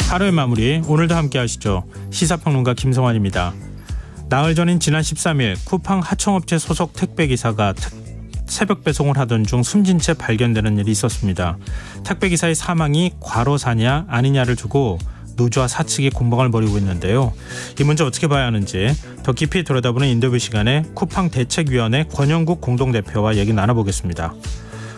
하루의 마무리 오늘도 함께 하시죠. 시사평론가 김성환입니다. 나흘 전인 지난 13일 쿠팡 하청업체 소속 택배기사가 새벽 배송을 하던 중 숨진 채 발견되는 일이 있었습니다. 택배기사의 사망이 과로사냐 아니냐를 두고 노조와 사측이 공방을 벌이고 있는데요. 이 문제 어떻게 봐야 하는지 더 깊이 들여다보는 인터뷰 시간에 쿠팡 대책위원회 권영국 공동대표와 얘기 나눠보겠습니다.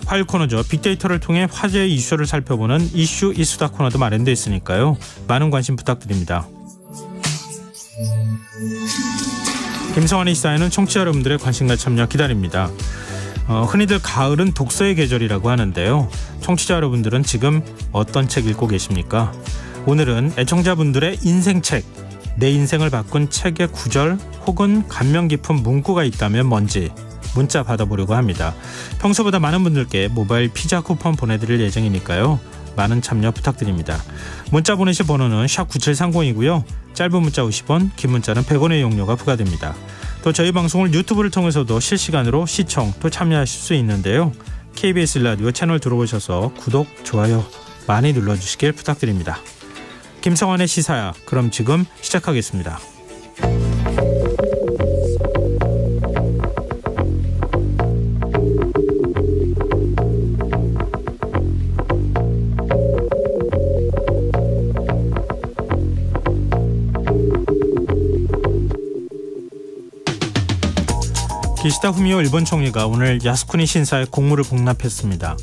화요일 코너죠. 빅데이터를 통해 화제의 이슈를 살펴보는 이슈 이수다 코너도 마련되어 있으니까요. 많은 관심 부탁드립니다. 김성환의 시사에는 청취자 여러분들의 관심과 참여 기다립니다. 흔히들 가을은 독서의 계절이라고 하는데요. 청취자 여러분들은 지금 어떤 책 읽고 계십니까? 오늘은 애청자분들의 인생책, 내 인생을 바꾼 책의 구절 혹은 감명 깊은 문구가 있다면 뭔지 문자 받아보려고 합니다. 평소보다 많은 분들께 모바일 피자 쿠폰 보내드릴 예정이니까요. 많은 참여 부탁드립니다. 문자 보내실 번호는 샵9730이고요. 짧은 문자 50원, 긴 문자는 100원의 이용료가 부과됩니다. 또 저희 방송을 유튜브를 통해서도 실시간으로 시청 또 참여하실 수 있는데요. KBS 라디오 채널 들어오셔서 구독, 좋아요 많이 눌러주시길 부탁드립니다. 김성환의 시사야, 그럼 지금 시작하겠습니다. 기시다 후미오 일본 총리가 오늘 야스쿠니 신사의 공물을 복납했습니다.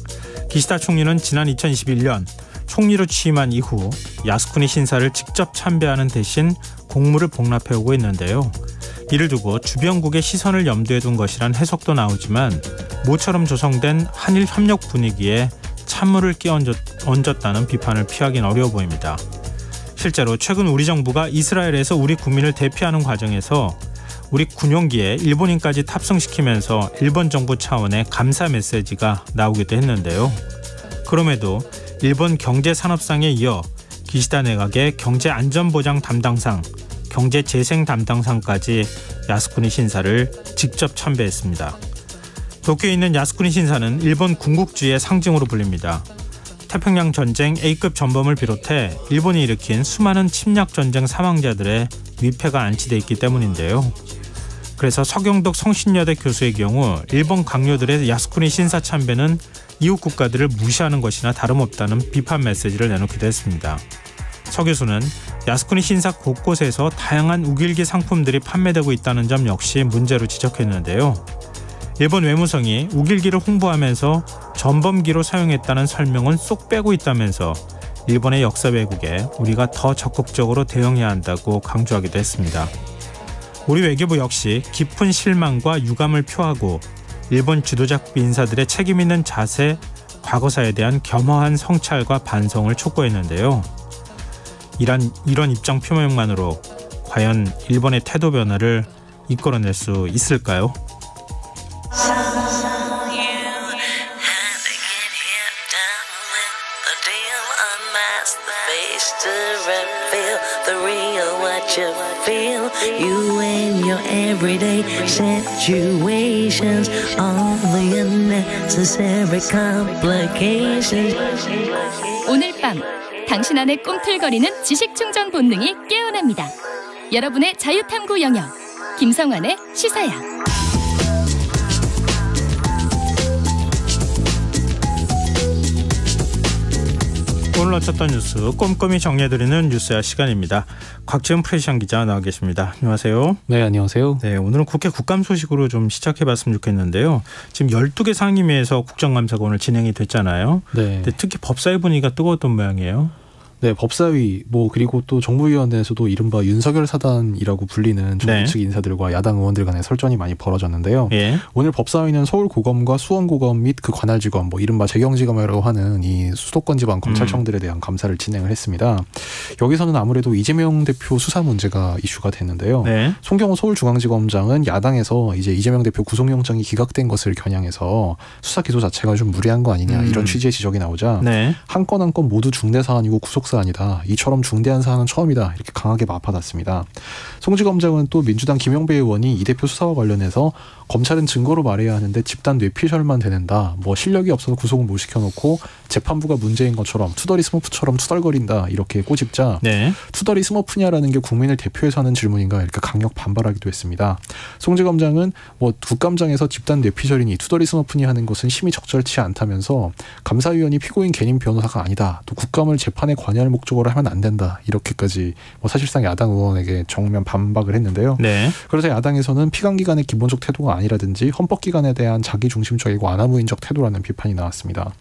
기시다 총리는 지난 2021년 총리로 취임한 이후 야스쿠니 신사를 직접 참배하는 대신 공물을 복납해오고 있는데요. 이를 두고 주변국의 시선을 염두에 둔 것이란 해석도 나오지만 모처럼 조성된 한일 협력 분위기에 찬물을 끼얹었다는 비판을 피하긴 어려워 보입니다. 실제로 최근 우리 정부가 이스라엘에서 우리 국민을 대피하는 과정에서 우리 군용기에 일본인까지 탑승시키면서 일본 정부 차원의 감사 메시지가 나오기도 했는데요. 그럼에도 일본 경제산업상에 이어 기시다 내각의 경제안전보장 담당상, 경제재생 담당상까지 야스쿠니 신사를 직접 참배했습니다. 도쿄에 있는 야스쿠니 신사는 일본 군국주의의 상징으로 불립니다. 태평양 전쟁 A급 전범을 비롯해 일본이 일으킨 수많은 침략전쟁 사망자들의 위패가 안치돼 있기 때문인데요. 그래서 서경덕 성신여대 교수의 경우 일본 강요들의 야스쿠니 신사 참배는 이웃 국가들을 무시하는 것이나 다름없다는 비판 메시지를 내놓기도 했습니다. 서 교수는 야스쿠니 신사 곳곳에서 다양한 우길기 상품들이 판매되고 있다는 점 역시 문제로 지적했는데요. 일본 외무성이 우길기를 홍보하면서 전범기로 사용했다는 설명은 쏙 빼고 있다면서 일본의 역사 왜곡에 우리가 더 적극적으로 대응해야 한다고 강조하기도 했습니다. 우리 외교부 역시 깊은 실망과 유감을 표하고 일본 지도자급 인사들의 책임 있는 자세, 과거사에 대한 겸허한 성찰과 반성을 촉구했는데요. 이런 입장 표명만으로 과연 일본의 태도 변화를 이끌어낼 수 있을까요? You and your everyday situations, all the unnecessary complications. 오늘 밤 당신 안의 꿈틀거리는 지식 충전 본능이 깨어납니다. 여러분의 자유탐구 영역 김성환의 시사야. 오늘 어쨌던 뉴스 꼼꼼히 정리해드리는 뉴스야 시간입니다. 곽지은 프레시안 기자 나와 계십니다. 안녕하세요. 네, 안녕하세요. 네, 오늘은 국회 국감 소식으로 좀 시작해봤으면 좋겠는데요. 지금 12개 상임위에서 국정감사가 오늘 진행이 됐잖아요. 네. 근데 특히 법사위 분위기가 뜨거웠던 모양이에요. 네, 법사위 그리고 또 정부위원회에서도 이른바 윤석열 사단이라고 불리는 정부 측 인사들과 야당 의원들 간의 설전이 많이 벌어졌는데요. 예. 오늘 법사위는 서울고검과 수원고검 및 그 관할지검 이른바 재경지검이라고 하는 이 수도권 지방 검찰청들에 대한 감사를 진행을 했습니다. 여기서는 아무래도 이재명 대표 수사 문제가 이슈가 됐는데요. 네. 송경호 서울중앙지검장은 야당에서 이제 이재명 대표 구속영장이 기각된 것을 겨냥해서 수사 기소 자체가 좀 무리한 거 아니냐 이런 취지의 지적이 나오자 네. 한 건 한 건 모두 중대 사안이고 구속 사안이다. 이처럼 중대한 사안은 처음이다. 이렇게 강하게 맞받았습니다. 송 지검장은 또 민주당 김영배 의원이 이 대표 수사와 관련해서 검찰은 증거로 말해야 하는데 집단 뇌피셜만 되낸다. 뭐 실력이 없어서 구속은 못 시켜놓고 재판부가 문제인 것처럼 투덜이 스머프처럼 투덜거린다. 이렇게 꼬집자 네. 투덜이 스머프냐라는 게 국민을 대표해서 하는 질문인가 이렇게 강력 반발하기도 했습니다. 송재 검장은 뭐 국감장에서 집단 뇌피셜이니 투덜이 스머프니 하는 것은 심히 적절치 않다면서 감사위원이 피고인 개인 변호사가 아니다. 또 국감을 재판에 관여할 목적으로 하면 안 된다. 이렇게까지 뭐 사실상 야당 의원에게 정면 반박을 했는데요. 네. 그러자 야당에서는 피감기관의 기본적 태도가 아니라든지 헌법기관에 대한 자기중심적이고 아나무인적 태도라는 비판이 나왔습니다.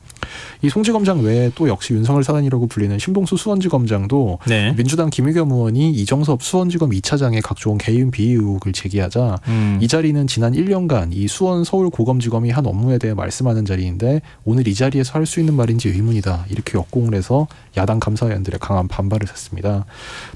이 송지 검장 외에 또 역시 윤석열 사단이라고 불리는 신봉수 수원지검장도 네. 민주당 김의겸 의원이 이정섭 수원지검 2차장의 각종 개인 비위 의혹을 제기하자 이 자리는 지난 1년간 이 수원 서울고검지검이 한 업무에 대해 말씀하는 자리인데 오늘 이 자리에서 할 수 있는 말인지 의문이다. 이렇게 역공을 해서 야당 감사위원들의 강한 반발을 샀습니다.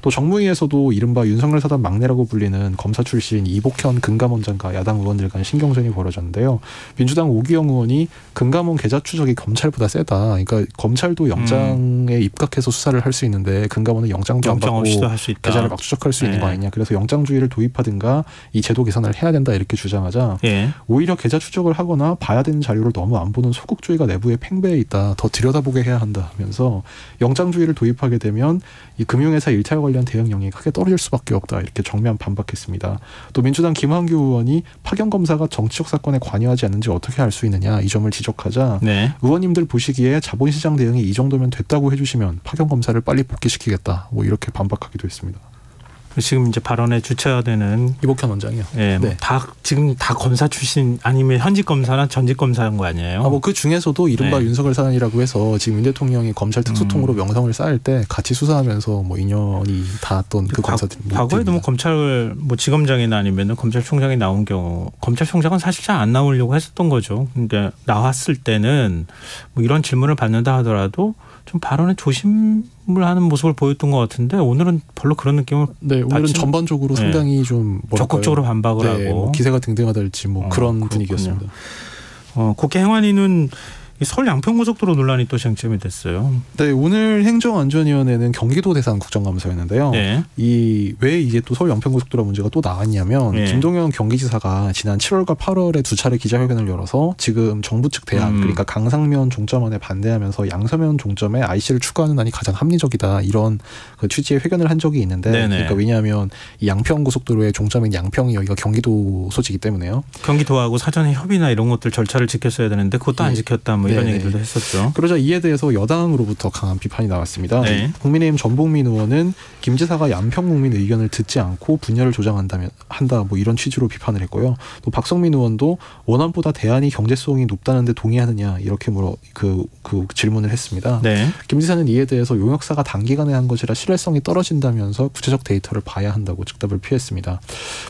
또 정무위에서도 이른바 윤석열 사단 막내라고 불리는 검사 출신 이복현 금감원장과 야당 의원들 간 신경전이 벌어졌는데요. 민주당 오기영 의원이 금감원 계좌 추적이 검찰보다 세다. 그러니까 검찰도 영장에 입각해서 수사를 할 수 있는데 금감원은 영장도 안 받고 할 수 있다. 계좌를 막 추적할 수 있는 거 아니냐. 그래서 영장주의를 도입하든가 이 제도 개선을 해야 된다 이렇게 주장하자 오히려 계좌 추적을 하거나 봐야 되는 자료를 너무 안 보는 소극주의가 내부에 팽배해 있다. 더 들여다보게 해야 한다 하면서 영장주의를 도입하게 되면 이 금융회사 일탈 관련 대응력이 크게 떨어질 수밖에 없다. 이렇게 정면 반박했습니다. 또 민주당 김한규 의원이 파견 검사가 정치적 사건에 관여하지 않는지 어떻게 알 수 있느냐 이 점을 지적하자 의원님들 보시기에 자본시장 대응이 이 정도면 됐다고 해주시면 파견 검사를 빨리 복귀시키겠다. 뭐 이렇게 반박하기도 했습니다. 지금 이제 발언의 주체가 되는 이복현 원장이요. 네, 뭐 다 지금 다 검사 출신 아니면 현직 검사나 전직 검사인 거 아니에요? 뭐 그 중에서도 이른바 윤석열 사단이라고 해서 지금 윤 대통령이 검찰 특수통으로 명성을 쌓을 때 같이 수사하면서 뭐 인연이 닿았던 그 검사들. 과거에도 뭐 검찰 뭐 지검장이나 아니면은 검찰총장이 나온 경우 검찰총장은 사실 잘 안 나오려고 했었던 거죠. 그러니까 나왔을 때는 뭐 이런 질문을 받는다 하더라도 좀 발언에 조심을 하는 모습을 보였던 것 같은데 오늘은 별로 그런 느낌을 오늘은 전반적으로 상당히 좀 적극적으로 반박을 하고 뭐 기세가 등등하달지 뭐 그런 그렇군요. 분위기였습니다. 국회 행안위는 서울 양평고속도로 논란이 또 쟁점이 됐어요. 네, 오늘 행정안전위원회는 경기도 대상 국정감사였는데요. 왜 이게 또 서울 양평고속도로 문제가 또 나왔냐면 김동연 경기지사가 지난 7월과 8월에 두 차례 기자회견을 열어서 지금 정부 측 대안 그러니까 강상면 종점안에 반대하면서 양서면 종점에 IC를 추가하는 안이 가장 합리적이다 이런 그 취지의 회견을 한 적이 있는데 그러니까 왜냐하면 이 양평고속도로의 종점인 양평이 여기가 경기도 소지이기 때문에요. 경기도하고 사전에 협의나 이런 것들 절차를 지켰어야 되는데 그것도 안 지켰다 뭐 이런 얘기들도 했었죠. 그러자 이에 대해서 여당으로부터 강한 비판이 나왔습니다. 국민의힘 전봉민 의원은 김 지사가 양평국민 의견을 듣지 않고 분열을 조장한다 뭐 이런 취지로 비판을 했고요. 또 박성민 의원도 원안보다 대안이 경제성이 높다는데 동의하느냐 이렇게 그 질문을 했습니다. 김 지사는 이에 대해서 용역사가 단기간에 한 것이라 신뢰성이 떨어진다면서 구체적 데이터를 봐야 한다고 즉답을 피했습니다.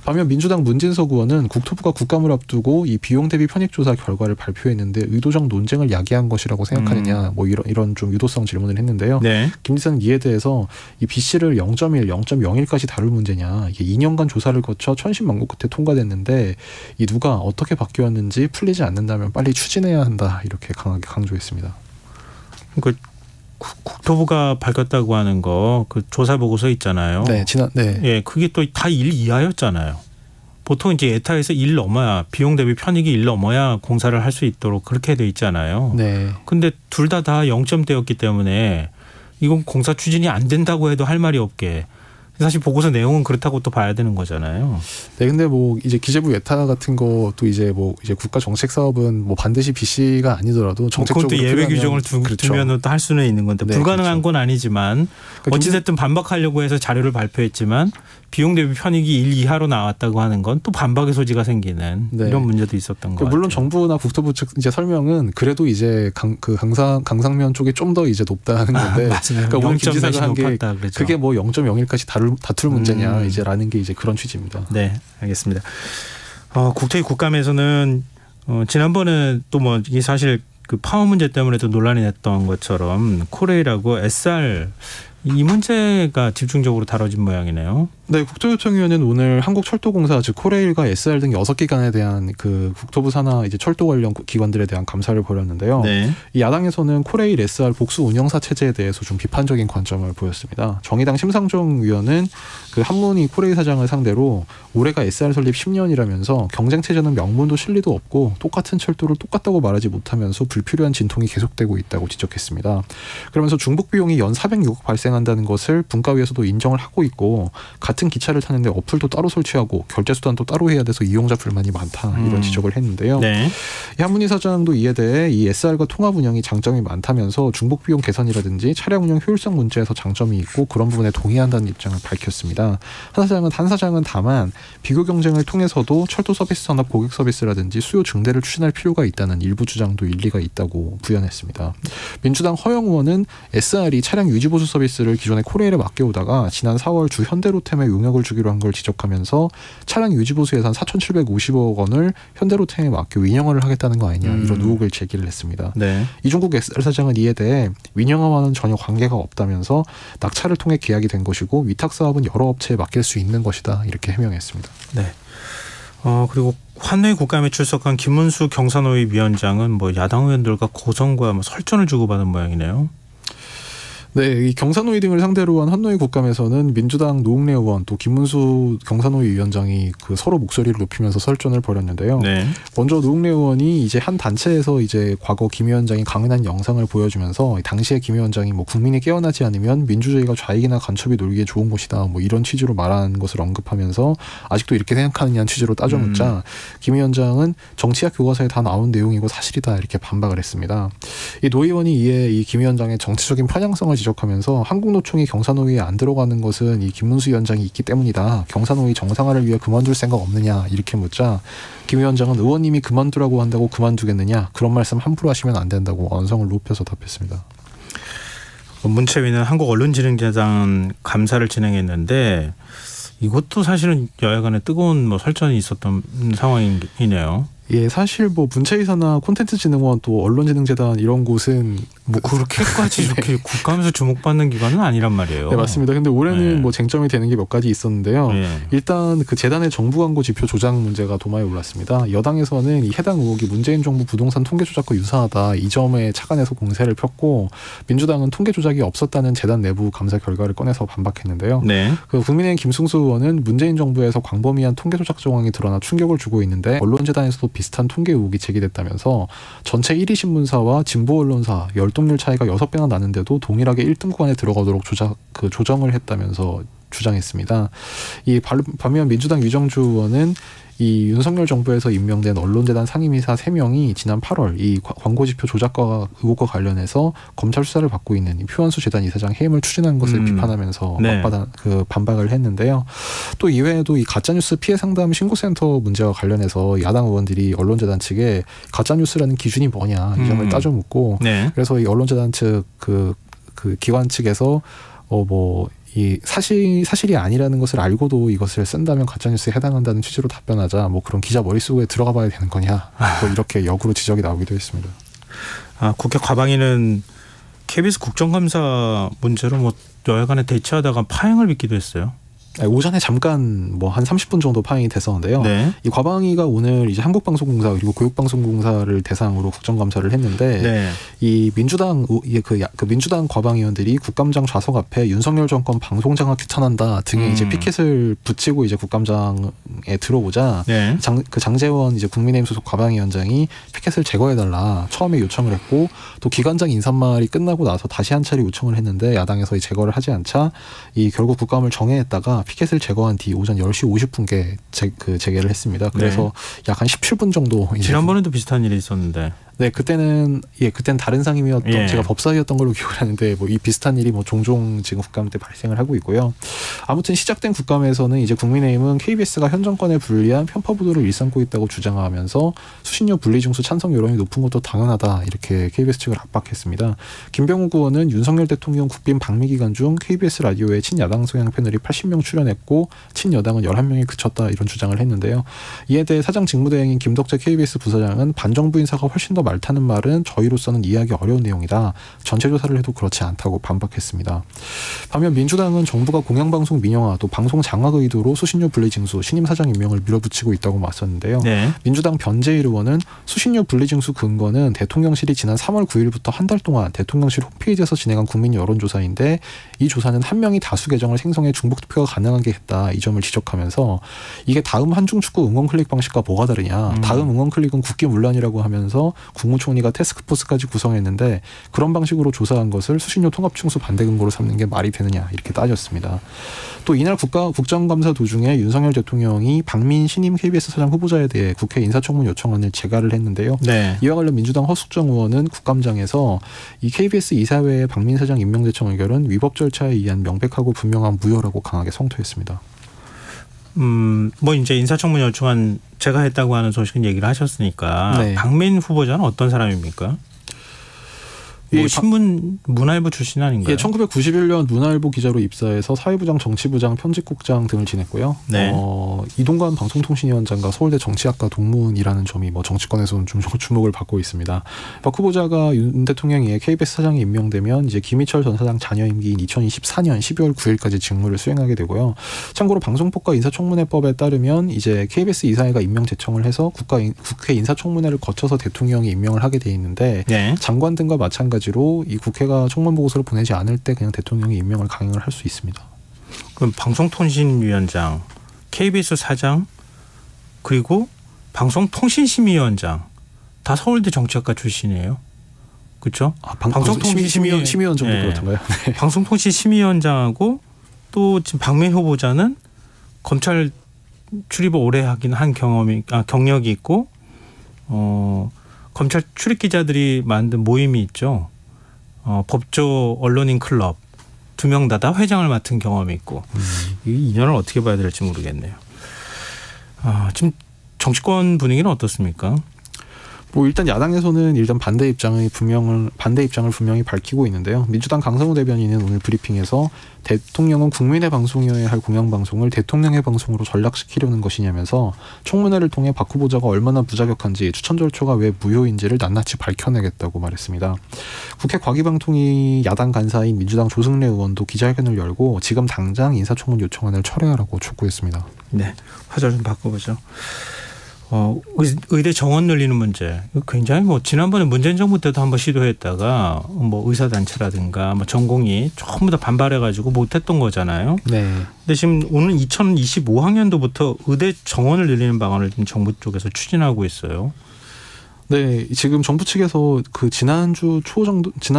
반면 민주당 문진석 의원은 국토부가 국감을 앞두고 이 비용 대비 편익조사 결과를 발표했는데 의도적 논쟁을 야기한 것이라고 생각하느냐 뭐 이런 좀 유도성 질문을 했는데요. 김 지사는 이에 대해서 이 B씨를 0.1, 0.01까지 다룰 문제냐 이게 2년간 조사를 거쳐 천신만고 끝에 통과됐는데 이 누가 어떻게 바뀌었는지 풀리지 않는다면 빨리 추진해야 한다 이렇게 강하게 강조했습니다. 그 국토부가 밝혔다고 하는 거 그 조사 보고서 있잖아요. 그게 또 다 1 이하였잖아요. 보통 이제 에타에서 1 넘어야 비용 대비 편익이 1 넘어야 공사를 할 수 있도록 그렇게 돼 있잖아요. 근데 둘 다 0점대였기 때문에 이건 공사 추진이 안 된다고 해도 할 말이 없게 사실 보고서 내용은 그렇다고 또 봐야 되는 거잖아요. 근데 뭐 이제 기재부 예타 같은 것도 이제 국가 정책 사업은 뭐 반드시 BC가 아니더라도 정책적으로 그건 또 예외 규정을 두면 또 할 수는 있는 건데 불가능한 건 아니지만 어찌됐든 반박하려고 해서 자료를 발표했지만 비용 대비 편익이 1 이하로 나왔다고 하는 건 또 반박의 소지가 생기는 이런 문제도 있었던 거 같아요. 물론 정부나 국토부 측 이제 설명은 그래도 이제 강상면 쪽이 좀 더 이제 높다는 건데 그러니까 오늘 김 지사가 한 게 그게 뭐 0.01까지 다툴 문제냐 이제라는 게 이제 그런 취지입니다. 네, 알겠습니다. 국토위 국감에서는 지난번에 또 뭐 이게 사실 그 파워 문제 때문에도 논란이 됐던 것처럼 코레일하고 SR 이 문제가 집중적으로 다뤄진 모양이네요. 네, 국토교통위원회는 오늘 한국철도공사 즉 코레일과 SR 등 6기관에 대한 그 국토부 산하 이제 철도 관련 기관들에 대한 감사를 벌였는데요. 네. 이 야당에서는 코레일 SR 복수 운영사 체제에 대해서 좀 비판적인 관점을 보였습니다. 정의당 심상정 위원은 그 한문희 코레일 사장을 상대로 올해가 SR 설립 10년이라면서 경쟁 체제는 명분도 실리도 없고 똑같은 철도를 똑같다고 말하지 못하면서 불필요한 진통이 계속되고 있다고 지적했습니다. 그러면서 중복 비용이 연 406억 발생한다는 것을 분과위에서도 인정을 하고 있고 같은 기차를 타는데 어플도 따로 설치하고 결제 수단도 따로 해야 돼서 이용자 불만이 많다 이런 지적을 했는데요. 네. 이 한문희 사장도 이에 대해 이 SR과 통합 운영이 장점이 많다면서 중복 비용 개선이라든지 차량 운영 효율성 문제에서 장점이 있고 그런 부분에 동의한다는 입장을 밝혔습니다. 한 사장은 다만 비교 경쟁을 통해서도 철도 서비스 산업 고객 서비스라든지 수요 증대를 추진할 필요가 있다는 일부 주장도 일리가 있다고 부연했습니다. 민주당 허영 의원은 SR이 차량 유지 보수 서비스를 기존에 코레일에 맡겨오다가 지난 4월 주 현대로템에 용역을 주기로 한 걸 지적하면서 차량 유지 보수 예산 4,750억 원을 현대로템에 맡겨 윈영화를 하겠다는 거 아니냐 이런 의혹을 제기를 했습니다. 네. 이종국 SR 사장은 이에 대해 윈영화와는 전혀 관계가 없다면서 낙찰을 통해 계약이 된 것이고 위탁 사업은 여러 업체에 맡길 수 있는 것이다 이렇게 해명했습니다. 네. 그리고 환노위 국감에 출석한 김문수 경사노위 위원장은 뭐 야당 의원들과 고성과 뭐 설전을 주고받은 모양이네요. 네, 이 경사노위 등을 상대로 한 한노위 국감에서는 민주당 노웅래 의원 또 김문수 경사노위 위원장이 그 서로 목소리를 높이면서 설전을 벌였는데요. 네. 먼저 노웅래 의원이 이제 한 단체에서 이제 과거 김 위원장이 강연한 영상을 보여주면서 당시에 김 위원장이 뭐 국민이 깨어나지 않으면 민주주의가 좌익이나 간첩이 놀기에 좋은 곳이다 뭐 이런 취지로 말한 것을 언급하면서 아직도 이렇게 생각하느냐는 취지로 따져묻자 김 위원장은 정치학 교과서에 다 나온 내용이고 사실이다 이렇게 반박을 했습니다. 이 노 의원이 이에 이 김 위원장의 정치적인 편향성을 지적하면서 한국노총이 경사노위에 안 들어가는 것은 이 김문수 위원장이 있기 때문이다. 경사노위 정상화를 위해 그만둘 생각 없느냐 이렇게 묻자 김 위원장은 의원님이 그만두라고 한다고 그만두겠느냐 그런 말씀 함부로 하시면 안 된다고 언성을 높여서 답했습니다. 문채위는 한국언론진흥재단 감사를 진행했는데 이것도 사실은 여야 간에 뜨거운 뭐 설전이 있었던 상황이네요. 예, 사실 뭐 문체위사나 콘텐츠진흥원 또 언론진흥재단 이런 곳은 뭐 그렇게까지 이렇게 국감에서 주목받는 기관은 아니란 말이에요. 네, 맞습니다. 근데 올해는 뭐 쟁점이 되는 게 몇 가지 있었는데요. 일단 그 재단의 정부 광고 지표 조작 문제가 도마에 올랐습니다. 여당에서는 이 해당 의혹이 문재인 정부 부동산 통계 조작과 유사하다 이 점에 착안해서 공세를 폈고 민주당은 통계 조작이 없었다는 재단 내부 감사 결과를 꺼내서 반박했는데요. 네. 그 국민의힘 김승수 의원은 문재인 정부에서 광범위한 통계 조작 정황이 드러나 충격을 주고 있는데 언론재단에서도 비슷한 통계 의혹이 제기됐다면서 전체 1위 신문사와 진보 언론사 열동률 차이가 6배나 나는데도 동일하게 1등 구간에 들어가도록 조정을 했다면서 주장했습니다. 이 반면 민주당 유정주 의원은 이 윤석열 정부에서 임명된 언론재단 상임이사 3명이 지난 8월 이 광고지표 조작과 의혹과 관련해서 검찰 수사를 받고 있는 이 표한수 재단 이사장 해임을 추진한 것을 비판하면서 네. 반박을 했는데요. 또 이외에도 이 가짜뉴스 피해 상담 신고센터 문제와 관련해서 야당 의원들이 언론재단 측에 가짜뉴스라는 기준이 뭐냐 이 점을 따져 묻고 네. 그래서 이 언론재단 측 그 기관 측에서 이 사실이 아니라는 것을 알고도 이것을 쓴다면 가짜뉴스에 해당한다는 취지로 답변하자 뭐 그런 기자 머릿속에 들어가 봐야 되는 거냐 뭐 이렇게 역으로 지적이 나오기도 했습니다. 국회 과방위는 KBS 국정감사 문제로 뭐 여야간에 대치하다가 파행을 빚기도 했어요. 오전에 잠깐 뭐 한 30분 정도 파행이 됐었는데요. 네. 이 과방위가 오늘 이제 한국방송공사 그리고 교육방송공사를 대상으로 국정감사를 했는데 네. 이 민주당 민주당 과방위원들이 국감장 좌석 앞에 윤석열 정권 방송장악 규탄한다 등의 이제 피켓을 붙이고 이제 국감장에 들어오자 네. 장재원 이제 국민의힘 소속 과방위원장이 피켓을 제거해달라 처음에 요청을 했고 또 기관장 인사말이 끝나고 나서 다시 한 차례 요청을 했는데 야당에서 제거를 하지 않자 이 결국 국감을 정회했다가 피켓을 제거한 뒤 오전 10시 50분께 재개를 했습니다. 그래서 약 한 17분 정도 지난번에도 비슷한 일이 있었는데. 네, 그때는 다른 상임이었던 제가 법사위였던 걸로 기억을 하는데 뭐 이 비슷한 일이 뭐 종종 지금 국감 때 발생을 하고 있고요. 아무튼 시작된 국감에서는 이제 국민의힘은 KBS가 현 정권에 불리한 편파 보도를 일삼고 있다고 주장하면서 수신료 분리징수 찬성 여론이 높은 것도 당연하다 이렇게 KBS 측을 압박했습니다. 김병욱 의원은 윤석열 대통령 국빈 방미 기간 중 KBS 라디오에 친야당 성향 패널이 80명 출연했고 친여당은 11명이 그쳤다 이런 주장을 했는데요. 이에 대해 사장 직무대행인 김덕재 KBS 부사장은 반정부 인사가 훨씬 더 많다는 말은 저희로서는 이해하기 어려운 내용이다. 전체 조사를 해도 그렇지 않다고 반박했습니다. 반면 민주당은 정부가 공영방송 민영화 또 방송 장악 의도로 수신료 분리징수 신임 사장 임명을 밀어붙이고 있다고 맞섰는데요. 네. 민주당 변재일 의원은 수신료 분리징수 근거는 대통령실이 지난 3월 9일부터 한 달 동안 대통령실 홈페이지에서 진행한 국민 여론조사인데 이 조사는 한 명이 다수 계정을 생성해 중복 투표가 가능하게 했다. 이 점을 지적하면서 이게 다음 한중축구 응원 클릭 방식과 뭐가 다르냐. 다음 응원 클릭은 국기문란이라고 하면서 국무총리가 태스크포스까지 구성했는데 그런 방식으로 조사한 것을 수신료 통합충수 반대 근거로 삼는 게 말이 되느냐 이렇게 따졌습니다. 또 이날 국정감사 도중에 윤석열 대통령이 박민 신임 KBS 사장 후보자에 대해 국회 인사청문 요청안을 제가를 했는데요. 네. 이와 관련 민주당 허숙정 의원은 국감장에서 이 KBS 이사회의 박민 사장 임명 제청 의결은 위법 절차에 의한 명백하고 분명한 무효라고 강하게 성토했습니다. 뭐 이제 인사청문 요청안 제가 했다고 하는 소식은 얘기를 하셨으니까 네. 박민 후보자는 어떤 사람입니까? 뭐 신문 문화일보 출신 아닌가요? 예, 1991년 문화일보 기자로 입사해서 사회부장, 정치부장, 편집국장 등을 지냈고요. 네. 이동관 방송통신위원장과 서울대 정치학과 동문이라는 점이 뭐 정치권에서는 좀 주목을 받고 있습니다. 박 후보자가 윤 대통령이 KBS 사장에 임명되면 이제 김희철 전 사장 자녀 임기인 2024년 12월 9일까지 직무를 수행하게 되고요. 참고로 방송법과 인사청문회법에 따르면 이제 KBS 이사회가 임명 제청을 해서 국회 인사청문회를 거쳐서 대통령이 임명을 하게 돼 있는데 네. 장관 등과 마찬가지로 이 국회가 청문 보고서를 보내지 않을 때 그냥 대통령이 임명을 강행을 할 수 있습니다. 그럼 방송통신위원장, KBS 사장, 그리고 방송통신심의위원장 다 서울대 정치학과 출신이에요. 그렇죠? 방송통신심의위원 정도 네. 그렇던가요? 네. 방송통신심의위원장하고 또 지금 박민 후보자는 검찰 출입을 오래 하긴 한 경력이 있고 검찰 출입 기자들이 만든 모임이 있죠. 법조 언론인 클럽 2명 다 회장을 맡은 경험이 있고 이 인연을 어떻게 봐야 될지 모르겠네요. 지금 정치권 분위기는 어떻습니까? 뭐 일단 야당에서는 일단 반대 입장을 분명히 밝히고 있는데요. 민주당 강성호 대변인은 오늘 브리핑에서 대통령은 국민의 방송이어야 할 공영방송을 대통령의 방송으로 전락시키려는 것이냐면서 청문회를 통해 박 후보자가 얼마나 무자격한지 추천 절차가 왜 무효인지를 낱낱이 밝혀내겠다고 말했습니다. 국회 과기방통위 야당 간사인 민주당 조승래 의원도 기자회견을 열고 지금 당장 인사청문 요청안을 철회하라고 촉구했습니다. 네, 화절 좀 바꿔보죠. 의대 정원 늘리는 문제 굉장히 뭐 지난번에 문재인 정부 때도 한번 시도했다가 뭐 의사단체라든가 뭐 전공이 전부 다 반발해가지고 못했던 거잖아요. 네. 근데 지금 오늘 2025학년도부터 의대 정원을 늘리는 방안을 지금 정부 쪽에서 추진하고 있어요. 네, 지금 정부 측에서 그 지난주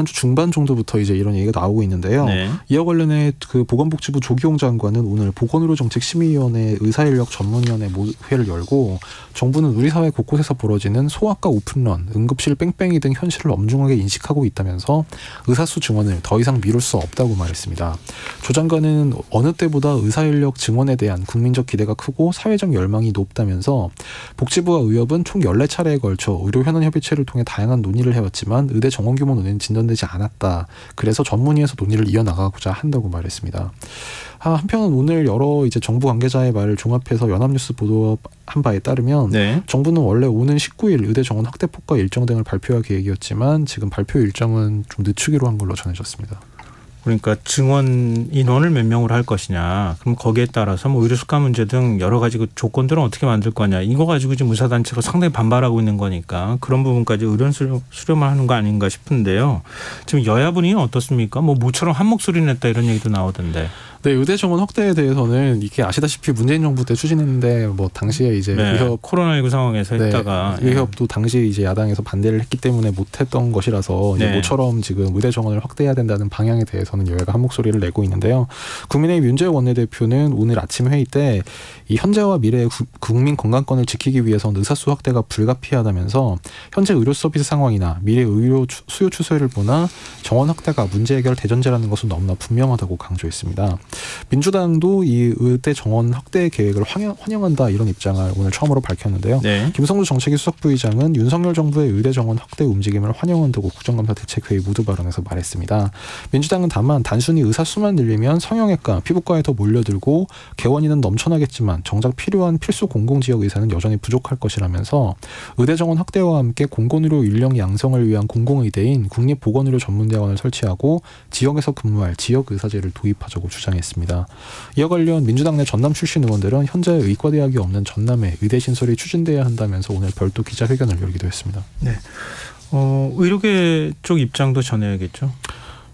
중반 정도부터 이제 이런 얘기가 나오고 있는데요. 네. 이와 관련해 그 보건복지부 조기용 장관은 오늘 보건의료정책심의위원회 의사인력 전문위원회 회를 열고 정부는 우리 사회 곳곳에서 벌어지는 소아과 오픈런, 응급실 뺑뺑이 등 현실을 엄중하게 인식하고 있다면서 의사수 증원을 더 이상 미룰 수 없다고 말했습니다. 조 장관은 어느 때보다 의사인력 증원에 대한 국민적 기대가 크고 사회적 열망이 높다면서 복지부와 의협은 총 14차례에 걸쳐 의료현안협의체를 통해 다양한 논의를 해왔지만 의대 정원 규모 논의는 진전되지 않았다. 그래서 전문위에서 논의를 이어나가고자 한다고 말했습니다. 한편은 오늘 여러 이제 정부 관계자의 말을 종합해서 연합뉴스 보도한 바에 따르면 네. 정부는 원래 오는 19일 의대 정원 확대 폭과 일정 등을 발표할 계획이었지만 지금 발표 일정은 좀 늦추기로 한 걸로 전해졌습니다. 그러니까 증원 인원을 몇 명으로 할 것이냐. 그럼 거기에 따라서 뭐 의료 수가 문제 등 여러 가지 그 조건들은 어떻게 만들 거냐. 이거 가지고 지금 의사단체가 상당히 반발하고 있는 거니까 그런 부분까지 의견 수렴을 하는 거 아닌가 싶은데요. 지금 여야 분위기는 어떻습니까? 뭐 모처럼 한 목소리 냈다 이런 얘기도 나오던데. 네, 의대 정원 확대에 대해서는 이게 아시다시피 문재인 정부 때 추진했는데 뭐 당시에 이제 네, 의협 코로나19 상황에서 네, 했다가 의협도 당시 이제 야당에서 반대를 했기 때문에 못했던 것이라서 이제 네. 모처럼 지금 의대 정원을 확대해야 된다는 방향에 대해서는 여야가 한 목소리를 내고 있는데요. 국민의힘 윤재욱 원내대표는 오늘 아침 회의 때 이 현재와 미래의 국민 건강권을 지키기 위해서는 의사수 확대가 불가피하다면서 현재 의료 서비스 상황이나 미래 의료 수요 추세를 보나 정원 확대가 문제 해결 대전제라는 것은 너무나 분명하다고 강조했습니다. 민주당도 이 의대 정원 확대 계획을 환영한다 이런 입장을 오늘 처음으로 밝혔는데요. 네. 김성주 정책위 수석부의장은 윤석열 정부의 의대 정원 확대 움직임을 환영한다고 국정감사 대책회의 모두 발언에서 말했습니다. 민주당은 다만 단순히 의사 수만 늘리면 성형외과, 피부과에 더 몰려들고 개원인은 넘쳐나겠지만 정작 필요한 필수 공공지역 의사는 여전히 부족할 것이라면서 의대 정원 확대와 함께 공공의료 인력 양성을 위한 공공의대인 국립보건의료 전문대학원을 설치하고 지역에서 근무할 지역의사제를 도입하자고 주장했습니다. 이와 관련 민주당 내 전남 출신 의원들은 현재 의과대학이 없는 전남에 의대 신설이 추진돼야 한다면서 오늘 별도 기자회견을 열기도 했습니다. 네. 의료계 쪽 입장도 전해야겠죠.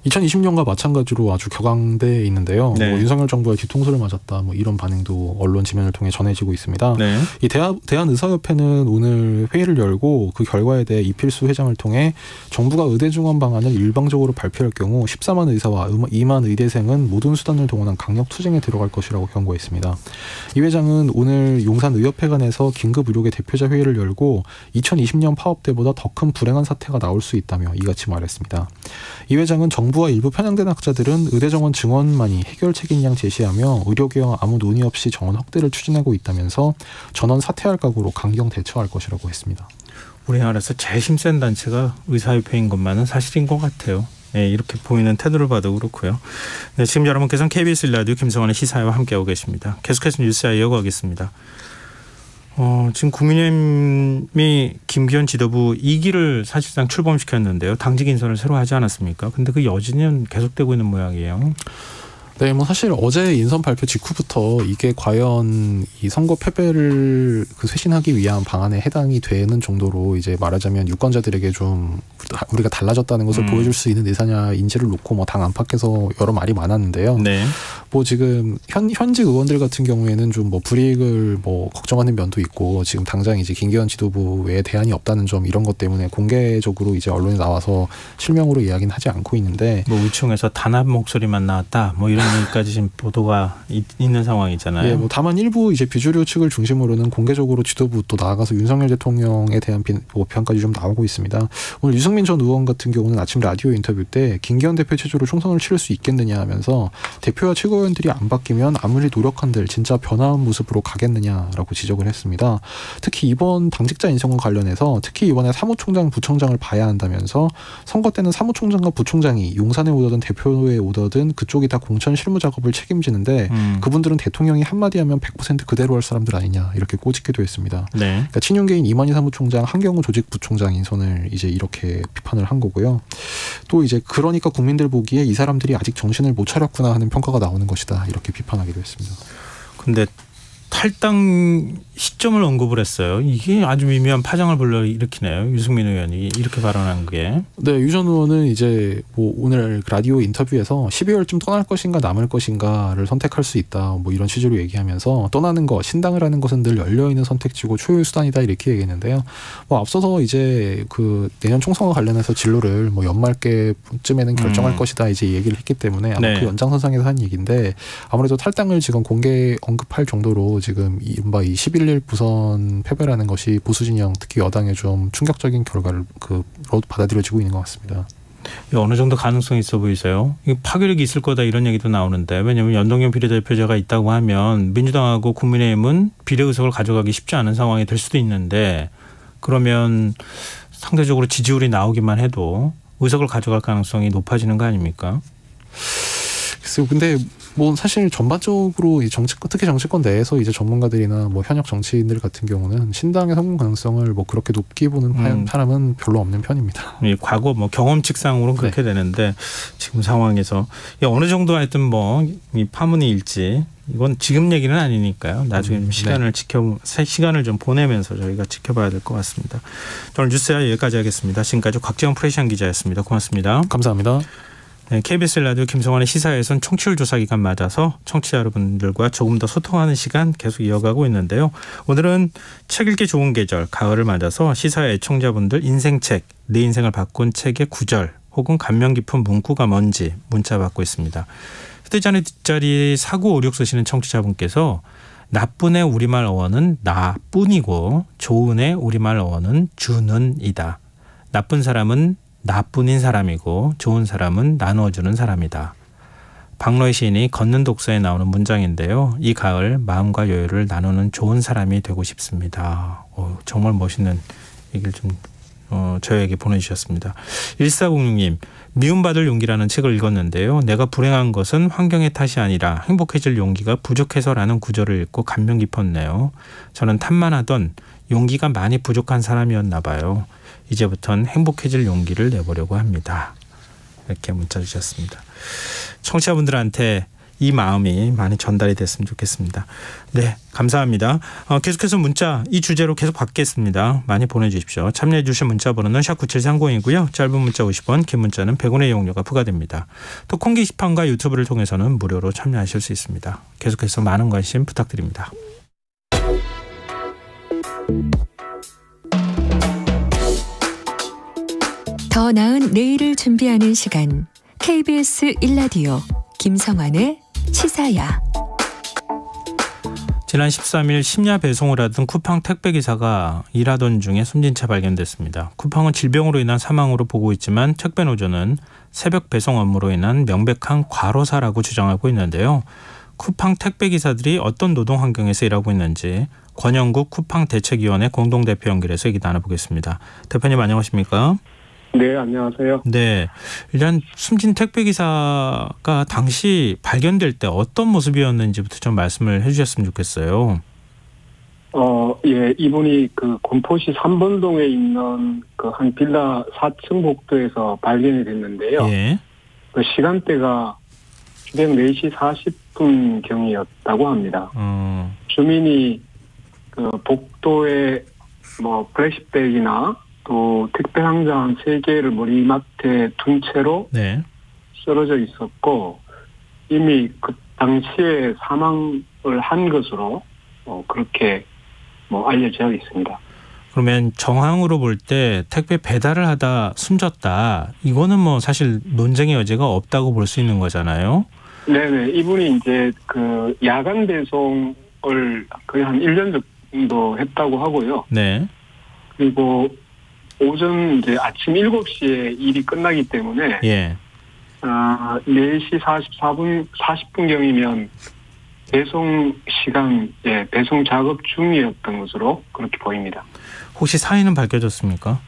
2020년과 마찬가지로 아주 격앙돼 있는데요. 네. 윤석열 정부의 뒤통수를 맞았다. 이런 반응도 언론 지면을 통해 전해지고 있습니다. 네. 이 대한의사협회는 오늘 회의를 열고 그 결과에 대해 이필수 회장을 통해 정부가 의대 중원 방안을 일방적으로 발표할 경우 14만 의사와 2만 의대생은 모든 수단을 동원한 강력 투쟁에 들어갈 것이라고 경고했습니다. 이 회장은 오늘 용산의협회관에서 긴급의료계 대표자 회의를 열고 2020년 파업 때보다 더 큰 불행한 사태가 나올 수 있다며 이같이 말했습니다. 이 회장은 정부와 일부 편향된 학자들은 의대 정원 증원만이 해결책인 양 제시하며 의료계와 아무 논의 없이 정원 확대를 추진하고 있다면서 전원 사퇴할 각오로 강경 대처할 것이라고 했습니다. 우리나라에서 제일 힘센 단체가 의사협회인 것만은 사실인 것 같아요. 네, 이렇게 보이는 태도를 봐도 그렇고요. 네, 지금 여러분께서는 KBS 라디오 김성환의 시사회와 함께하고 계십니다. 계속해서 뉴스와 이어가겠습니다. 지금 국민의힘이 김기현 지도부 2기를 사실상 출범시켰는데요. 당직 인선을 새로 하지 않았습니까? 근데 그 여진은 계속되고 있는 모양이에요. 네, 사실 어제 인선 발표 직후부터 이게 과연 이 선거 패배를 쇄신하기 위한 방안에 해당이 되는 정도로 이제 말하자면 유권자들에게 좀 우리가 달라졌다는 것을 보여줄 수 있는 의사냐인지를 놓고 당 안팎에서 여러 말이 많았는데요. 네. 지금 현직 의원들 같은 경우에는 좀 불이익을 걱정하는 면도 있고 지금 당장 이제 김기현 지도부 외에 대안이 없다는 점 이런 것 때문에 공개적으로 이제 언론에 나와서 실명으로 이야기는 하지 않고 있는데 의총에서 단합 목소리만 나왔다 이런 얘기까지 지금 보도가 있는 상황이잖아요. 네, 다만 일부 이제 비주류 측을 중심으로는 공개적으로 지도부 또 나아가서 윤석열 대통령에 대한 비판까지 좀 나오고 있습니다. 오늘 유승민 전 의원 같은 경우는 아침 라디오 인터뷰 때 김기현 대표 체제로 총선을 치를 수 있겠느냐 하면서 대표와 최고위원들이 안 바뀌면 아무리 노력한들 진짜 변화한 모습으로 가겠느냐라고 지적을 했습니다. 특히 이번 당직자 인선과 관련해서 특히 이번에 사무총장, 부총장을 봐야 한다면서 선거 때는 사무총장과 부총장이 용산에 오더든 대표에 오더든 그쪽이 다 공천 실무 작업을 책임지는데 그분들은 대통령이 한마디 하면 100% 그대로 할 사람들 아니냐 이렇게 꼬집기도 했습니다. 네. 그러니까 친윤계인 이만희 사무총장, 한경우 조직부총장 인선을 이제 이렇게 비판을 한 거고요. 또 이제 그러니까 국민들 보기에 이 사람들이 아직 정신을 못 차렸구나 하는 평가가 나오는 것이다 이렇게 비판하기도 했습니다. 근데 탈당 시점을 언급을 했어요. 이게 아주 미묘한 파장을 불러일으키네요. 유승민 의원이 이렇게 발언한 게. 네, 유 전 의원은 이제 오늘 라디오 인터뷰에서 12월쯤 떠날 것인가 남을 것인가를 선택할 수 있다. 이런 취지로 얘기하면서 떠나는 것, 신당을 하는 것은 늘 열려있는 선택지고 초유의 수단이다 이렇게 얘기했는데요. 앞서서 이제 내년 총선과 관련해서 진로를 연말께쯤에는 결정할 것이다 이제 얘기를 했기 때문에 아마 네. 그 연장선상에서 한 얘기인데 아무래도 탈당을 지금 공개 언급할 정도로 지금 이른바 이 11일 부선 패배라는 것이 보수 진영 특히 여당에 좀 충격적인 결과로 받아들여지고 있는 것 같습니다. 어느 정도 가능성이 있어 보이세요? 파괴력이 있을 거다 이런 얘기도 나오는데 왜냐하면 연동형 비례대표제가 있다고 하면 민주당하고 국민의힘은 비례의석을 가져가기 쉽지 않은 상황이 될 수도 있는데 그러면 상대적으로 지지율이 나오기만 해도 의석을 가져갈 가능성이 높아지는 거 아닙니까? 글쎄요. 근데 사실 전반적으로 이 특히 정치권 내에서 이제 전문가들이나 현역 정치인들 같은 경우는 신당의 성공 가능성을 그렇게 높게 보는 사람은 별로 없는 편입니다. 과거 경험칙상으로는 그렇게 되는데 지금 상황에서 어느 정도 하여튼 이 파문이 일지 이건 지금 얘기는 아니니까요. 나중에 좀 시간을 좀 보내면서 저희가 지켜봐야 될 것 같습니다. 오늘 뉴스야 여기까지 하겠습니다. 지금까지 곽재원 프레시안 기자였습니다. 고맙습니다. 감사합니다. 네, KBS 라디오 김성환의 시사에서는 청취율 조사 기간 맞아서 청취자 여러분들과 조금 더 소통하는 시간 계속 이어가고 있는데요. 오늘은 책 읽기 좋은 계절 가을을 맞아서 시사 애청자분들 인생책, 내 인생을 바꾼 책의 구절 혹은 감명 깊은 문구가 뭔지 문자 받고 있습니다. 휴대전화 뒷자리 4956 쓰시는 청취자분께서 나쁜의 우리말 어원은 나뿐이고 좋은의 우리말 어원은 주는이다. 나쁜 사람은 나뿐인 사람이고 좋은 사람은 나누어주는 사람이다. 박노해 시인이 걷는 독서에 나오는 문장인데요. 이 가을 마음과 여유를 나누는 좋은 사람이 되고 싶습니다. 정말 멋있는 얘기를 좀 저에게 보내주셨습니다. 1406님, 미움받을 용기라는 책을 읽었는데요. 내가 불행한 것은 환경의 탓이 아니라 행복해질 용기가 부족해서라는 구절을 읽고 감명 깊었네요. 저는 탐만하던 용기가 많이 부족한 사람이었나 봐요. 이제부터는 행복해질 용기를 내보려고 합니다. 이렇게 문자 주셨습니다. 청취자분들한테 이 마음이 많이 전달이 됐으면 좋겠습니다. 네, 감사합니다. 계속해서 문자 이 주제로 계속 받겠습니다. 많이 보내주십시오. 참여해 주신 문자 번호는 샵9730이고요. 짧은 문자 50원, 긴 문자는 100원의 이용료가 부과됩니다. 또 콩 게시판과 유튜브를 통해서는 무료로 참여하실 수 있습니다. 계속해서 많은 관심 부탁드립니다. 더 나은 내일을 준비하는 시간, KBS 1라디오 김성환의 시사야. 지난 13일 심야 배송을 하던 쿠팡 택배기사가 일하던 중에 숨진 채 발견됐습니다. 쿠팡은 질병으로 인한 사망으로 보고 있지만 택배 노조는 새벽 배송 업무로 인한 명백한 과로사라고 주장하고 있는데요. 쿠팡 택배기사들이 어떤 노동 환경에서 일하고 있는지 권영국 쿠팡 대책위원회 공동대표 연결해서 얘기 나눠보겠습니다. 대표님 안녕하십니까? 네, 안녕하세요. 네, 일단 숨진 택배기사가 당시 발견될 때 어떤 모습이었는지부터 좀 말씀을 해주셨으면 좋겠어요. 예, 이분이 그 군포시 삼번동에 있는 그 한 빌라 4층 복도에서 발견이 됐는데요. 예. 그 시간대가 새벽 4시 40분 경이었다고 합니다. 주민이 그 복도에 뭐 플래시백이나 또 택배 상자 3개를 머리맡에 둔 채로 네. 쓰러져 있었고 이미 그 당시에 사망을 한 것으로 그렇게 알려져 있습니다. 그러면 정황으로 볼 때 택배 배달을 하다 숨졌다. 이거는 뭐 사실 논쟁의 여지가 없다고 볼 수 있는 거잖아요. 네네. 이분이 이제 그 야간 배송을 거의 한 1년 정도 했다고 하고요. 네. 그리고 오전 이제 아침 7시에 일이 끝나기 때문에 예. 4시 40분경이면 배송 시간, 배송 작업 중이었던 것으로 그렇게 보입니다. 혹시 사인은 밝혀졌습니까?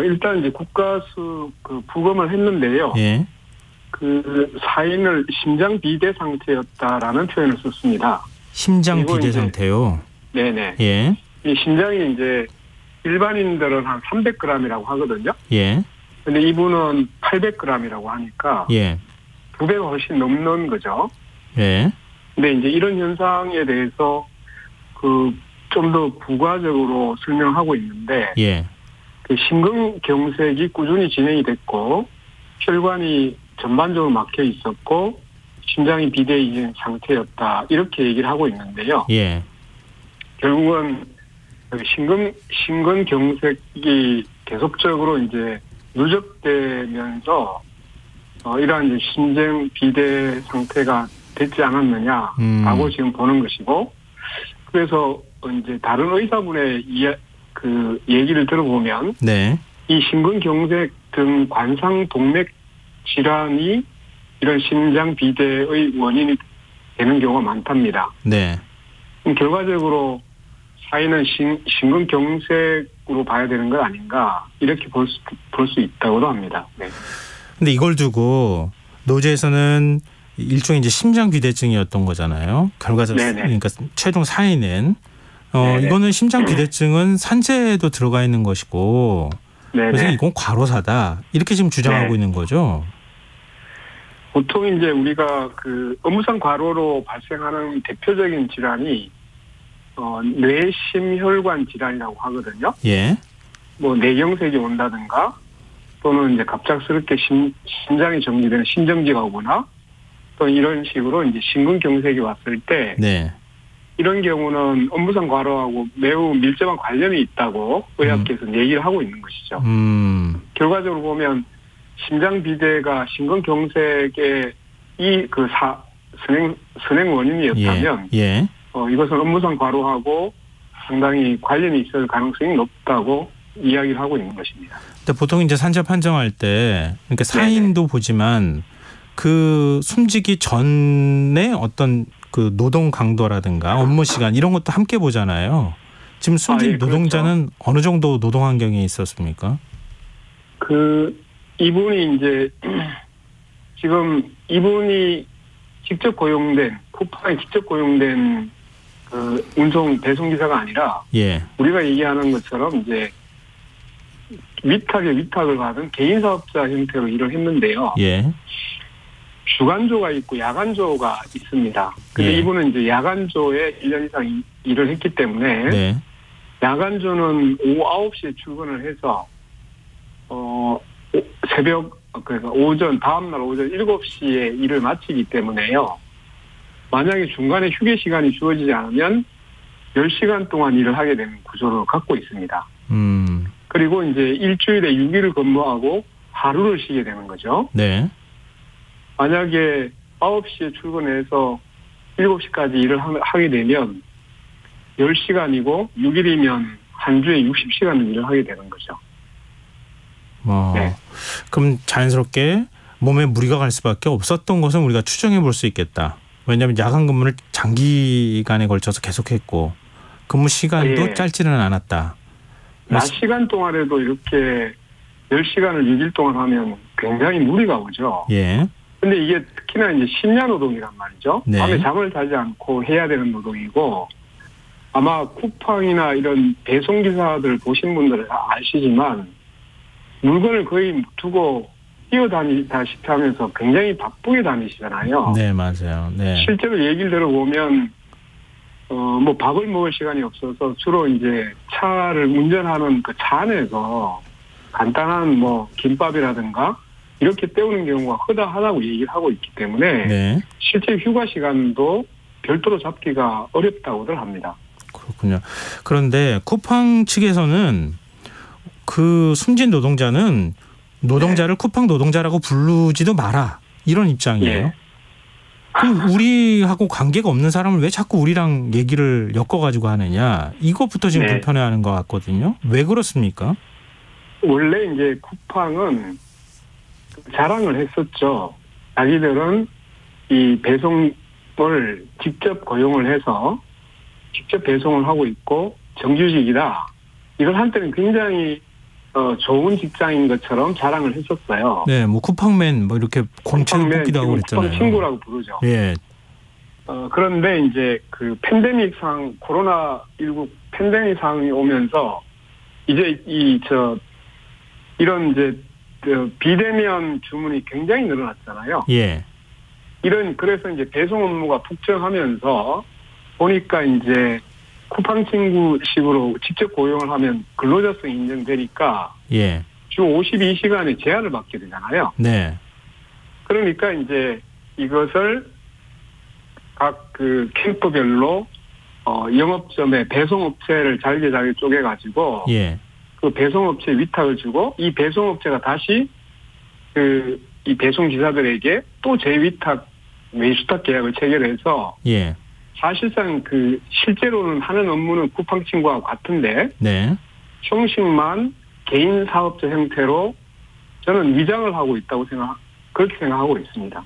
일단 이제 국가수 그 부검을 했는데요. 예. 그 사인을 심장 비대 상태였다라는 표현을 썼습니다. 심장 비대 상태요. 네네. 예. 이 심장이 이제 일반인들은 한 300g이라고 하거든요. 예. 근데 이분은 800g이라고 하니까 예. 2배가 훨씬 넘는 거죠. 예. 근데 이제 이런 현상에 대해서 그 좀 더 부가적으로 설명하고 있는데 예. 그 심근경색이 꾸준히 진행이 됐고 혈관이 전반적으로 막혀 있었고 심장이 비대해진 상태였다 이렇게 얘기를 하고 있는데요. 예. 결국은 심근경색이 계속적으로 이제 누적되면서 이러한 이제 심장 비대 상태가 됐지 않았느냐라고 지금 보는 것이고, 그래서 이제 다른 의사분의 그 얘기를 들어보면, 네. 이 심근경색 등 관상 동맥 질환이 이런 심장 비대의 원인이 되는 경우가 많답니다. 네. 결과적으로 사인은 심근경색으로 봐야 되는 것 아닌가 이렇게 볼 수 있다고도 합니다. 네. 근데 이걸 두고 노조에서는 일종의 이제 심장 비대증이었던 거잖아요. 결과적으로 그러니까 최종 사인은 이거는 심장 비대증은 산재에도 들어가 있는 것이고 그래서 이건 과로사다 이렇게 지금 주장하고 있는 거죠. 보통 이제 우리가 그 업무상 과로로 발생하는 대표적인 질환이 뇌심혈관 질환이라고 하거든요. 예. 뭐 뇌경색이 온다든가 또는 이제 갑작스럽게 심장이 정지되는 심정지가 오거나 또 이런 식으로 이제 심근경색이 왔을 때 네. 이런 경우는 업무상 과로하고 매우 밀접한 관련이 있다고 의학계에서는 얘기를 하고 있는 것이죠. 결과적으로 보면 심장 비대가 심근경색의 그 선행 원인이었다면 이것은 업무상 과로하고 상당히 관련이 있을 가능성이 높다고 이야기를 하고 있는 것입니다. 근데 보통 이제 산재 판정할 때 그러니까 사인도 보지만 그 숨지기 전에 어떤 그 노동 강도라든가 업무 시간 이런 것도 함께 보잖아요. 지금 숨진 예, 노동자는 그렇죠. 어느 정도 노동 환경에 있었습니까? 이분이 이제 지금 이분이 직접 고용된 쿠팡에 직접 고용된 그 운송 배송 기사가 아니라 예. 우리가 얘기하는 것처럼 이제 위탁을 받은 개인 사업자 형태로 일을 했는데요. 예. 주간조가 있고 야간조가 있습니다. 근데 예. 이분은 이제 야간조에 1년 이상 일을 했기 때문에 네. 야간조는 오후 9시에 출근을 해서 그러니까 다음날 오전 7시에 일을 마치기 때문에요. 만약에 중간에 휴게 시간이 주어지지 않으면 10시간 동안 일을 하게 되는 구조를 갖고 있습니다. 그리고 이제 일주일에 6일을 근무하고 하루를 쉬게 되는 거죠. 네. 만약에 9시에 출근해서 7시까지 일을 하게 되면 10시간이고 6일이면 한 주에 60시간을 일을 하게 되는 거죠. 네. 그럼 자연스럽게 몸에 무리가 갈 수밖에 없었던 것은 우리가 추정해 볼 수 있겠다. 왜냐하면 야간 근무를 장기간에 걸쳐서 계속했고 근무 시간도 짧지는 않았다. 낮 시간 동안에도 이렇게 10시간을 6일 동안 하면 굉장히 무리가 오죠. 예. 근데 이게 특히나 이제 심야 노동이란 말이죠. 네. 밤에 잠을 자지 않고 해야 되는 노동이고 아마 쿠팡이나 이런 배송기사들 보신 분들은 다 아시지만 물건을 거의 두고 뛰어다니다시피 하면서 굉장히 바쁘게 다니시잖아요. 네, 맞아요. 네. 실제로 얘기를 들어보면 뭐 밥을 먹을 시간이 없어서 주로 이제 차를 운전하는 그 차 안에서 간단한 뭐 김밥이라든가 이렇게 때우는 경우가 허다하다고 얘기를 하고 있기 때문에 네. 실제 휴가 시간도 별도로 잡기가 어렵다고들 합니다. 그렇군요. 그런데 쿠팡 측에서는 그 숨진 노동자는 노동자를 쿠팡 노동자라고 부르지도 마라 이런 입장이에요. 예. 그럼 우리하고 관계가 없는 사람을 왜 자꾸 우리랑 얘기를 엮어가지고 하느냐 이것부터 지금 네. 불편해하는 것 같거든요. 왜 그렇습니까? 원래 이제 쿠팡은 자랑을 했었죠. 자기들은 이 배송을 직접 고용을 해서 직접 배송을 하고 있고 정규직이다. 이걸 한때는 굉장히 좋은 직장인 것처럼 자랑을 했었어요. 네, 뭐 쿠팡맨 뭐 이렇게 공채를 뽑기도 하고 그랬잖아요. 쿠팡 친구라고 부르죠. 예. 그런데 이제 그 코로나19 팬데믹 상황이 오면서 이제 이런 이제 비대면 주문이 굉장히 늘어났잖아요. 예. 그래서 이제 배송 업무가 폭증하면서 보니까 이제 쿠팡 친구식으로 직접 고용을 하면 근로자성이 인정되니까 예. 주 52시간의 제한을 받게 되잖아요. 네. 그러니까 이제 이것을 각 그 캠프별로 영업점에 배송업체를 잘게 쪼개가지고 예. 그 배송업체에 위탁을 주고 이 배송업체가 다시 이 배송기사들에게 또 재위탁 외수탁 계약을 체결해서 예. 사실상 실제로는 하는 업무는 쿠팡 친구와 같은데 네. 형식만 개인 사업자 형태로 저는 위장을 하고 있다고 그렇게 생각하고 있습니다.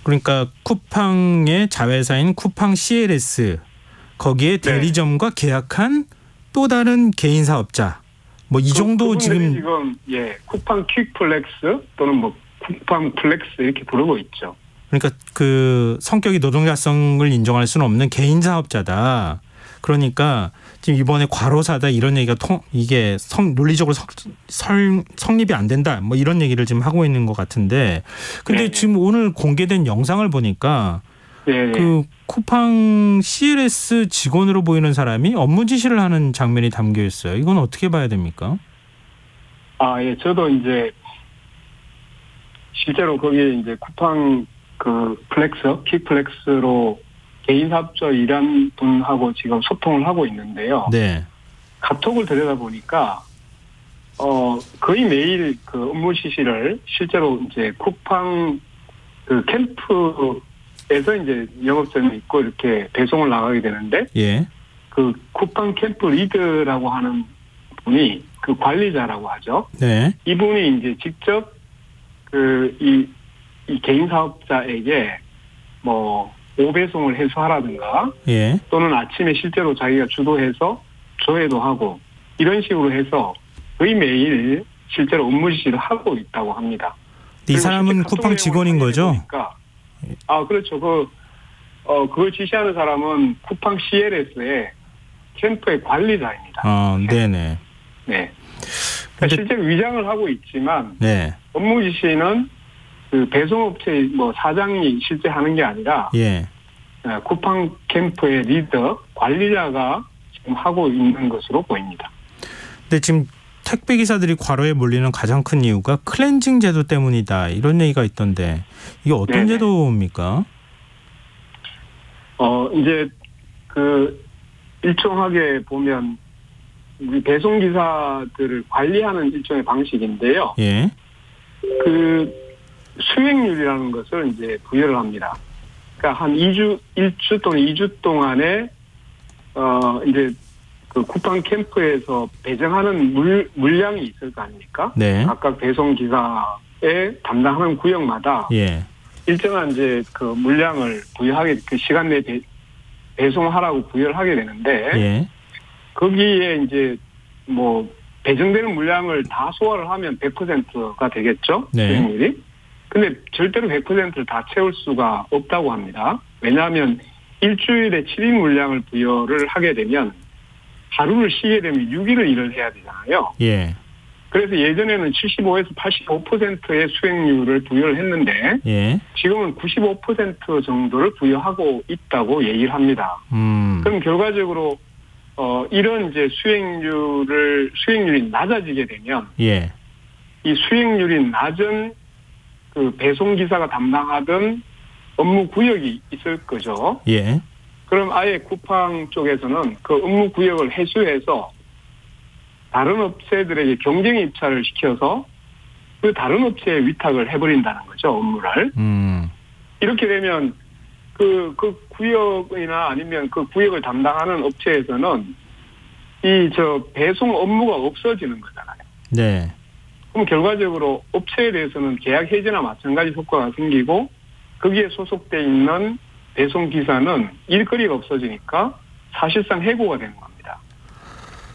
그러니까 쿠팡의 자회사인 쿠팡 CLS 거기에 대리점과 계약한 또 다른 개인 사업자 뭐 이 정도 지금 쿠팡 퀵플렉스 또는 뭐 쿠팡 플렉스 이렇게 부르고 있죠. 그러니까 그 성격이 노동자성을 인정할 수는 없는 개인 사업자다. 그러니까 지금 이번에 과로사다 이런 얘기가 이게 논리적으로 성립이 안 된다. 뭐 이런 얘기를 지금 하고 있는 것 같은데, 근데 지금 오늘 공개된 영상을 보니까 그 쿠팡 CLS 직원으로 보이는 사람이 업무 지시를 하는 장면이 담겨 있어요. 이건 어떻게 봐야 됩니까? 예, 저도 이제 실제로 거기에 이제 쿠팡 퀵플렉스로 개인 사업자 일한 분하고 지금 소통을 하고 있는데요. 네. 카톡을 들여다보니까, 거의 매일 그 업무 지시를 실제로 이제 쿠팡 캠프에서 이제 영업점이 있고 이렇게 배송을 나가게 되는데, 예. 그 쿠팡 캠프 리드라고 하는 분이 그 관리자라고 하죠. 네. 이분이 이제 직접 이 이 개인 사업자에게 뭐 5배송을 해소하라든가 예. 또는 아침에 실제로 자기가 주도해서 조회도 하고 이런 식으로 해서 거의 매일 실제로 업무 지시를 하고 있다고 합니다. 이 사람은 쿠팡 직원인 거죠? 그렇죠. 그걸 지시하는 사람은 쿠팡 CLS의 캠프의 관리자입니다. 네네. 네. 그러니까 실제로 위장을 하고 있지만 네. 업무 지시는 그 배송업체 뭐 사장이 실제 하는 게 아니라 예. 쿠팡 캠프의 리더 관리자가 지금 하고 있는 것으로 보입니다. 근데 지금 택배 기사들이 과로에 몰리는 가장 큰 이유가 클렌징 제도 때문이다 이런 얘기가 있던데 이게 어떤 네네. 제도입니까? 이제 그 일종하게 보면 우리 배송 기사들을 관리하는 일종의 방식인데요. 예. 그 수행률이라는 것을 이제 부여를 합니다. 그러니까 한 1주 또는 2주 동안에 이제 그 쿠팡 캠프에서 배정하는 물량이 있을 거 아닙니까? 네. 각각 배송 기사에 담당하는 구역마다 예. 일정한 이제 그 물량을 부여하게 그 시간 내에 배송하라고 부여를 하게 되는데 예. 거기에 이제 뭐 배정되는 물량을 다 소화를 하면 100%가 되겠죠. 네. 수행률이. 근데 절대로 100%를 다 채울 수가 없다고 합니다. 왜냐하면 일주일에 7인 물량을 부여를 하게 되면 하루를 쉬게 되면 6일을 일을 해야 되잖아요. 예. 그래서 예전에는 75에서 85%의 수행률을 부여를 했는데 예. 지금은 95% 정도를 부여하고 있다고 얘기를 합니다. 그럼 결과적으로 이런 이제 수행률이 낮아지게 되면 예. 이 수행률이 낮은 그 배송 기사가 담당하던 업무 구역이 있을 거죠. 예. 그럼 아예 쿠팡 쪽에서는 그 업무 구역을 해소해서 다른 업체들에게 경쟁 입찰을 시켜서 그 다른 업체에 위탁을 해버린다는 거죠, 업무를. 이렇게 되면 그 구역이나 아니면 그 구역을 담당하는 업체에서는 배송 업무가 없어지는 거잖아요. 네. 그럼 결과적으로 업체에 대해서는 계약 해지나 마찬가지 효과가 생기고 거기에 소속돼 있는 배송 기사는 일거리가 없어지니까 사실상 해고가 되는 겁니다.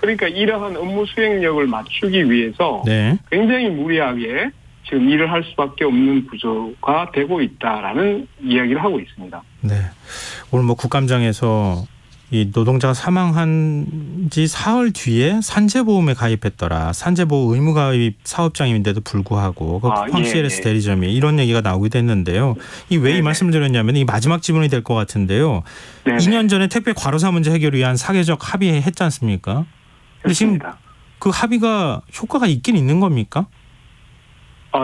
그러니까 이러한 업무 수행력을 맞추기 위해서 네. 굉장히 무리하게 지금 일을 할 수밖에 없는 구조가 되고 있다라는 이야기를 하고 있습니다. 네. 오늘 뭐 국감장에서 이 노동자가 사망한 지 사흘 뒤에 산재보험에 가입했더라. 산재보험 의무가입 사업장인데도 불구하고 그 쿠팡 CLS 대리점이 이런 얘기가 나오기도 했는데요. 이 왜 이 말씀을 드렸냐면 이 마지막 질문이 될 것 같은데요. 네네. 2년 전에 택배 과로사 문제 해결을 위한 사계적 합의했지 않습니까? 근데 지금 그 합의가 효과가 있긴 있는 겁니까?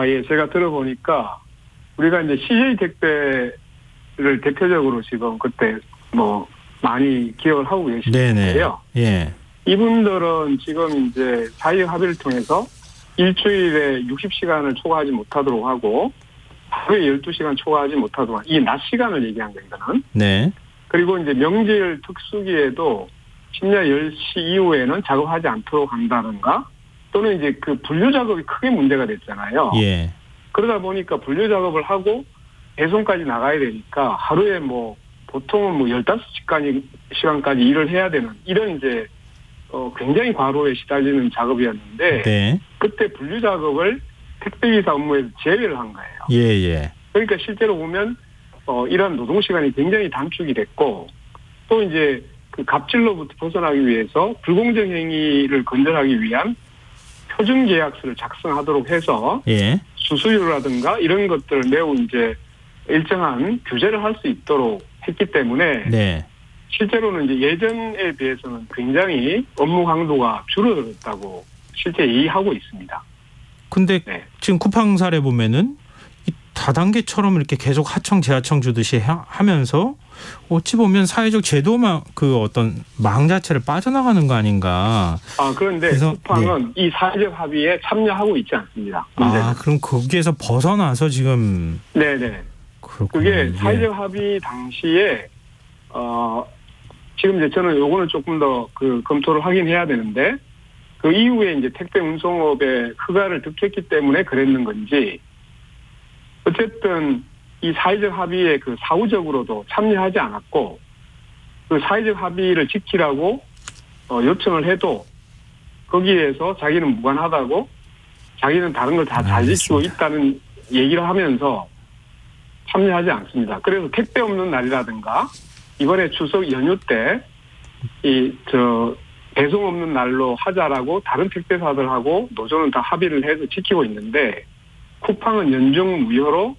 예. 제가 들어보니까 우리가 이제 CJ 택배를 대표적으로 지금 그때 뭐 많이 기억을 하고 계시는데요. 예. 이분들은 지금 이제 사회적 합의를 통해서 일주일에 60시간을 초과하지 못하도록 하고 하루에 12시간 초과하지 못하도록 이 낮 시간을 얘기한 거예요, 이거는. 네. 그리고 이제 명절 특수기에도 심야 10시 이후에는 작업하지 않도록 한다든가 또는 이제 그 분류 작업이 크게 문제가 됐잖아요. 예. 그러다 보니까 분류 작업을 하고 배송까지 나가야 되니까 하루에 뭐 보통은 뭐 15시간까지 일을 해야 되는 이런 이제 굉장히 과로에 시달리는 작업이었는데 네. 그때 분류 작업을 택배기사 업무에서 제외를 한 거예요. 예. 그러니까 실제로 보면 이런 노동 시간이 굉장히 단축이 됐고 또 이제 그 갑질로부터 벗어나기 위해서 불공정 행위를 건절하기 위한 표준 계약서를 작성하도록 해서 예. 수수료라든가 이런 것들을 매우 이제 일정한 규제를 할 수 있도록 했기 때문에 네. 실제로는 이제 예전에 비해서는 굉장히 업무 강도가 줄어들었다고 실제 얘기하고 있습니다. 근데 지금 쿠팡 사례 보면은 이 다단계처럼 이렇게 계속 하청 재하청 주듯이 하면서 어찌 보면 사회적 제도만 그 어떤 망 자체를 빠져나가는 거 아닌가. 그런데 쿠팡은 이 사회적 합의에 참여하고 있지 않습니다. 문제는. 그럼 거기에서 벗어나서 지금. 네네. 그렇군요. 그게 사회적 합의 당시에 지금 이제 저는 요거는 조금 더 그 검토를 하긴 해야 되는데 그 이후에 이제 택배 운송업의 허가를 득했기 때문에 그랬는 건지 어쨌든 이 사회적 합의에 그 사후적으로도 참여하지 않았고 그 사회적 합의를 지키라고 요청을 해도 거기에서 자기는 무관하다고 자기는 다른 걸 다 잘 지키고 있다는 얘기를 하면서 참여하지 않습니다. 그래서 택배 없는 날이라든가 이번에 추석 연휴 때 배송 없는 날로 하자라고 다른 택배사들하고 노조는 다 합의를 해서 지키고 있는데 쿠팡은 연중 무효로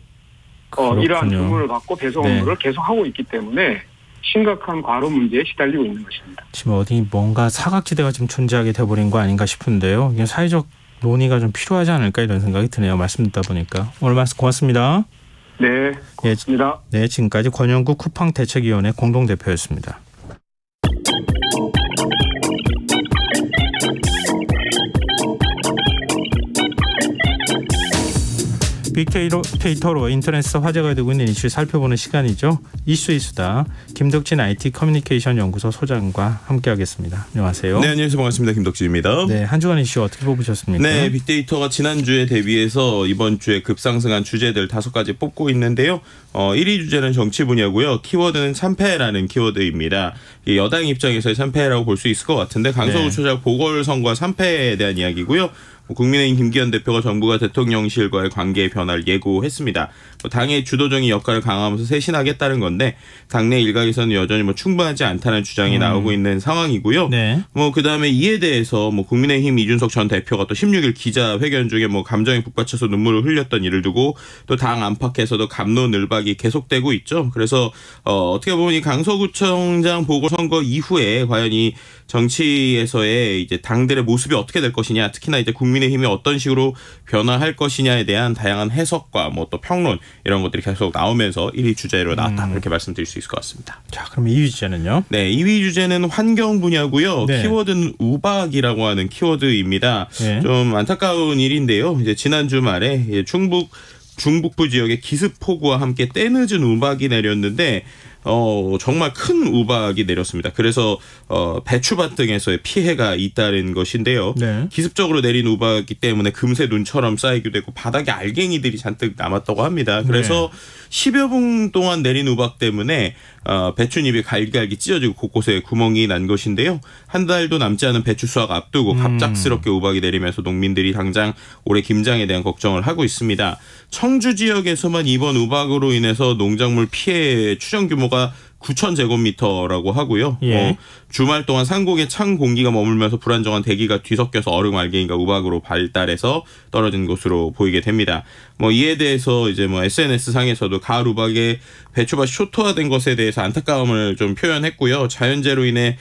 이러한 주문을 받고 배송 업무를 계속하고 있기 때문에 심각한 과로 문제에 시달리고 있는 것입니다. 지금 어디 뭔가 사각지대가 좀 존재하게 돼버린 거 아닌가 싶은데요. 이게 사회적 논의가 좀 필요하지 않을까 이런 생각이 드네요. 말씀 듣다 보니까. 오늘 말씀 고맙습니다. 네, 고맙습니다. 네, 지금까지 권영구 쿠팡 대책위원회 공동대표였습니다. 빅데이터로 인터넷에서 화제가 되고 있는 이슈 살펴보는 시간이죠. 이슈의 수다. 김덕진 IT 커뮤니케이션 연구소 소장과 함께하겠습니다. 안녕하세요. 네, 안녕하세요. 반갑습니다. 김덕진입니다. 네, 한 주간 이슈 어떻게 뽑으셨습니까? 네, 빅데이터가 지난주에 대비해서 이번 주에 급상승한 주제들 5가지 뽑고 있는데요. 1위 주제는 정치 분야고요. 키워드는 참패라는 키워드입니다. 여당 입장에서의 참패라고 볼 수 있을 것 같은데 강서구 초작 보궐선거 3패에 대한 이야기고요. 국민의힘 김기현 대표가 정부가 대통령실과의 관계의 변화를 예고했습니다. 당의 주도적인 역할을 강화하면서 쇄신하겠다는 건데 당내 일각에서는 여전히 충분하지 않다는 주장이 나오고 있는 상황이고요. 네. 그다음에 이에 대해서 국민의힘 이준석 전 대표가 또 16일 기자회견 중에 감정에 북받쳐서 눈물을 흘렸던 일을 두고 또 당 안팎에서도 갑론을박이 계속되고 있죠. 그래서 어떻게 보면 이 강서구청장 보궐선거 이후에 과연 이 정치에서의 이제 당들의 모습이 어떻게 될 것이냐, 특히나 이제 국민의힘이 어떤 식으로 변화할 것이냐에 대한 다양한 해석과 또 평론 이런 것들이 계속 나오면서 1위 주제로 나왔다 이렇게 말씀드릴 수 있을 것 같습니다. 자, 그럼 2위 주제는요? 네, 2위 주제는 환경 분야고요. 네. 키워드는 우박이라고 하는 키워드입니다. 네. 좀 안타까운 일인데요. 이제 지난 주말에 중북부 지역에 기습폭우와 함께 때늦은 우박이 내렸는데 정말 큰 우박이 내렸습니다. 그래서 배추밭 등에서의 피해가 잇따른 것인데요. 네. 기습적으로 내린 우박이기 때문에 금세 눈처럼 쌓이기도 되고 바닥에 알갱이들이 잔뜩 남았다고 합니다. 그래서 10여 분 동안 내린 우박 때문에 배춧잎이 갈기갈기 찢어지고 곳곳에 구멍이 난 것인데요. 한 달도 남지 않은 배추 수확 앞두고 갑작스럽게 우박이 내리면서 농민들이 당장 올해 김장에 대한 걱정을 하고 있습니다. 청주 지역에서만 이번 우박으로 인해서 농작물 피해 추정 규모가 9,000제곱미터라고 하고요. 예. 주말 동안 산곡에 찬 공기가 머물면서 불안정한 대기가 뒤섞여서 얼음 알갱이가 우박으로 발달해서 떨어진 것으로 보이게 됩니다. 이에 대해서 이제 SNS 상에서도 가을 우박에 배추밭이 초토화된 것에 대해서 안타까움을 좀 표현했고요. 자연재해로 인해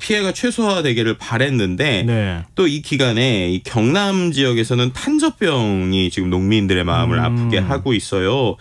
피해가 최소화되기를 바랬는데 또 이 기간에 이 경남 지역에서는 탄저병이 지금 농민들의 마음을 아프게 하고 있어요.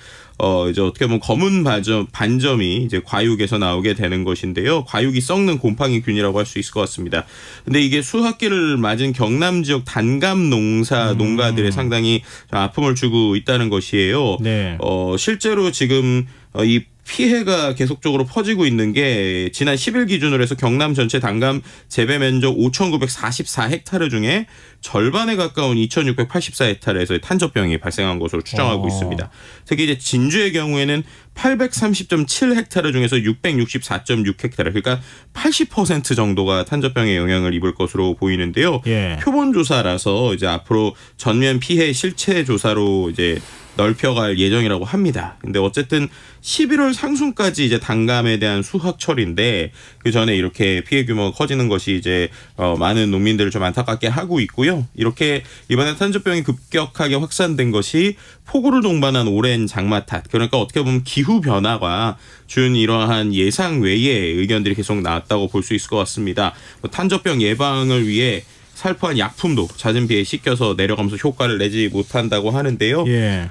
이제 어떻게 보면 검은 반점이 이제 과육에서 나오게 되는 것인데요. 과육이 썩는 곰팡이균이라고 할 수 있을 것 같습니다. 근데 이게 수확기를 맞은 경남 지역 단감 농가들의 상당히 아픔을 주고 있다는 것이에요. 네. 실제로 지금 이 피해가 계속적으로 퍼지고 있는 게 지난 10일 기준으로 해서 경남 전체 단감 재배 면적 5,944헥타르 중에 절반에 가까운 2,684헥타르에서 탄저병이 발생한 것으로 추정하고 있습니다. 특히 이제 진주의 경우에는 830.7헥타르 중에서 664.6헥타르, 그러니까 80% 정도가 탄저병의 영향을 입을 것으로 보이는데요. 예. 표본 조사라서 이제 앞으로 전면 피해 실체 조사로 이제 넓혀갈 예정이라고 합니다. 근데 어쨌든 11월 상순까지 이제 단감에 대한 수확철인데 그 전에 이렇게 피해 규모가 커지는 것이 이제 많은 농민들을 좀 안타깝게 하고 있고요. 이렇게 이번에 탄저병이 급격하게 확산된 것이 폭우를 동반한 오랜 장마 탓. 그러니까 어떻게 보면 기후 변화가 준 이러한 예상 외의 의견들이 계속 나왔다고 볼 수 있을 것 같습니다. 탄저병 예방을 위해 살포한 약품도 잦은 비에 씻겨서 내려가면서 효과를 내지 못한다고 하는데요. 예.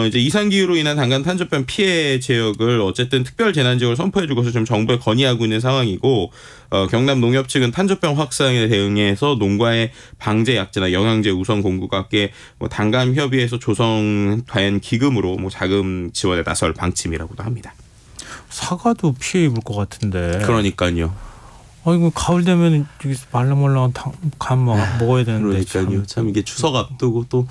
이제 이상기후로 인한 단감 탄저병 피해 지역을 어쨌든 특별 재난 지역을 선포해주고서 지금 정부에 건의하고 있는 상황이고, 경남 농협 측은 탄저병 확산에 대응해서 농가의 방제 약제나 영양제 우선 공급과 함께 단감 협의회에서 조성된 기금으로 자금 지원에 나설 방침이라고도 합니다. 사과도 피해 입을 것 같은데. 그러니까요. 이거 가을 되면 말랑말랑한 감 먹어야 되는데. 그러니까요. 참 이게 추석 앞두고 또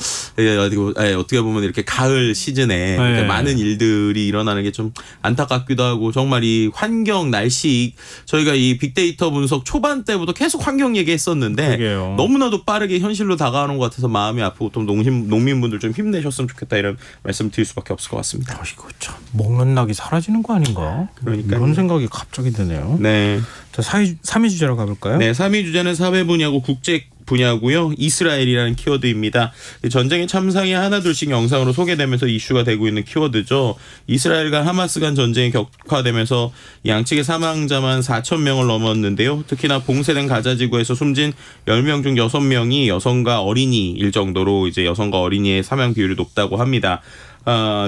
어떻게 보면 이렇게 가을 시즌에 네. 많은 일들이 일어나는 게 좀 안타깝기도 하고 정말 이 환경 날씨 저희가 이 빅데이터 분석 초반 때부터 계속 환경 얘기했었는데 그러게요. 너무나도 빠르게 현실로 다가오는 것 같아서 마음이 아프고 또 농민분들 좀 힘내셨으면 좋겠다 이런 말씀 드릴 수밖에 없을 것 같습니다. 이거 참 먹는 낙이 사라지는 거 아닌가? 그러니까요. 이런 생각이 갑자기 드네요. 네. 자, 3위 주제로 가볼까요? 네, 3위 주제는 사회 분야고 국제 분야고요. 이스라엘이라는 키워드입니다. 전쟁의 참상이 하나둘씩 영상으로 소개되면서 이슈가 되고 있는 키워드죠. 이스라엘과 하마스 간 전쟁이 격화되면서 양측의 사망자만 4,000명을 넘었는데요. 특히나 봉쇄된 가자 지구에서 숨진 10명 중 6명이 여성과 어린이일 정도로 이제 여성과 어린이의 사망 비율이 높다고 합니다.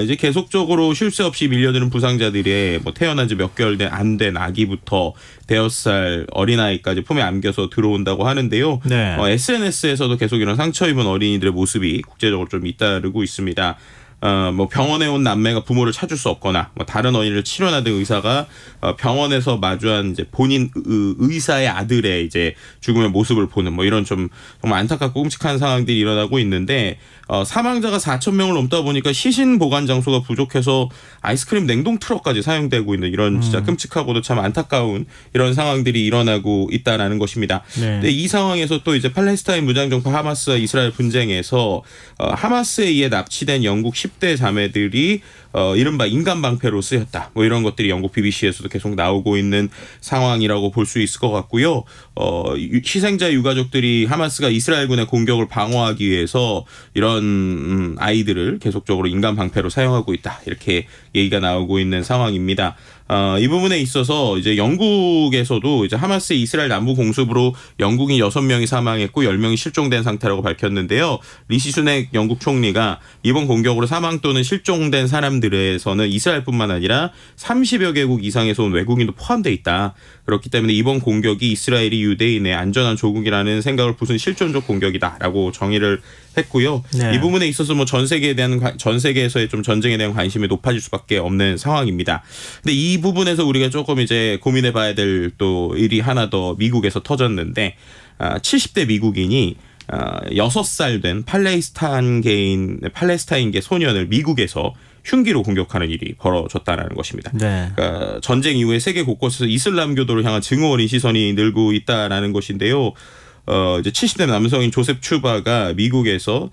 이제 계속적으로 쉴 새 없이 밀려드는 부상자들의 태어난 지 몇 개월 안 된 아기부터 5살 어린아이까지 품에 안겨서 들어온다고 하는데요. 네. SNS에서도 계속 이런 상처 입은 어린이들의 모습이 국제적으로 좀 잇따르고 있습니다. 병원에 온 남매가 부모를 찾을 수 없거나 다른 어린이를 치료하는 의사가 병원에서 마주한 이제 본인 의사의 아들의 이제 죽음의 모습을 보는 이런 좀 정말 안타깝고 끔찍한 상황들이 일어나고 있는데 사망자가 4,000명을 넘다 보니까 시신 보관 장소가 부족해서 아이스크림 냉동 트럭까지 사용되고 있는 이런 진짜 끔찍하고도 참 안타까운 이런 상황들이 일어나고 있다라는 것입니다. 네. 근데 이 상황에서 또 이제 팔레스타인 무장정파 하마스와 이스라엘 분쟁에서 하마스에 의해 납치된 영국 10대 자매들이 이른바 인간 방패로 쓰였다. 이런 것들이 영국 BBC에서도 계속 나오고 있는 상황이라고 볼 수 있을 것 같고요. 희생자 유가족들이 하마스가 이스라엘군의 공격을 방어하기 위해서 이런 아이들을 계속적으로 인간 방패로 사용하고 있다. 이렇게 얘기가 나오고 있는 상황입니다. 이 부분에 있어서 이제 영국에서도 이제 하마스의 이스라엘 남부 공습으로 영국인 6명이 사망했고 10명이 실종된 상태라고 밝혔는데요. 리시 수넥 영국 총리가 이번 공격으로 사망 또는 실종된 사람들에서는 이스라엘뿐만 아니라 30여 개국 이상에서 온 외국인도 포함되어 있다. 그렇기 때문에 이번 공격이 이스라엘이 유대인의 안전한 조국이라는 생각을 부순 실존적 공격이다라고 정의를 했고요. 네. 이 부분에 있어서 전 세계에서의 좀 전쟁에 대한 관심이 높아질 수밖에 없는 상황입니다. 근데 이 부분에서 우리가 조금 이제 고민해봐야 될 또 일이 하나 더 미국에서 터졌는데 70대 미국인이 6살 된 팔레스타인계 소년을 미국에서 흉기로 공격하는 일이 벌어졌다는 것입니다. 네. 그러니까 전쟁 이후에 세계 곳곳에서 이슬람교도를 향한 증오 어린 시선이 늘고 있다라는 것인데요. 이제 70대 남성인 조셉 추바가 미국에서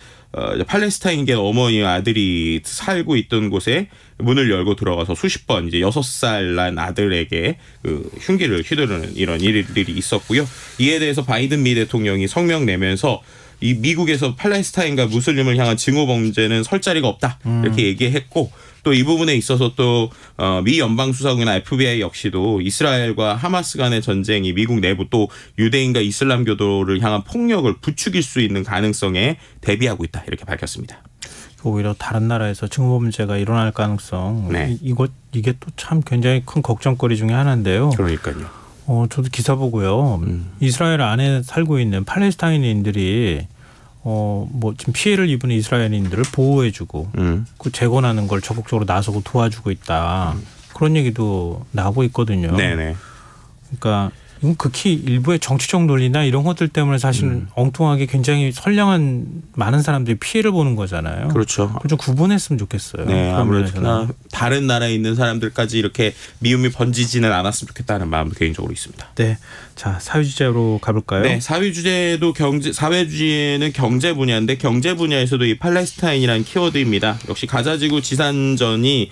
팔레스타인계 어머니와 아들이 살고 있던 곳에 문을 열고 들어가서 수십 번 이제 6살 난 아들에게 그 흉기를 휘두르는 이런 일들이 있었고요. 이에 대해서 바이든 미 대통령이 성명 내면서 이 미국에서 팔레스타인과 무슬림을 향한 증오 범죄는 설 자리가 없다 이렇게 얘기했고 또 이 부분에 있어서 또 미 연방수사국이나 FBI 역시도 이스라엘과 하마스 간의 전쟁이 미국 내부 또 유대인과 이슬람교도를 향한 폭력을 부추길 수 있는 가능성에 대비하고 있다 이렇게 밝혔습니다. 오히려 다른 나라에서 증오범죄가 일어날 가능성 네. 이게 또 참 굉장히 큰 걱정거리 중에 하나인데요. 그러니까요. 저도 기사 보고요. 이스라엘 안에 살고 있는 팔레스타인인들이 지금 피해를 입은 이스라엘인들을 보호해주고 그 재건하는 걸 적극적으로 나서고 도와주고 있다. 그런 얘기도 나오고 있거든요. 네네. 그러니까 이건 극히 일부의 정치적 논리나 이런 것들 때문에 사실은 엉뚱하게 굉장히 선량한 많은 사람들이 피해를 보는 거잖아요. 그렇죠. 그걸 좀 구분했으면 좋겠어요. 네, 아무래도 다른 나라에 있는 사람들까지 이렇게 미움이 번지지는 않았으면 좋겠다는 마음도 개인적으로 있습니다. 네, 자 4위 주제로 가볼까요? 네, 4위 주제도 사회 주제는 경제 분야인데 경제 분야에서도 이 팔레스타인이라는 키워드입니다. 역시 가자지구 지산전이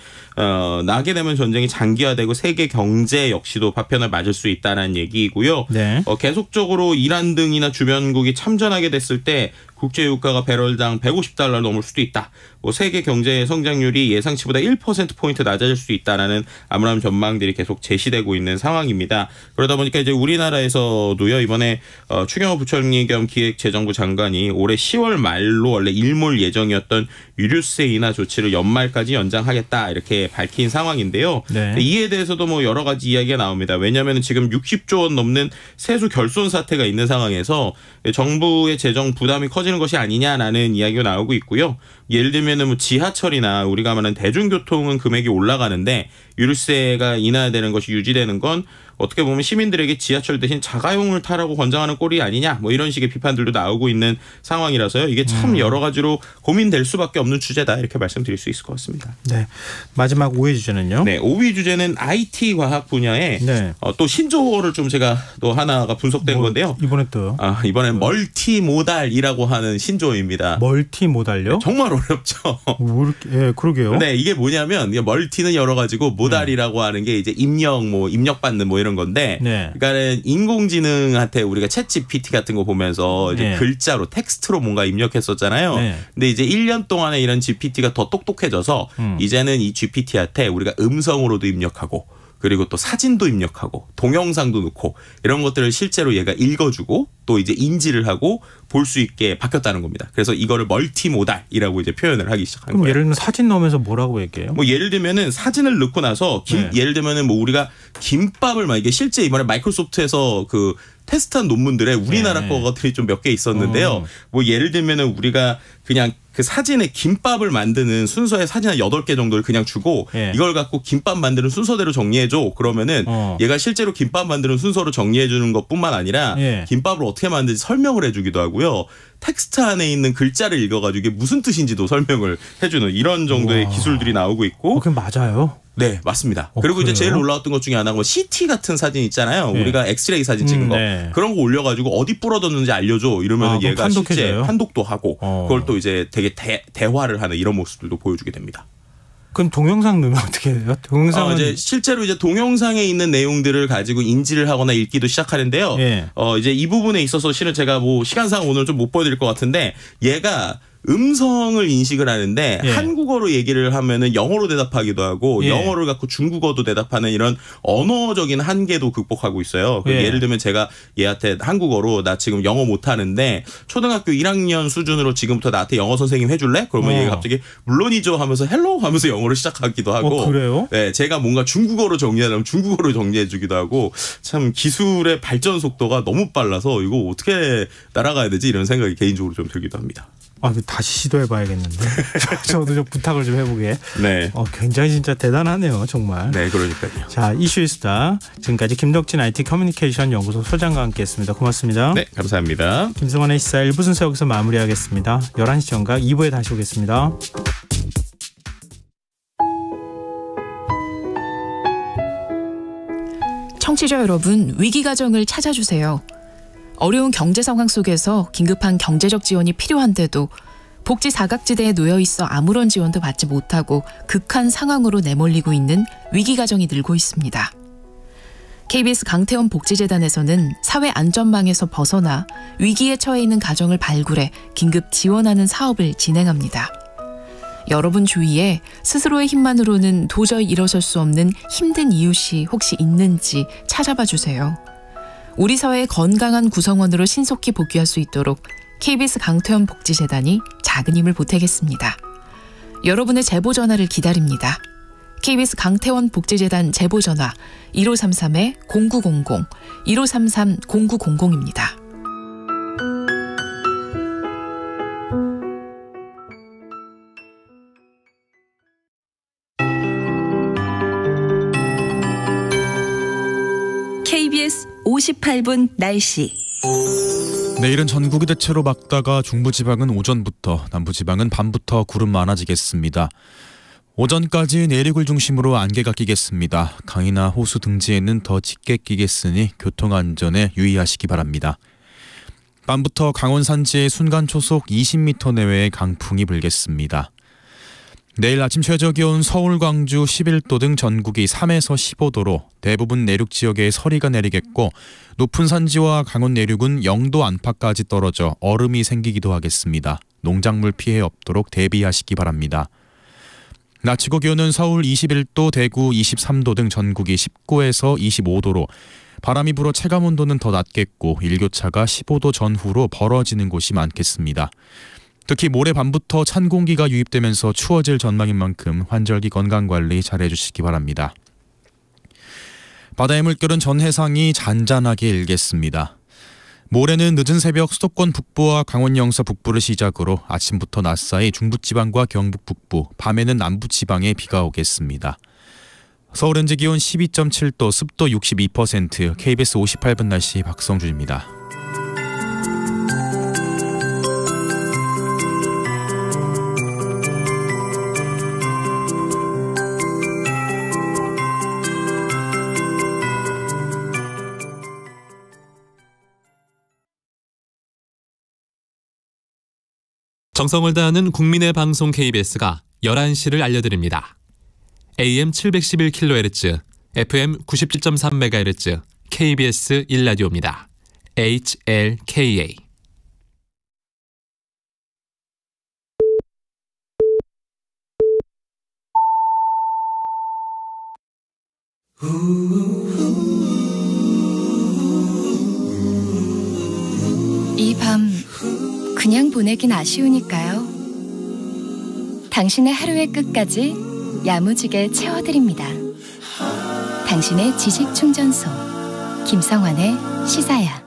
나게 되면 전쟁이 장기화되고 세계 경제 역시도 파편을 맞을 수 있다는 얘기이고요. 네. 계속적으로 이란 등이나 주변국이 참전하게 됐을 때 국제 유가가 배럴당 150달러 넘을 수도 있다. 세계 경제 성장률이 예상치보다 1%포인트 낮아질 수 있다라는 암울한 전망들이 계속 제시되고 있는 상황입니다. 그러다 보니까 이제 우리나라에서도요, 이번에 추경호 부총리 겸 기획재정부 장관이 올해 10월 말로 원래 일몰 예정이었던 유류세 인하 조치를 연말까지 연장하겠다 이렇게 밝힌 상황인데요. 네. 이에 대해서도 여러 가지 이야기가 나옵니다. 왜냐하면 지금 60조 원 넘는 세수 결손 사태가 있는 상황에서 정부의 재정 부담이 커지는 것이 아니냐라는 이야기가 나오고 있고요. 예를 들면 지하철이나 우리가 말하는 대중교통은 금액이 올라가는데 유류세가 인하되는 것이 유지되는 건 어떻게 보면 시민들에게 지하철 대신 자가용을 타라고 권장하는 꼴이 아니냐 뭐 이런 식의 비판들도 나오고 있는 상황이라서요. 이게 참 여러 가지로 고민될 수밖에 없는 주제다 이렇게 말씀드릴 수 있을 것 같습니다. 네. 마지막 5위 주제는요? 네, 5위 주제는 IT 과학 분야에 네. 또 신조어를 좀 제가 또 하나가 분석된 건데요. 이번에 또요? 이번엔 멀티모달이라고 하는 신조어입니다. 멀티모달요? 정말 어렵죠. 예, 그러게요. 네, 이게 뭐냐면 멀티는 여러 가지고 모달이라고 하는 게 이제 입력받는 뭐 이런 건데, 네. 그러니까는 인공지능한테 우리가 챗 GPT 같은 거 보면서 이제 네. 글자로 텍스트로 뭔가 입력했었잖아요. 네. 근데 이제 1년 동안에 이런 GPT가 더 똑똑해져서 이제는 이 GPT한테 우리가 음성으로도 입력하고. 그리고 또 사진도 입력하고 동영상도 넣고 이런 것들을 실제로 얘가 읽어주고 또 이제 인지를 하고 볼 수 있게 바뀌었다는 겁니다. 그래서 이거를 멀티모달이라고 이제 표현을 하기 시작한 그럼 거예요. 예를 들면 사진 넣으면서 뭐라고 얘기해요? 뭐 예를 들면은 사진을 넣고 나서 예를 들면은 뭐 우리가 김밥을 막 이게 실제 이번에 마이크로소프트에서 그 테스트한 논문들에 우리나라 거들이 좀 몇 개 있었는데요. 뭐 예를 들면은 우리가 그냥 그 사진에 김밥을 만드는 순서의 사진 한 8개 정도를 그냥 주고 이걸 갖고 김밥 만드는 순서대로 정리해줘. 그러면은 얘가 실제로 김밥 만드는 순서로 정리해주는 것뿐만 아니라 김밥을 어떻게 만드는지 설명을 해주기도 하고요. 텍스트 안에 있는 글자를 읽어가지고 이게 무슨 뜻인지도 설명을 해주는 이런 정도의 기술들이 나오고 있고. 그게 맞아요? 네, 맞습니다. 그리고 그래요? 이제 제일 놀라웠던 것 중에 하나가 뭐 CT 같은 사진 있잖아요. 우리가 엑스레이 사진 찍은 거. 그런 거 올려가지고 어디 부러졌는지 알려줘. 이러면 얘가 실제 판독도 하고 그걸 또 이제 되게 대화를 하는 이런 모습들도 보여주게 됩니다. 그럼 동영상 넣으면 어떻게 해요? 동영상은 이제 실제로 이제 동영상에 있는 내용들을 가지고 인지를 하거나 읽기도 시작하는데요. 이제 이 부분에 있어서 실은 제가 뭐 시간상 오늘 좀 못 보여드릴 것 같은데 얘가 음성을 인식을 하는데 한국어로 얘기를 하면은 영어로 대답하기도 하고 영어를 갖고 중국어도 대답하는 이런 언어적인 한계도 극복하고 있어요. 예를 들면 제가 얘한테 한국어로 나 지금 영어 못하는데 초등학교 1학년 수준으로 지금부터 나한테 영어 선생님 해줄래? 그러면 얘가 갑자기 물론이죠 하면서 헬로 하면서 영어를 시작하기도 하고 그래요? 네, 제가 뭔가 중국어로 정리하려면 중국어로 정리해주기도 하고 참 기술의 발전 속도가 너무 빨라서 이거 어떻게 따라가야 되지 이런 생각이 개인적으로 좀 들기도 합니다. 다시 시도해봐야겠는데. 저도 좀 부탁을 좀 해보게. 네. 굉장히 진짜 대단하네요, 정말. 네, 그러니까요. 자, 이슈의 수다. 지금까지 김덕진 IT 커뮤니케이션 연구소 소장과 함께했습니다. 고맙습니다. 네, 감사합니다. 김성환의 시사 1부 순서 여기서 마무리하겠습니다. 11시 정각 2부에 다시 오겠습니다. 청취자 여러분, 위기가정을 찾아주세요. 어려운 경제 상황 속에서 긴급한 경제적 지원이 필요한데도 복지 사각지대에 놓여 있어 아무런 지원도 받지 못하고 극한 상황으로 내몰리고 있는 위기가정이 늘고 있습니다. KBS 강태원 복지재단에서는 사회안전망에서 벗어나 위기에 처해 있는 가정을 발굴해 긴급 지원하는 사업을 진행합니다. 여러분 주위에 스스로의 힘만으로는 도저히 일어설 수 없는 힘든 이웃이 혹시 있는지 찾아봐 주세요. 우리 사회의 건강한 구성원으로 신속히 복귀할 수 있도록 KBS 강태원 복지재단이 작은 힘을 보태겠습니다. 여러분의 제보 전화를 기다립니다. KBS 강태원 복지재단 제보 전화 1533-0900, 1533-0900입니다. KBS 58분 날씨. 내일은 전국이 대체로 맑다가 중부지방은 오전부터, 남부지방은 밤부터 구름 많아지겠습니다. 오전까지 내륙을 중심으로 안개가 끼겠습니다. 강이나 호수 등지에는 더 짙게 끼겠으니 교통안전에 유의하시기 바랍니다. 밤부터 강원 산지에 순간초속 20m 내외의 강풍이 불겠습니다. 내일 아침 최저기온 서울, 광주 11도 등 전국이 3에서 15도로 대부분 내륙 지역에 서리가 내리겠고 높은 산지와 강원 내륙은 0도 안팎까지 떨어져 얼음이 생기기도 하겠습니다. 농작물 피해 없도록 대비하시기 바랍니다. 낮 최고 기온은 서울 21도, 대구 23도 등 전국이 19에서 25도로 바람이 불어 체감온도는 더 낮겠고 일교차가 15도 전후로 벌어지는 곳이 많겠습니다. 특히 모레 밤부터 찬 공기가 유입되면서 추워질 전망인 만큼 환절기 건강관리 잘해주시기 바랍니다. 바다의 물결은 전 해상이 잔잔하게 일겠습니다. 모레는 늦은 새벽 수도권 북부와 강원 영서 북부를 시작으로 아침부터 낮사이 중부지방과 경북 북부, 밤에는 남부지방에 비가 오겠습니다. 서울 현재 기온 12.7도, 습도 62%, KBS 58분 날씨 박성준입니다. 정성을 다하는 국민의 방송 KBS가 11시를 알려드립니다. AM 711kHz, FM 97.3MHz, KBS 1라디오입니다. HLKA. 이 밤 그냥 보내긴 아쉬우니까요. 당신의 하루의 끝까지 야무지게 채워드립니다. 당신의 지식 충전소 김성환의 시사야.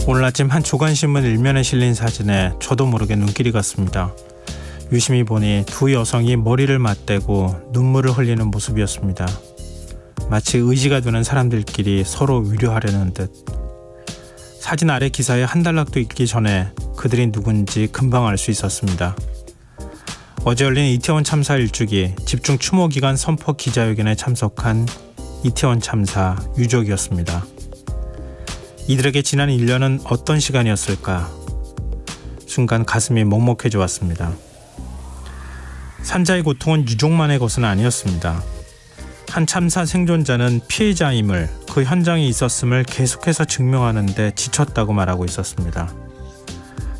오늘 아침 한 조간신문 일면에 실린 사진에 저도 모르게 눈길이 갔습니다. 유심히 보니 두 여성이 머리를 맞대고 눈물을 흘리는 모습이었습니다. 마치 의지가 되는 사람들끼리 서로 위로하려는 듯. 사진 아래 기사의 한 단락도 읽기 전에 그들이 누군지 금방 알 수 있었습니다. 어제 열린 이태원 참사 일주기 집중 추모 기간 선포 기자회견에 참석한 이태원 참사 유족이었습니다. 이들에게 지난 1년은 어떤 시간이었을까? 순간 가슴이 먹먹해져 왔습니다. 산자의 고통은 유족만의 것은 아니었습니다. 한 참사 생존자는 피해자임을, 그 현장에 있었음을 계속해서 증명하는 데 지쳤다고 말하고 있었습니다.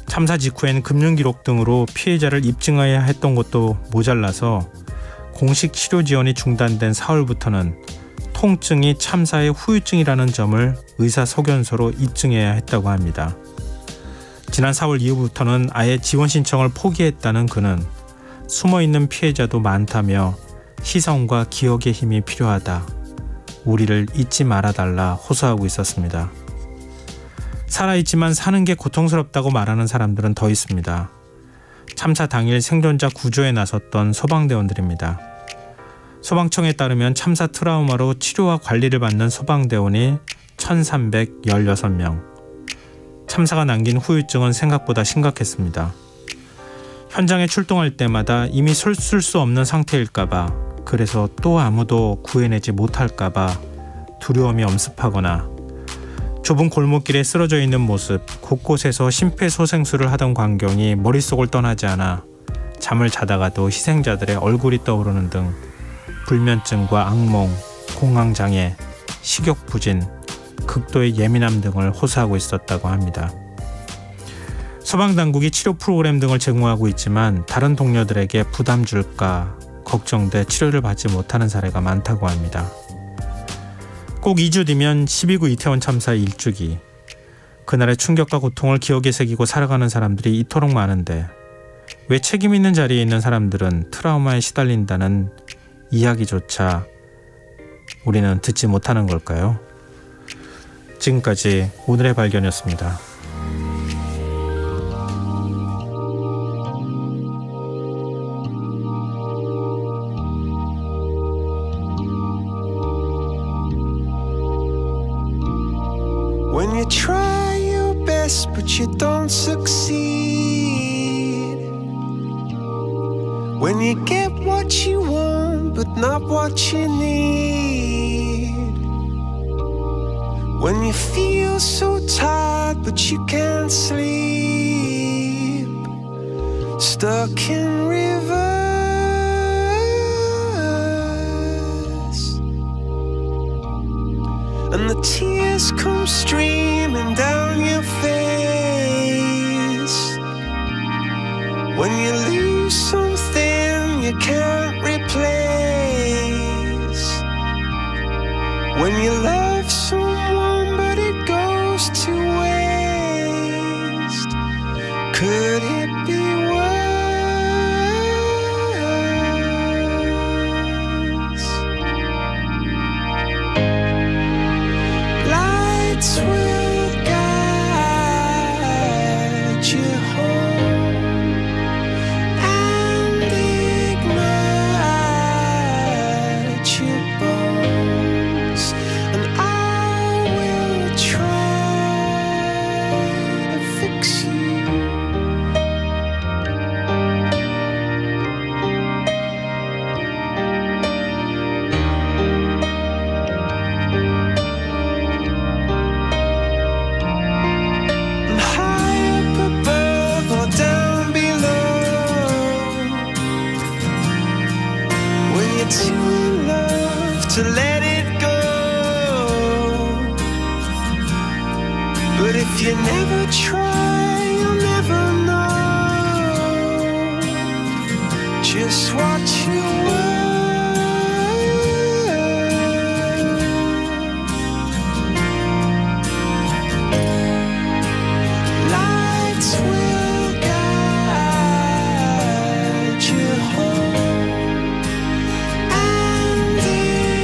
참사 직후엔 금융기록 등으로 피해자를 입증해야 했던 것도 모자라서 공식 치료 지원이 중단된 4월부터는 통증이 참사의 후유증이라는 점을 의사소견서로 입증해야 했다고 합니다. 지난 4월 이후부터는 아예 지원 신청을 포기했다는 그는 숨어있는 피해자도 많다며 시선과 기억의 힘이 필요하다, 우리를 잊지 말아달라 호소하고 있었습니다. 살아있지만 사는 게 고통스럽다고 말하는 사람들은 더 있습니다. 참사 당일 생존자 구조에 나섰던 소방대원들입니다. 소방청에 따르면 참사 트라우마로 치료와 관리를 받는 소방대원이 1,316명. 참사가 남긴 후유증은 생각보다 심각했습니다. 현장에 출동할 때마다 이미 쓸 수 없는 상태일까봐, 그래서 또 아무도 구해내지 못할까봐 두려움이 엄습하거나, 좁은 골목길에 쓰러져 있는 모습, 곳곳에서 심폐소생술을 하던 광경이 머릿속을 떠나지 않아 잠을 자다가도 희생자들의 얼굴이 떠오르는 등 불면증과 악몽, 공황장애, 식욕부진, 극도의 예민함 등을 호소하고 있었다고 합니다. 소방당국이 치료 프로그램 등을 제공하고 있지만 다른 동료들에게 부담 줄까 걱정돼 치료를 받지 못하는 사례가 많다고 합니다. 꼭 2주 뒤면 12구 이태원 참사 일주기. 그날의 충격과 고통을 기억에 새기고 살아가는 사람들이 이토록 많은데 왜 책임 있는 자리에 있는 사람들은 트라우마에 시달린다는 이야기조차 우리는 듣지 못하는 걸까요? 지금까지 오늘의 발견이었습니다. When you try your best but you don't succeed, when you get what you want but not what you need, when you feel so tired but you can't sleep, stuck in reverse, and the tears come streaming down your face, when you lose something you can't replace, when you love someone but it goes to waste, could it be to let it go. But if you never try, you'll never know just what you want. Lights will guide you home and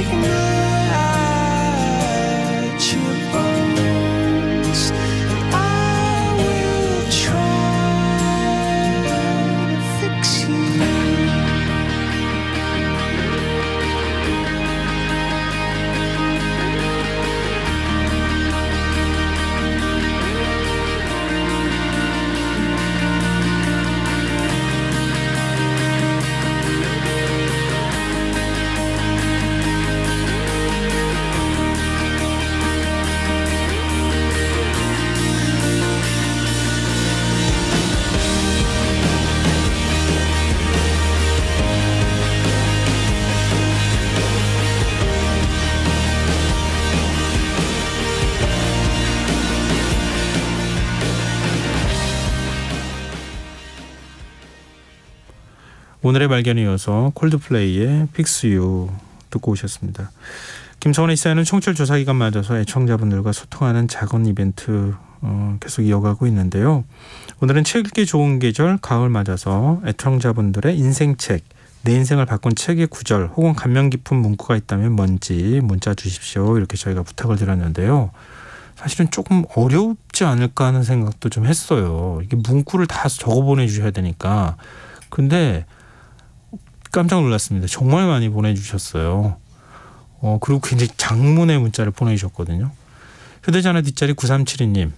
ignite your bones, and I will try to fix you. 오늘의 발견에 이어서 콜드플레이의 Fix You 듣고 오셨습니다. 김성원의 시사회는 청취율 조사 기간 맞아서 애청자분들과 소통하는 작은 이벤트 계속 이어가고 있는데요. 오늘은 책 읽기 좋은 계절 가을 맞아서 애청자분들의 인생책, 내 인생을 바꾼 책의 구절 혹은 감명 깊은 문구가 있다면 뭔지 문자 주십시오. 이렇게 저희가 부탁을 드렸는데요. 사실은 조금 어렵지 않을까 하는 생각도 좀 했어요. 이게 문구를 다 적어 보내주셔야 되니까. 근데 깜짝 놀랐습니다. 정말 많이 보내주셨어요. 그리고 굉장히 장문의 문자를 보내주셨거든요. 휴대전화 뒷자리 9372님.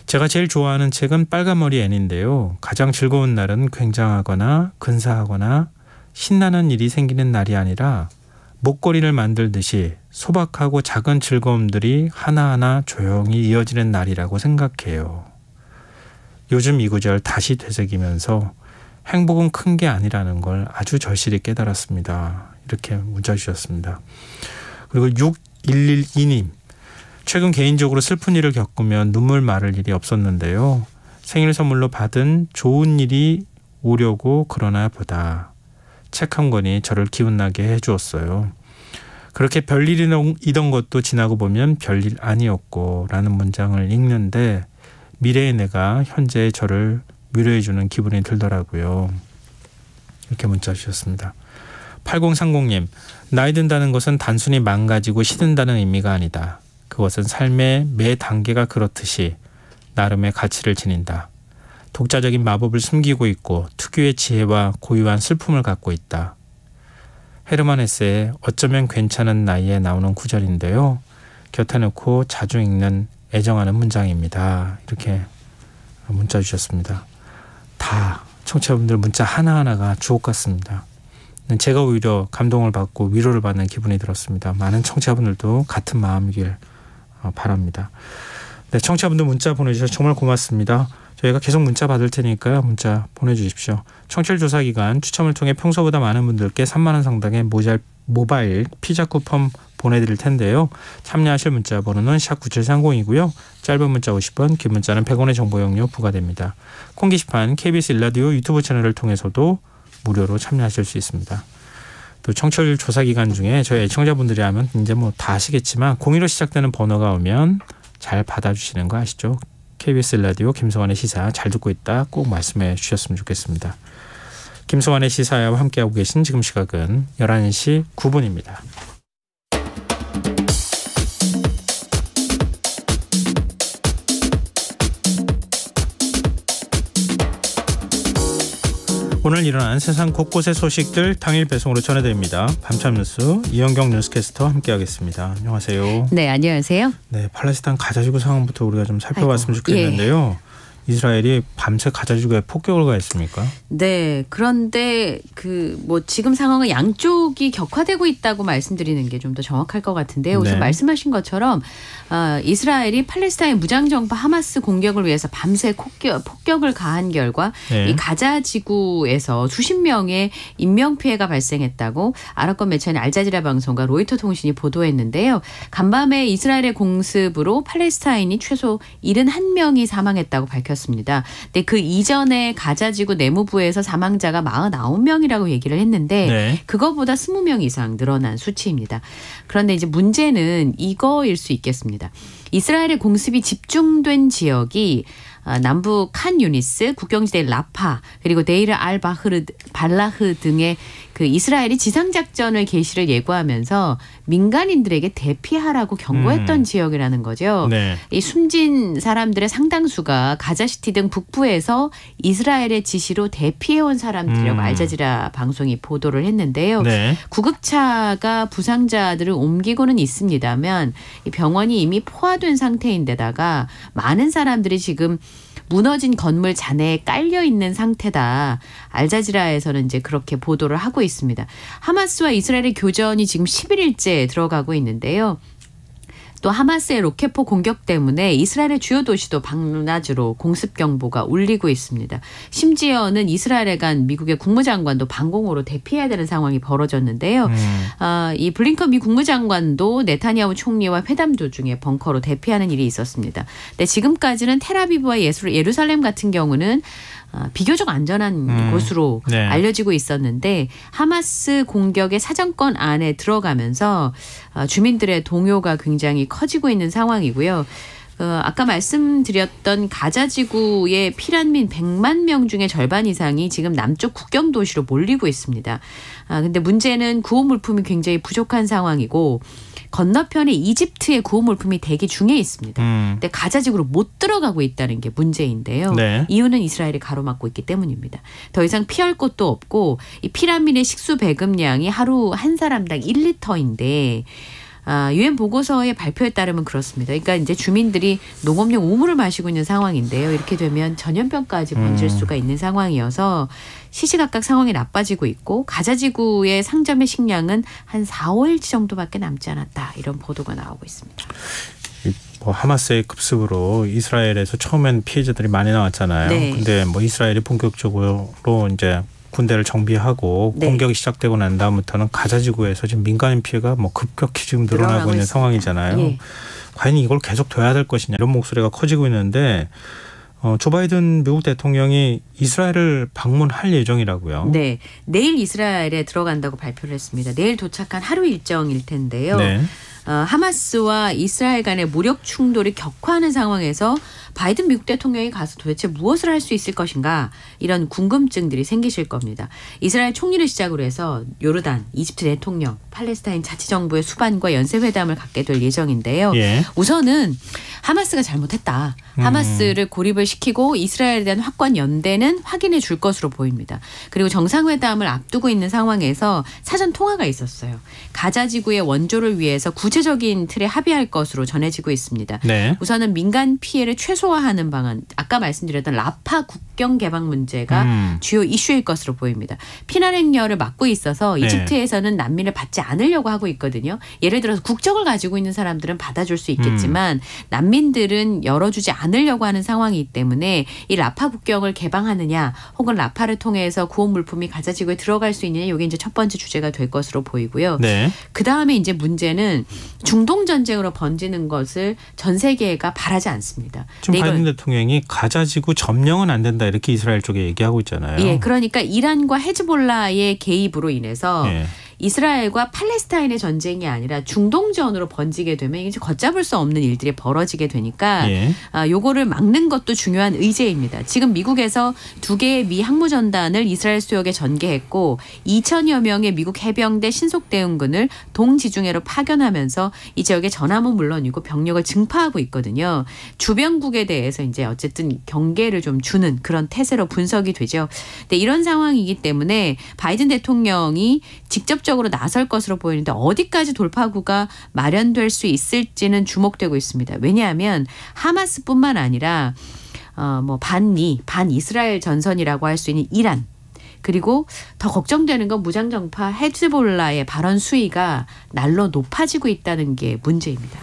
제가 제일 좋아하는 책은 빨간머리 앤인데요. 가장 즐거운 날은 굉장하거나 근사하거나 신나는 일이 생기는 날이 아니라 목걸이를 만들듯이 소박하고 작은 즐거움들이 하나하나 조용히 이어지는 날이라고 생각해요. 요즘 이 구절 다시 되새기면서 행복은 큰 게 아니라는 걸 아주 절실히 깨달았습니다. 이렇게 문자 주셨습니다. 그리고 6112님. 최근 개인적으로 슬픈 일을 겪으면 눈물 마를 일이 없었는데요. 생일 선물로 받은 좋은 일이 오려고 그러나 보다 책 한 권이 저를 기운나게 해주었어요. 그렇게 별일이던 것도 지나고 보면 별일 아니었고 라는 문장을 읽는데 미래의 내가 현재의 저를 위로해주는 기분이 들더라고요. 이렇게 문자 주셨습니다. 8030님. 나이 든다는 것은 단순히 망가지고 시든다는 의미가 아니다. 그것은 삶의 매 단계가 그렇듯이 나름의 가치를 지닌다. 독자적인 마법을 숨기고 있고 특유의 지혜와 고유한 슬픔을 갖고 있다. 헤르만 헤세의 어쩌면 괜찮은 나이에 나오는 구절인데요. 곁에 놓고 자주 읽는 애정하는 문장입니다. 이렇게 문자 주셨습니다. 다 청취자분들 문자 하나하나가 주옥 같습니다. 제가 오히려 감동을 받고 위로를 받는 기분이 들었습니다. 많은 청취자분들도 같은 마음이길 바랍니다. 네, 청취자분들 문자 보내주셔서 정말 고맙습니다. 저희가 계속 문자 받을 테니까요. 문자 보내주십시오. 청취율 조사 기간 추첨을 통해 평소보다 많은 분들께 3만 원 상당의 모바일 피자 쿠폰 보내드릴 텐데요. 참여하실 문자 번호는 샵 9730이고요. 짧은 문자 50원, 긴 문자는 100원의 정보 용료 부과됩니다. 콩 게시판 KBS 일라디오 유튜브 채널을 통해서도 무료로 참여하실 수 있습니다. 또 청취율 조사 기간 중에 저희 애청자분들이 하면 이제 뭐 다 아시겠지만 02로 시작되는 번호가 오면 잘 받아주시는 거 아시죠? KBS 라디오 김성환의 시사 잘 듣고 있다 꼭 말씀해 주셨으면 좋겠습니다. 김성환의 시사와 함께하고 계신 지금 시각은 11시 9분입니다. 오늘 일어난 세상 곳곳의 소식들 당일 배송으로 전해드립니다. 밤참 뉴스 이현경 뉴스캐스터와 함께하겠습니다. 안녕하세요. 네, 안녕하세요. 네, 팔레스타인 가자지구 상황부터 우리가 좀 살펴봤으면 좋겠는데요. 이스라엘이 밤새 가자지구에 폭격을 가했습니까? 네. 그런데 지금 상황은 양쪽이 격화되고 있다고 말씀드리는 게 좀 더 정확할 것 같은데요. 우선 말씀하신 것처럼 이스라엘이 팔레스타인 무장정파 하마스 공격을 위해서 밤새 폭격을 가한 결과 이 가자 지구에서 수십 명의 인명피해가 발생했다고 아랍권 매체인 알자지라 방송과 로이터 통신이 보도했는데요. 간밤에 이스라엘의 공습으로 팔레스타인이 최소 71명이 사망했다고 밝혔습니다. 근데 그 이전에 가자 지구 내무부에서 사망자가 49명이라고 얘기를 했는데 그거보다 20명 이상 늘어난 수치입니다. 그런데 이제 문제는 이거일 수 있겠습니다. 이스라엘의 공습이 집중된 지역이 남부 칸 유니스, 국경지대 라파, 그리고 데이르 알 발라흐 등의 그 이스라엘이 지상작전을 개시를 예고하면서 민간인들에게 대피하라고 경고했던 지역이라는 거죠. 이 숨진 사람들의 상당수가 가자시티 등 북부에서 이스라엘의 지시로 대피해온 사람들이라고 알자지라 방송이 보도를 했는데요. 구급차가 부상자들을 옮기고는 있습니다만 이 병원이 이미 포화된 상태인데다가 많은 사람들이 지금 무너진 건물 잔해에 깔려 있는 상태다. 알자지라에서는 이제 그렇게 보도를 하고 있습니다. 하마스와 이스라엘의 교전이 지금 11일째 들어가고 있는데요. 또 하마스의 로켓포 공격 때문에 이스라엘의 주요 도시도 방문하주로 공습 경보가 울리고 있습니다. 심지어는 이스라엘에 간 미국의 국무장관도 방공호로 대피해야 되는 상황이 벌어졌는데요. 이 블링컨 미 국무장관도 네타냐후 총리와 회담 도중에 벙커로 대피하는 일이 있었습니다. 근데 지금까지는 텔아비브와 예루살렘 같은 경우는 비교적 안전한 곳으로 알려지고 있었는데 하마스 공격의 사정권 안에 들어가면서 주민들의 동요가 굉장히 커지고 있는 상황이고요. 아까 말씀드렸던 가자지구의 피난민 100만 명 중에 절반 이상이 지금 남쪽 국경 도시로 몰리고 있습니다. 근데 문제는 구호 물품이 굉장히 부족한 상황이고 건너편에 이집트의 구호 물품이 대기 중에 있습니다. 근데 가자지구로 못 들어가고 있다는 게 문제인데요. 이유는 이스라엘이 가로막고 있기 때문입니다. 더 이상 피할 곳도 없고 이 피난민의 식수 배급량이 하루 한 사람당 1리터인데 유엔 보고서의 발표에 따르면 그렇습니다. 그러니까 이제 주민들이 농업용 우물을 마시고 있는 상황인데요. 이렇게 되면 전염병까지 번질 수가 있는 상황이어서 시시각각 상황이 나빠지고 있고 가자지구의 상점의 식량은 한 4, 5일치 정도밖에 남지 않았다. 이런 보도가 나오고 있습니다. 하마스의 급습으로 이스라엘에서 처음엔 피해자들이 많이 나왔잖아요. 근데 이스라엘이 본격적으로 이제 군대를 정비하고 공격이 시작되고 난 다음부터는 가자지구에서 지금 민간인 피해가 급격히 지금 늘어나고 있는 상황이잖아요. 과연 이걸 계속 둬야 될 것이냐 이런 목소리가 커지고 있는데 조 바이든 미국 대통령이 이스라엘을 방문할 예정이라고요. 네. 내일 이스라엘에 들어간다고 발표를 했습니다. 내일 도착한 하루 일정일 텐데요. 하마스와 이스라엘 간의 무력 충돌이 격화하는 상황에서 바이든 미국 대통령이 가서 도대체 무엇을 할 수 있을 것인가 이런 궁금증들이 생기실 겁니다. 이스라엘 총리를 시작으로 해서 요르단, 이집트 대통령, 팔레스타인 자치정부의 수반과 연쇄회담을 갖게 될 예정인데요. 우선은 하마스가 잘못했다. 하마스를 고립을 시키고 이스라엘에 대한 확고한 연대는 확인해 줄 것으로 보입니다. 그리고 정상회담을 앞두고 있는 상황에서 사전 통화가 있었어요. 가자지구의 원조를 위해서 구체적인 틀에 합의할 것으로 전해지고 있습니다. 우선은 민간 피해를 최소화하는 방안, 아까 말씀드렸던 라파 국경 개방 문제가 주요 이슈일 것으로 보입니다. 피난 행렬을 막고 있어서 이집트에서는 난민을 받지 않으려고 하고 있거든요. 예를 들어서 국적을 가지고 있는 사람들은 받아줄 수 있겠지만 난민들은 열어주지 않으려고 하는 상황이기 때문에 이 라파 국경을 개방하느냐 혹은 라파를 통해서 구원 물품이 가자지구에 들어갈 수 있느냐 이게 이제 첫 번째 주제가 될 것으로 보이고요. 그다음에 이제 문제는 중동 전쟁으로 번지는 것을 전 세계가 바라지 않습니다. 지금 바이든 대통령이 가자지구 점령은 안 된다 이렇게 이스라엘 쪽에 얘기하고 있잖아요. 그러니까 이란과 헤즈볼라의 개입으로 인해서 이스라엘과 팔레스타인의 전쟁이 아니라 중동전으로 번지게 되면 이제 걷잡을 수 없는 일들이 벌어지게 되니까 요거를 막는 것도 중요한 의제입니다. 지금 미국에서 2개의 미 항모전단을 이스라엘 수역에 전개했고 2,000여 명의 미국 해병대 신속대응군을 동지중해로 파견하면서 이 지역의 전함은 물론이고 병력을 증파하고 있거든요. 주변국에 대해서 이제 어쨌든 경계를 좀 주는 그런 태세로 분석이 되죠. 근데 이런 상황이기 때문에 바이든 대통령이 직접적으로 나설 것으로 보이는데 어디까지 돌파구가 마련될 수 있을지는 주목되고 있습니다. 왜냐하면 하마스뿐만 아니라 뭐 반 이스라엘 전선이라고 할 수 있는 이란. 그리고 더 걱정되는 건 무장정파 헤즈볼라의 발언 수위가 날로 높아지고 있다는 게 문제입니다.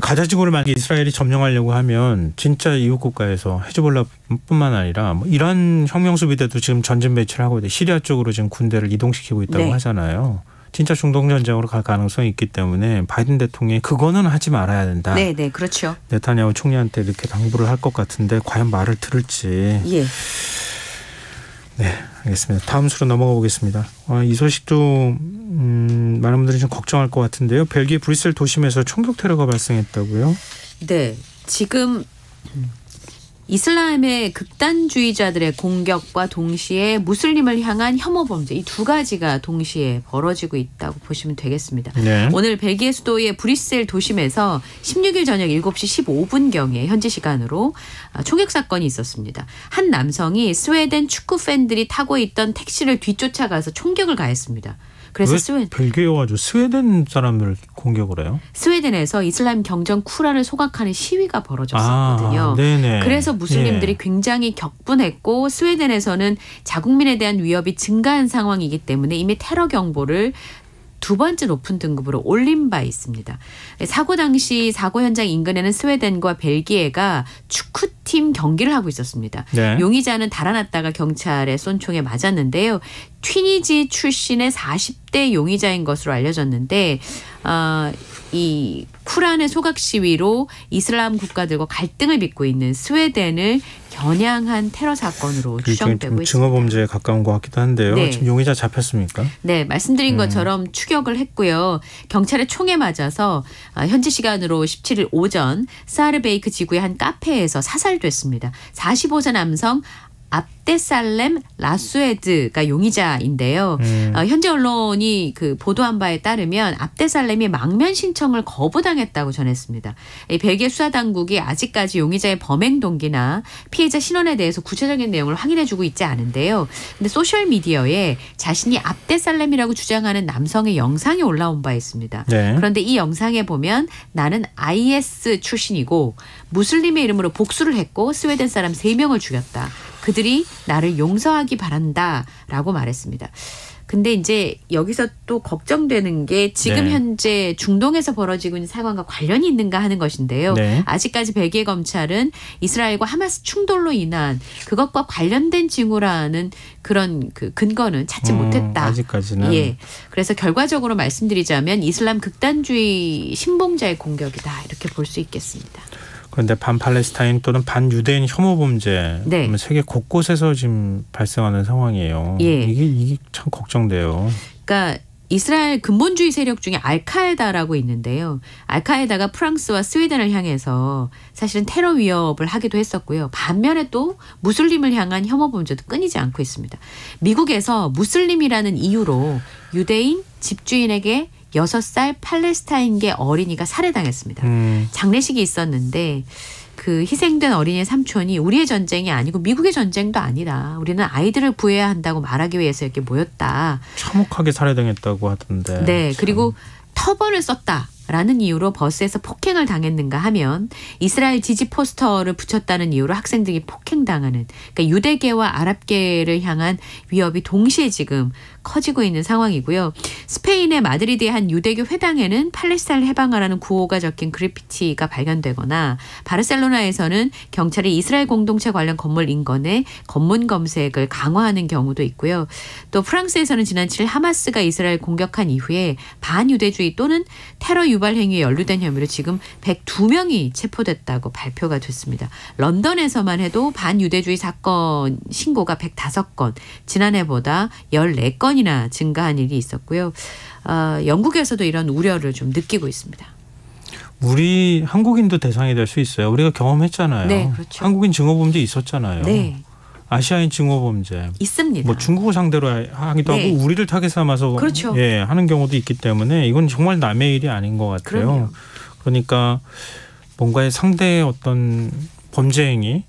가자 지구를 만약에 이스라엘이 점령하려고 하면 진짜 이웃 국가에서 헤즈볼라뿐만 아니라 뭐 이란 혁명 수비대도 지금 전진 배치를 하고 있는데 시리아 쪽으로 지금 군대를 이동시키고 있다고 네. 하잖아요. 진짜 중동 전쟁으로 갈 가능성이 있기 때문에 바이든 대통령이 그거는 하지 말아야 된다. 네, 그렇죠. 네타냐후 총리한테 이렇게 당부를 할 것 같은데 과연 말을 들을지. 예. 네, 알겠습니다. 다음 수로 넘어가 보겠습니다. 이 소식도 많은 분들이 좀 걱정할 것 같은데요. 벨기에 브뤼셀 도심에서 총격 테러가 발생했다고요? 네, 지금 이슬람의 극단주의자들의 공격과 동시에 무슬림을 향한 혐오 범죄 이 두 가지가 동시에 벌어지고 있다고 보시면 되겠습니다. 네. 오늘 벨기에 수도의 브뤼셀 도심에서 16일 저녁 7시 15분경에 현지 시간으로 총격 사건이 있었습니다. 한 남성이 스웨덴 축구 팬들이 타고 있던 택시를 뒤쫓아가서 총격을 가했습니다. 그래서 왜 벨기에 와가지고 스웨덴 사람들을 공격을 해요? 스웨덴에서 이슬람 경전 쿠란을 소각하는 시위가 벌어졌었거든요. 네네. 그래서 무슬림들이 굉장히 격분했고 스웨덴에서는 자국민에 대한 위협이 증가한 상황이기 때문에 이미 테러 경보를 두 번째 높은 등급으로 올린 바 있습니다. 사고 당시 사고 현장 인근에는 스웨덴과 벨기에가 축구팀 경기를 하고 있었습니다. 네. 용의자는 달아났다가 경찰에 쏜 총에 맞았는데요. 튀니지 출신의 40대 용의자인 것으로 알려졌는데 이 쿠란의 소각 시위로 이슬람 국가들과 갈등을 빚고 있는 스웨덴을 겨냥한 테러 사건으로 추정되고 있습니다. 증오범죄에 가까운 것 같기도 한데요. 네. 지금 용의자 잡혔습니까? 네, 말씀드린 것처럼 추격을 했고요. 경찰의 총에 맞아서 현지 시간으로 17일 오전 사르베이크 지구의 한 카페에서 사살됐습니다. 45세 남성 압데살렘 라수에드가 용의자인데요. 현재 언론이 그 보도한 바에 따르면 압데살렘이 망면 신청을 거부당했다고 전했습니다. 벨기에 수사당국이 아직까지 용의자의 범행 동기나 피해자 신원에 대해서 구체적인 내용을 확인해주고 있지 않은데요. 근데 소셜미디어에 자신이 압데살렘이라고 주장하는 남성의 영상이 올라온 바 있습니다. 네. 그런데 이 영상에 보면 나는 IS 출신이고 무슬림의 이름으로 복수를 했고 스웨덴 사람 3명을 죽였다. 그들이 나를 용서하기 바란다라고 말했습니다. 근데 이제 여기서 또 걱정되는 게 지금 네. 현재 중동에서 벌어지고 있는 상황과 관련이 있는가 하는 것인데요. 네. 아직까지 벨기에 검찰은 이스라엘과 하마스 충돌로 인한 그것과 관련된 징후라는 그런 그 근거는 찾지 못했다. 아직까지는. 예. 그래서 결과적으로 말씀드리자면 이슬람 극단주의 신봉자의 공격이다 이렇게 볼 수 있겠습니다. 그런데 반팔레스타인 또는 반유대인 혐오 범죄 네. 세계 곳곳에서 지금 발생하는 상황이에요. 예. 이게 참 걱정돼요. 그러니까 이스라엘 근본주의 세력 중에 알카에다라고 있는데요. 알카에다가 프랑스와 스웨덴을 향해서 사실은 테러 위협을 하기도 했었고요. 반면에 또 무슬림을 향한 혐오 범죄도 끊이지 않고 있습니다. 미국에서 무슬림이라는 이유로 유대인 집주인에게 6살 팔레스타인계 어린이가 살해당했습니다. 장례식이 있었는데 그 희생된 어린이의 삼촌이 우리의 전쟁이 아니고 미국의 전쟁도 아니다. 우리는 아이들을 구해야 한다고 말하기 위해서 이렇게 모였다. 참혹하게 살해당했다고 하던데. 네. 그리고 터번을 썼다라는 이유로 버스에서 폭행을 당했는가 하면 이스라엘 지지 포스터를 붙였다는 이유로 학생들이 폭행당하는 그러니까 유대계와 아랍계를 향한 위협이 동시에 지금 커지고 있는 상황이고요. 스페인의 마드리드의 한 유대교 회당에는 팔레스타인을 해방하라는 구호가 적힌 그래피티가 발견되거나 바르셀로나에서는 경찰이 이스라엘 공동체 관련 건물 인근에 검문 검색을 강화하는 경우도 있고요. 또 프랑스에서는 지난 7일 하마스가 이스라엘 공격한 이후에 반유대주의 또는 테러 유발 행위에 연루된 혐의로 지금 102명이 체포됐다고 발표가 됐습니다. 런던에서만 해도 반유대주의 사건 신고가 105건, 지난해보다 14건 이나 증가한 일이 있었고요. 영국에서도 이런 우려를 좀 느끼고 있습니다. 우리 한국인도 대상이 될 수 있어요. 우리가 경험했잖아요. 네, 그렇죠. 한국인 증오범죄 있었잖아요. 네. 아시아인 증오범죄. 있습니다. 뭐 중국을 상대로 하기도 네. 하고 우리를 타겟 삼아서 그렇죠. 예, 하는 경우도 있기 때문에 이건 정말 남의 일이 아닌 것 같아요. 그럼요. 그러니까 뭔가의 상대의 어떤 범죄 행위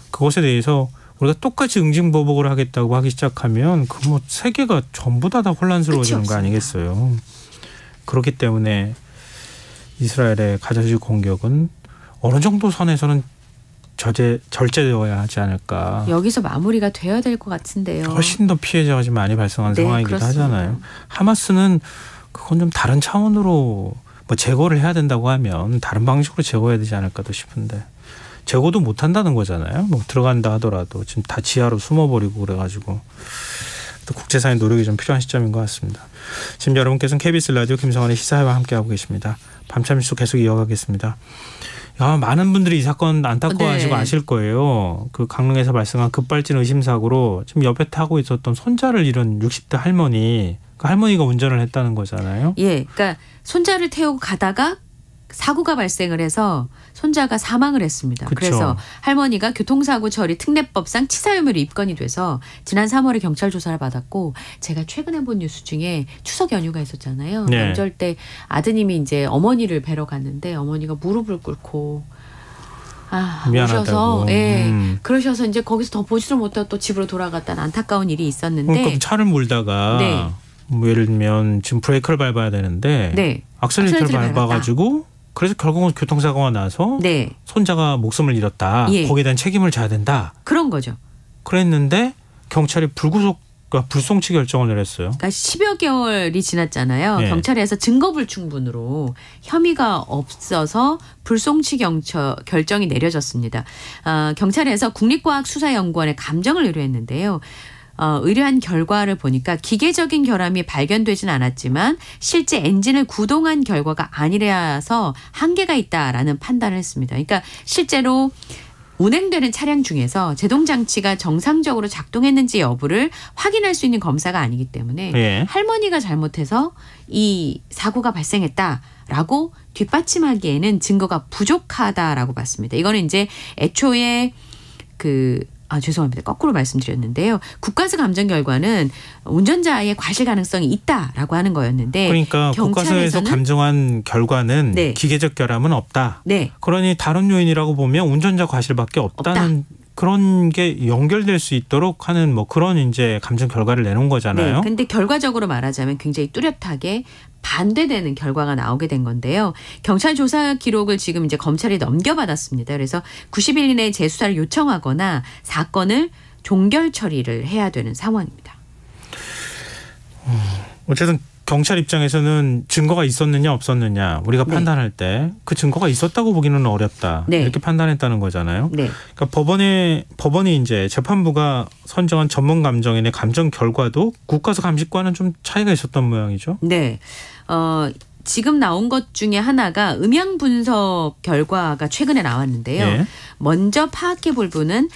그것에 대해서 우리가 똑같이 응징보복을 하겠다고 하기 시작하면 그 뭐 세계가 전부 다 혼란스러워지는 거 아니겠어요. 그렇기 때문에 이스라엘의 가자지구 공격은 어느 정도 선에서는 절제되어야 하지 않을까. 여기서 마무리가 되어야 될 것 같은데요. 훨씬 더 피해자가 좀 많이 발생한 네, 상황이기도 그렇습니다. 하잖아요. 하마스는 그건 좀 다른 차원으로 뭐 제거를 해야 된다고 하면 다른 방식으로 제거해야 되지 않을까도 싶은데 제거도 못 한다는 거잖아요. 뭐 들어간다 하더라도 지금 다 지하로 숨어버리고 그래가지고 또 국제사회 노력이 좀 필요한 시점인 것 같습니다. 지금 여러분께서는 KBS 라디오 김성환의 시사회와 함께하고 계십니다. 밤참 뉴스 계속 이어가겠습니다. 많은 분들이 이 사건 안타까워하시고 네. 아실 거예요. 그 강릉에서 발생한 급발진 의심사고로 지금 옆에 타고 있었던 손자를 잃은 60대 할머니, 그 할머니가 운전을 했다는 거잖아요. 예, 그러니까 손자를 태우고 가다가 사고가 발생을 해서 손자가 사망을 했습니다. 그쵸. 그래서 할머니가 교통사고 처리 특례법상 치사 혐의로 입건이 돼서 지난 3월에 경찰 조사를 받았고 제가 최근에 본 뉴스 중에 추석 연휴가 있었잖아요. 네. 명절 때 아드님이 이제 어머니를 뵈러 갔는데 어머니가 무릎을 꿇고 미안하다고. 오셔서 그러셔서 이제 거기서 더 보지를 못하고 또 집으로 돌아갔다는 안타까운 일이 있었는데 그러니까 차를 몰다가 네. 뭐 예를 들면 지금 브레이크를 밟아야 되는데 네. 악셀레이터를 밟아가지고 그래서 결국은 교통사고가 나서 네. 손자가 목숨을 잃었다. 예. 거기에 대한 책임을 져야 된다. 그런 거죠. 그랬는데 경찰이 불송치 결정을 내렸어요. 그러니까 10여 개월이 지났잖아요. 네. 경찰에서 증거불충분으로 혐의가 없어서 불송치 결정이 내려졌습니다. 경찰에서 국립과학수사연구원에 감정을 의뢰했는데요. 의뢰한 결과를 보니까 기계적인 결함이 발견되진 않았지만 실제 엔진을 구동한 결과가 아니라서 한계가 있다라는 판단을 했습니다. 그러니까 실제로 운행되는 차량 중에서 제동장치가 정상적으로 작동했는지 여부를 확인할 수 있는 검사가 아니기 때문에 예. 할머니가 잘못해서 이 사고가 발생했다라고 뒷받침하기에는 증거가 부족하다라고 봤습니다. 이거는 이제 애초에 죄송합니다. 거꾸로 말씀드렸는데요. 국가수 감정 결과는 운전자의 과실 가능성이 있다라고 하는 거였는데 그러니까 국가서에서 감정한 결과는 네. 기계적 결함은 없다. 네. 그러니 다른 요인이라고 보면 운전자 과실밖에 없다는 그런 게 연결될 수 있도록 하는 뭐 그런 이제 감정 결과를 내놓은 거잖아요. 네. 근데 결과적으로 말하자면 굉장히 뚜렷하게 반대되는 결과가 나오게 된 건데요. 경찰 조사 기록을 지금 이제 검찰이 넘겨받았습니다. 그래서 90일 이내에 재수사를 요청하거나 사건을 종결 처리를 해야 되는 상황입니다. 어쨌든 경찰 입장에서는 증거가 있었느냐 없었느냐 우리가 판단할 때 그 증거가 있었다고 보기는 어렵다. 네. 이렇게 판단했다는 거잖아요. 네. 그러니까 법원이 이제 재판부가 선정한 전문 감정인의 감정 결과도 국가수 감식과는 좀 차이가 있었던 모양이죠. 네. 지금 나온 것 중에 하나가 음향 분석 결과가 최근에 나왔는데요. 네. 먼저 파악해 볼 부분은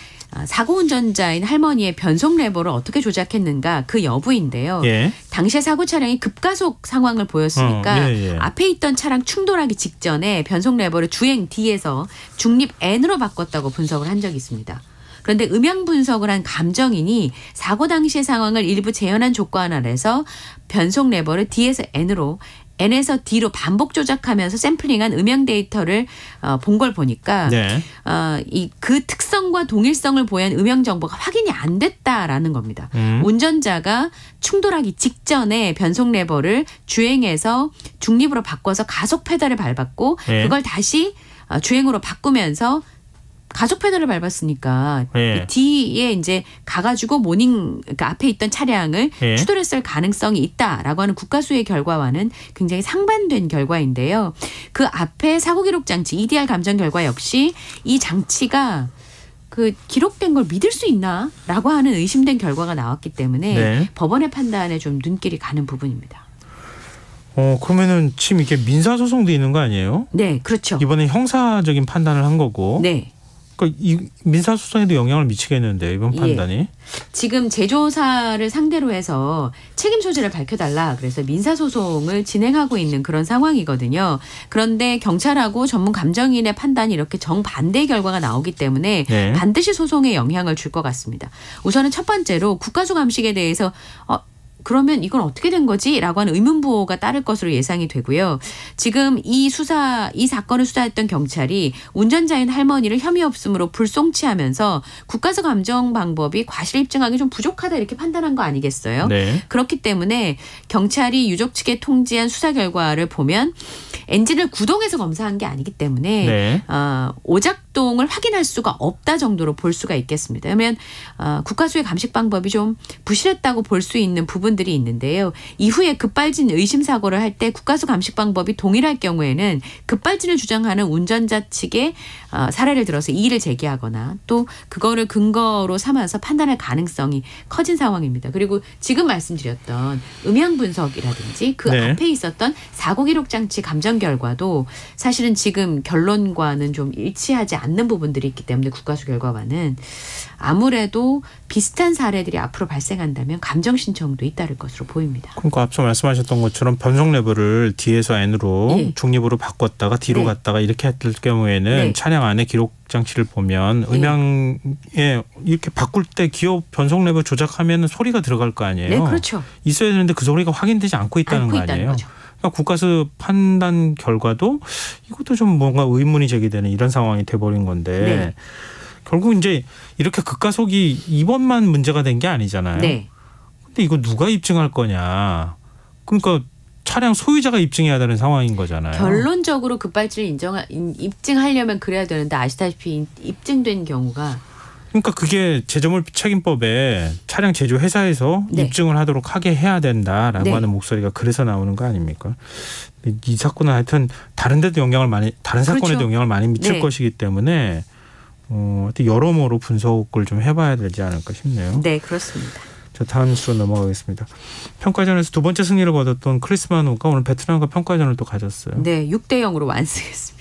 사고 운전자인 할머니의 변속 레버를 어떻게 조작했는가 그 여부인데요. 예. 당시에 사고 차량이 급가속 상황을 보였으니까 앞에 있던 차량 충돌하기 직전에 변속 레버를 주행 D에서 중립 N으로 바꿨다고 분석을 한 적이 있습니다. 그런데 음향 분석을 한 감정인이 사고 당시의 상황을 일부 재현한 조건 아래서 변속 레버를 D에서 N으로 N에서 D로 반복 조작하면서 샘플링한 음향 데이터를 본 걸 보니까 네. 그 특성과 동일성을 보유한 음향 정보가 확인이 안 됐다라는 겁니다. 운전자가 충돌하기 직전에 변속 레버를 주행해서 중립으로 바꿔서 가속 페달을 밟았고 네. 그걸 다시 주행으로 바꾸면서 가속 페달을 밟았으니까 예. 뒤에 이제 가가지고 그러니까 앞에 있던 차량을 예. 추돌했을 가능성이 있다라고 하는 국가수의 결과와는 굉장히 상반된 결과인데요. 그 앞에 사고 기록 장치 EDR 감정 결과 역시 이 장치가 그 기록된 걸 믿을 수 있나라고 하는 의심된 결과가 나왔기 때문에 네. 법원의 판단에 좀 눈길이 가는 부분입니다. 그러면은 지금 이게 민사 소송도 있는 거 아니에요? 네, 그렇죠. 이번에 형사적인 판단을 한 거고. 네. 그러니까 이 민사 소송에도 영향을 미치겠는데 이번 판단이. 예. 지금 제조사를 상대로 해서 책임 소재를 밝혀달라 그래서 민사 소송을 진행하고 있는 그런 상황이거든요. 그런데 경찰하고 전문 감정인의 판단이 이렇게 정반대의 결과가 나오기 때문에 네. 반드시 소송에 영향을 줄 것 같습니다. 우선은 첫 번째로 국가수 감식에 대해서 그러면 이건 어떻게 된 거지? 라고 하는 의문부호가 따를 것으로 예상이 되고요. 지금 이 사건을 수사했던 경찰이 운전자인 할머니를 혐의 없음으로 불송치하면서 국가수 감정 방법이 과실 입증하기 좀 부족하다 이렇게 판단한 거 아니겠어요? 네. 그렇기 때문에 경찰이 유족 측에 통지한 수사 결과를 보면 엔진을 구동해서 검사한 게 아니기 때문에 네. 오작동을 확인할 수가 없다 정도로 볼 수가 있겠습니다. 그러면 국가수의 감식 방법이 좀 부실했다고 볼 수 있는 부분들이 있는데요. 이후에 급발진 의심 사고를 할 때 국가수 감식 방법이 동일할 경우에는 급발진을 주장하는 운전자 측의 사례를 들어서 이의를 제기하거나 또 그거를 근거로 삼아서 판단할 가능성이 커진 상황입니다. 그리고 지금 말씀드렸던 음향 분석이라든지 그 네. 앞에 있었던 사고 기록 장치 감정 결과도 사실은 지금 결론과는 좀 일치하지 않는 부분들이 있기 때문에 국가수 결과와는 아무래도 비슷한 사례들이 앞으로 발생한다면 감정 신청도 잇따를 것으로 보입니다. 그러니까 앞서 말씀하셨던 것처럼 변속 레버를 뒤에서 N으로 네. 중립으로 바꿨다가 뒤로 네. 갔다가 이렇게 했을 경우에는 네. 차량 안에 기록 장치를 보면 음향에 이렇게 바꿀 때 기어 변속 레버 조작하면 소리가 들어갈 거 아니에요. 네, 그렇죠. 있어야 되는데 그 소리가 확인되지 않고 있다는 거 아니에요. 거죠. 그러니까 국가수 판단 결과도 이것도 좀 뭔가 의문이 제기되는 이런 상황이 돼버린 건데 네. 결국 이제 이렇게 급가속이 이번만 문제가 된 게 아니잖아요. 네. 근데 이거 누가 입증할 거냐. 그러니까 차량 소유자가 입증해야 되는 상황인 거잖아요. 결론적으로 급발진을 입증하려면 그래야 되는데 아시다시피 입증된 경우가 그러니까 그게 제조물 책임법에 차량 제조 회사에서 네. 입증을 하도록 하게 해야 된다라고 네. 하는 목소리가 그래서 나오는 거 아닙니까? 이 사건은 하여튼 다른 사건에도 그렇죠. 영향을 많이 미칠 네. 것이기 때문에 여러모로 분석을 좀 해봐야 되지 않을까 싶네요. 네, 그렇습니다. 자, 다음 뉴스로 넘어가겠습니다. 평가전에서 두 번째 승리를 거뒀던 크리스마노가 오늘 베트남과 평가전을 또 가졌어요. 네, 6대0으로 완승했습니다.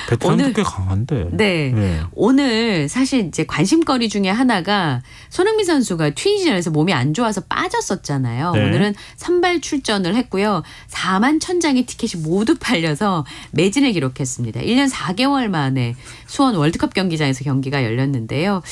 베트남도 오늘 꽤 강한데. 네. 네. 오늘 사실 이제 관심거리 중에 하나가 손흥민 선수가 튀니지전에서 몸이 안 좋아서 빠졌었잖아요. 네. 오늘은 선발 출전을 했고요. 4만 1,000장의 티켓이 모두 팔려서 매진을 기록했습니다. 1년 4개월 만에 수원 월드컵 경기장에서 경기가 열렸는데요.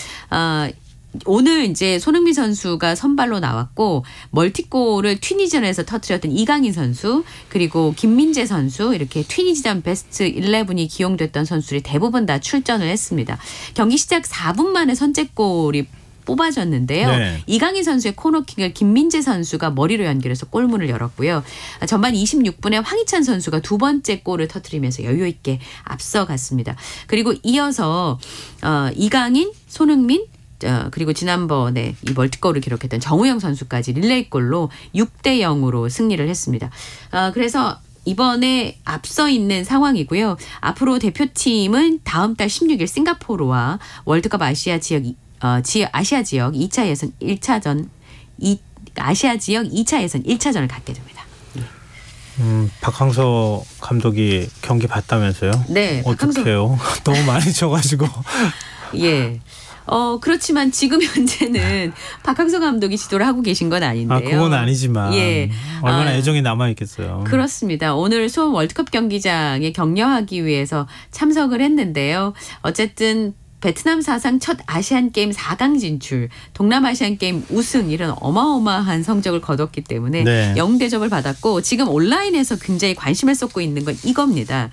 오늘 이제 손흥민 선수가 선발로 나왔고 멀티골을 튀니지전에서 터뜨렸던 이강인 선수 그리고 김민재 선수 이렇게 튀니지전 베스트 11이 기용됐던 선수들이 대부분 다 출전을 했습니다. 경기 시작 4분 만에 선제골이 뽑아졌는데요. 네. 이강인 선수의 코너킥을 김민재 선수가 머리로 연결해서 골문을 열었고요. 전반 26분에 황희찬 선수가 두 번째 골을 터뜨리면서 여유 있게 앞서갔습니다. 그리고 이어서 이강인, 손흥민 그리고 지난번에 이 멀티골을 기록했던 정우영 선수까지 릴레이골로 6대0으로 승리를 했습니다. 그래서 이번에 앞서 있는 상황이고요. 앞으로 대표팀은 다음 달 16일 싱가포르와 월드컵 아시아 지역 2차 예선 1차전 아시아 지역 2차 예선 1차전을 갖게 됩니다. 박항서 감독이 경기 봤다면서요? 네. 어떡해요? 너무 많이 져가지고. 예. 그렇지만 지금 현재는 박항서 감독이 지도를 하고 계신 건 아닌데요. 그건 아니지만 예. 얼마나 애정이 남아있겠어요. 그렇습니다. 오늘 수원 월드컵 경기장에 격려하기 위해서 참석을 했는데요. 어쨌든 베트남 사상 첫 아시안게임 4강 진출, 동남아시안게임 우승 이런 어마어마한 성적을 거뒀기 때문에 네. 영대접을 받았고 지금 온라인에서 굉장히 관심을 쏟고 있는 건 이겁니다.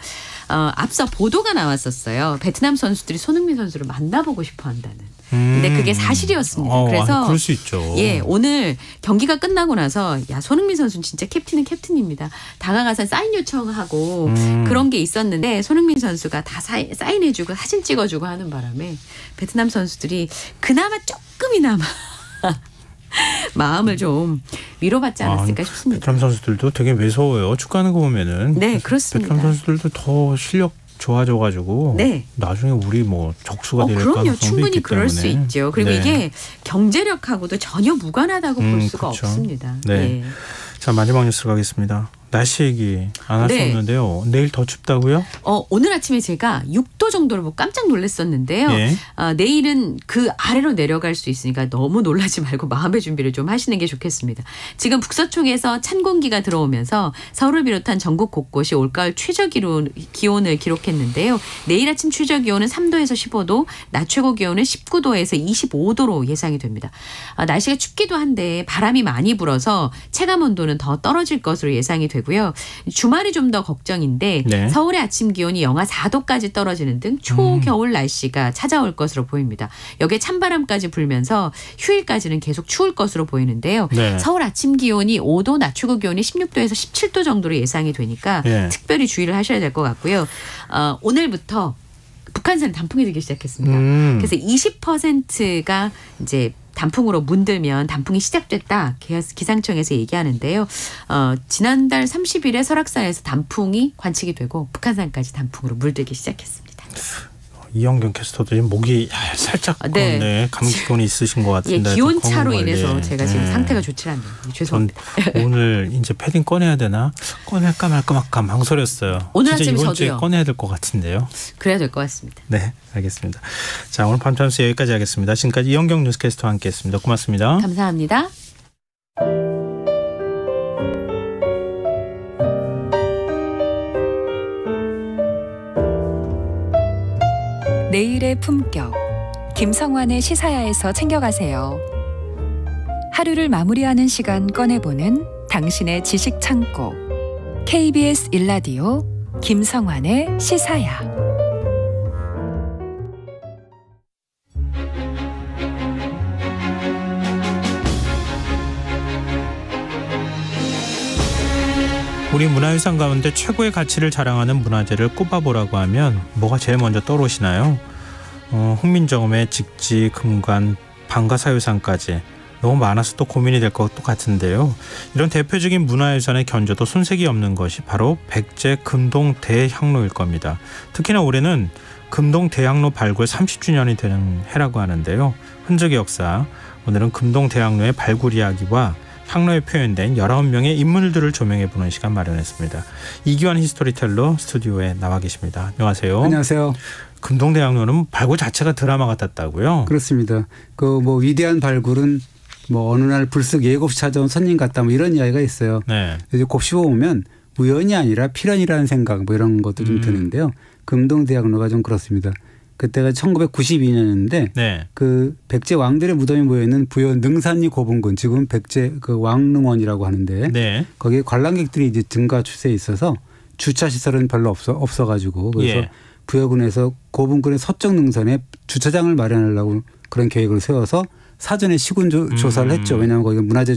앞서 보도가 나왔었어요. 베트남 선수들이 손흥민 선수를 만나보고 싶어 한다는. 근데 그게 사실이었습니다. 그래서 그럴 수 있죠. 예, 오늘 경기가 끝나고 나서 야 손흥민 선수는 진짜 캡틴은 캡틴입니다. 다가가서 사인 요청하고 그런 게 있었는데 손흥민 선수가 다 사인해주고 사진 찍어주고 하는 바람에 베트남 선수들이 그나마 조금이나마 마음을 좀 위로받지 않았을까 싶습니다. 베트남 선수들도 되게 매서워요. 축구하는 거 보면은. 네, 그렇습니다. 베트남 선수들도 더 실력 좋아져가지고 네. 나중에 우리 뭐 적수가 될 가능성도 그럼요. 충분히 있기 그럴 때문에. 수 있죠. 그리고 네. 이게 경제력하고도 전혀 무관하다고 볼 수가 그렇죠. 없습니다. 네. 예. 자, 마지막 뉴스로 가겠습니다. 날씨 얘기 안 할 수 네. 없는데요. 내일 더 춥다고요? 오늘 아침에 제가 6도 정도를 보고 깜짝 놀랐었는데요. 예. 내일은 그 아래로 내려갈 수 있으니까 너무 놀라지 말고 마음의 준비를 좀 하시는 게 좋겠습니다. 지금 북서쪽에서 찬 공기가 들어오면서 서울을 비롯한 전국 곳곳이 올가을 최저 기온을 기록했는데요. 내일 아침 최저 기온은 3도에서 15도, 낮 최고 기온은 19도에서 25도로 예상이 됩니다. 날씨가 춥기도 한데 바람이 많이 불어서 체감 온도는 더 떨어질 것으로 예상이 됩니다. 되고요. 주말이 좀 더 걱정인데 네. 서울의 아침 기온이 영하 4도까지 떨어지는 등 초겨울 날씨가 찾아올 것으로 보입니다. 여기에 찬바람까지 불면서 휴일까지는 계속 추울 것으로 보이는데요. 네. 서울 아침 기온이 5도, 낮 최고 기온이 16도에서 17도 정도로 예상이 되니까 네. 특별히 주의를 하셔야 될 것 같고요. 오늘부터 북한산 단풍이 되기 시작했습니다. 그래서 20%가 이제 단풍으로 문들면 단풍이 시작됐다. 기상청에서 얘기하는데요. 지난달 30일에 설악산에서 단풍이 관측이 되고 북한산까지 단풍으로 물들기 시작했습니다. 이영경 캐스터도 지금 목이 살짝 네. 감기권이 있으신 것 같은데. 기온 차로 인해서 제가 지금 상태가 좋지 않네요. 죄송합니다. 오늘 이제 패딩 꺼내야 되나? 꺼낼까 말까 막 망설였어요. 오늘 진짜 아침에 이번 주에 저도요. 꺼내야 될 것 같은데요. 그래야 될 것 같습니다. 네, 알겠습니다. 자, 오늘 밤참수 여기까지 하겠습니다. 지금까지 이영경 뉴스캐스터와 함께했습니다. 고맙습니다. 감사합니다. 내일의 품격. 김성환의 시사야에서 챙겨가세요. 하루를 마무리하는 시간 꺼내보는 당신의 지식 창고. KBS 1라디오 김성환의 시사야. 우리 문화유산 가운데 최고의 가치를 자랑하는 문화재를 꼽아보라고 하면 뭐가 제일 먼저 떠오르시나요? 훈민정음의 직지, 금관, 방가사유산까지 너무 많아서 또 고민이 될 것도 같은데요. 이런 대표적인 문화유산의 견조도 손색이 없는 것이 바로 백제 금동 대향로일 겁니다. 특히나 올해는 금동 대향로 발굴 30주년이 되는 해라고 하는데요. 흔적의 역사, 오늘은 금동 대향로의 발굴 이야기와 향로에 표현된 19명의 인물들을 조명해보는 시간 마련했습니다. 이기환 히스토리텔러 스튜디오에 나와 계십니다. 안녕하세요. 안녕하세요. 금동대향로는 발굴 자체가 드라마 같았다고요? 그렇습니다. 그 뭐 위대한 발굴은 뭐 어느 날 불쑥 예고 없이 찾아온 손님 같다 뭐 이런 이야기가 있어요. 네. 이제 곱씹어 보면 우연이 아니라 필연이라는 생각 뭐 이런 것도 좀 드는데요. 금동대향로가 좀 그렇습니다. 그때가 1992년인데 네. 그 백제 왕들의 무덤이 모여 있는 부여 능산리 고분군, 지금 백제 그 왕릉원이라고 하는데 네. 거기에 관람객들이 이제 증가 추세에 있어서 주차 시설은 별로 없어가지고 그래서 예. 부여군에서 고분군의 서쪽 능선에 주차장을 마련하려고 그런 계획을 세워서 사전에 시군 조사를 했죠. 왜냐하면 거기가 문화재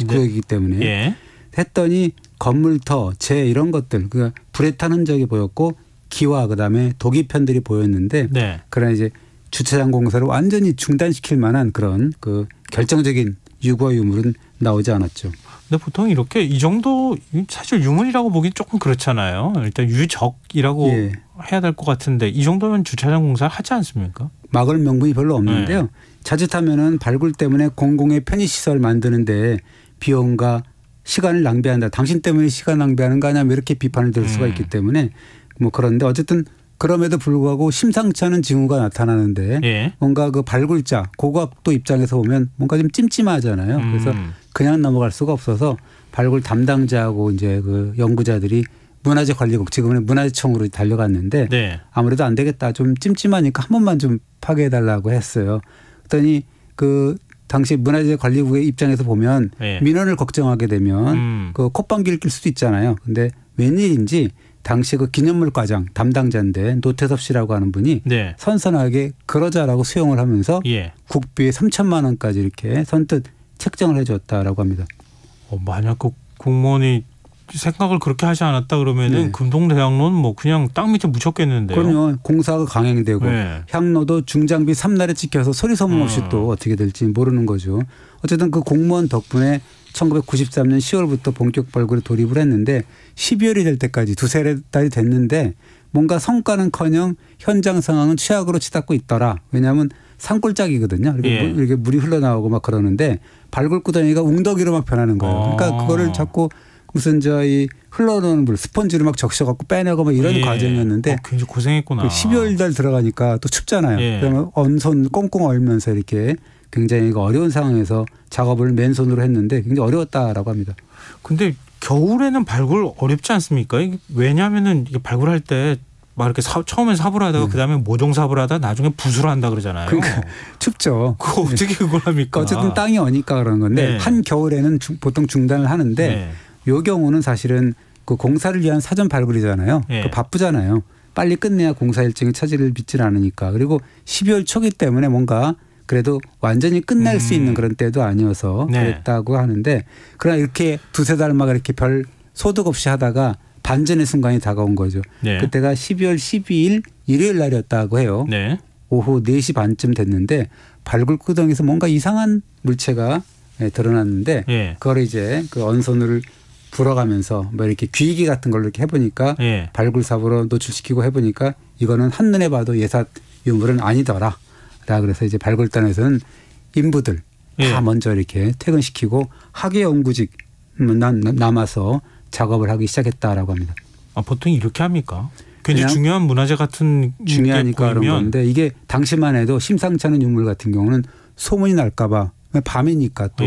구역이기 때문에. 예. 했더니 건물터, 재 이런 것들, 그러니까 불에 탄 흔적이 보였고 기와 그다음에 독이편들이 보였는데 네. 그러나 이제 주차장 공사를 완전히 중단시킬 만한 그런 그 결정적인 유구와 유물은 나오지 않았죠. 근데 보통 이렇게 이 정도 사실 유물이라고 보기 조금 그렇잖아요. 일단 유적이라고 예. 해야 될 것 같은데 이 정도면 주차장 공사를 하지 않습니까? 막을 명분이 별로 없는데요. 네. 자칫하면은 발굴 때문에 공공의 편의시설 만드는데 비용과 시간을 낭비한다. 당신 때문에 시간 낭비하는 거 아니야? 이렇게 비판을 들 수가 있기 때문에 뭐 그런데 어쨌든 그럼에도 불구하고 심상치 않은 징후가 나타나는데 예. 뭔가 그 발굴자 고고학도 입장에서 보면 뭔가 좀 찜찜하잖아요. 그래서 그냥 넘어갈 수가 없어서 발굴 담당자하고 이제 그 연구자들이 문화재관리국, 지금은 문화재청으로 달려갔는데 네. 아무래도 안 되겠다. 좀 찜찜하니까 한 번만 좀 파괴해달라고 했어요. 그랬더니 그 당시 문화재관리국의 입장에서 보면 네. 민원을 걱정하게 되면 그 콧방귀를 낄 수도 있잖아요. 근데 웬일인지 당시 그 기념물 과장 담당자인데 노태섭 씨라고 하는 분이 네. 선선하게 그러자라고 수용을 하면서 예. 국비에 3천만 원까지 이렇게 선뜻 책정을 해줬다라고 합니다. 만약 그 공무원이 생각을 그렇게 하지 않았다 그러면은 네. 금동대향로는 뭐 그냥 땅 밑에 묻혔겠는데요. 그럼요. 공사가 강행되고 네. 향로도 중장비 3날에 찍혀서 소리 소문 없이 또 어떻게 될지 모르는 거죠. 어쨌든 그 공무원 덕분에 1993년 10월부터 본격 발굴에 돌입을 했는데 12월이 될 때까지 두세 달이 됐는데 뭔가 성과는커녕 현장 상황은 최악으로 치닫고 있더라. 왜냐하면 산골짜기거든요. 이렇게 물이 흘러나오고 막 그러는데 발굴구덩이가 웅덩이로 막 변하는 거예요. 그러니까 그거를 자꾸 무슨 저희 흘러나오는 물 스펀지로 막 적셔갖고 빼내고 막 이런 과정이었는데 굉장히 고생했구나. 12월 달 들어가니까 또 춥잖아요. 예. 그러면 언손 꽁꽁 얼면서 이렇게 굉장히 어려운 상황에서 작업을 맨손으로 했는데 굉장히 어려웠다라고 합니다. 근데 겨울에는 발굴 어렵지 않습니까? 왜냐하면은 이게 발굴할 때 막 이렇게 처음엔 사부를 하다가 그다음에 모종 사부를 하다 나중에 붓으로 한다 그러잖아요. 그러니까 춥죠. 그거 어떻게 그걸 합니까? 어쨌든 땅이 어니까 그런 건데 네. 한 겨울에는 보통 중단을 하는데 요 경우는 사실은 그 공사를 위한 사전 발굴이잖아요. 예. 그 바쁘잖아요. 빨리 끝내야 공사 일정이 차질을 빚질 않으니까. 그리고 12월 초기 때문에 뭔가 그래도 완전히 끝날 수 있는 그런 때도 아니어서 네. 그랬다고 하는데 그러나 이렇게 두세 달 막 이렇게 별 소득 없이 하다가 반전의 순간이 다가온 거죠. 네. 그때가 12월 12일 일요일 날이었다고 해요. 네. 오후 4시 반쯤 됐는데 발굴구덩이에서 뭔가 이상한 물체가 드러났는데 예. 그걸 이제 그 언선을 불어가면서 뭐 이렇게 귀이기 같은 걸로 이렇게 해보니까 예. 발굴사고로 노출시키고 해보니까 이거는 한눈에 봐도 예사 유물은 아니더라. 라 그래서 이제 발굴단에서는 인부들 예. 다 먼저 이렇게 퇴근시키고 학예 연구직 남아서 작업을 하기 시작했다라고 합니다. 아, 보통 이렇게 합니까? 굉장히 그냥 중요한 문화재 같은 중요하니까 게 그런 보이면 건데 이게 당시만 해도 심상치 않은 유물 같은 경우는 소문이 날까봐 밤이니까 또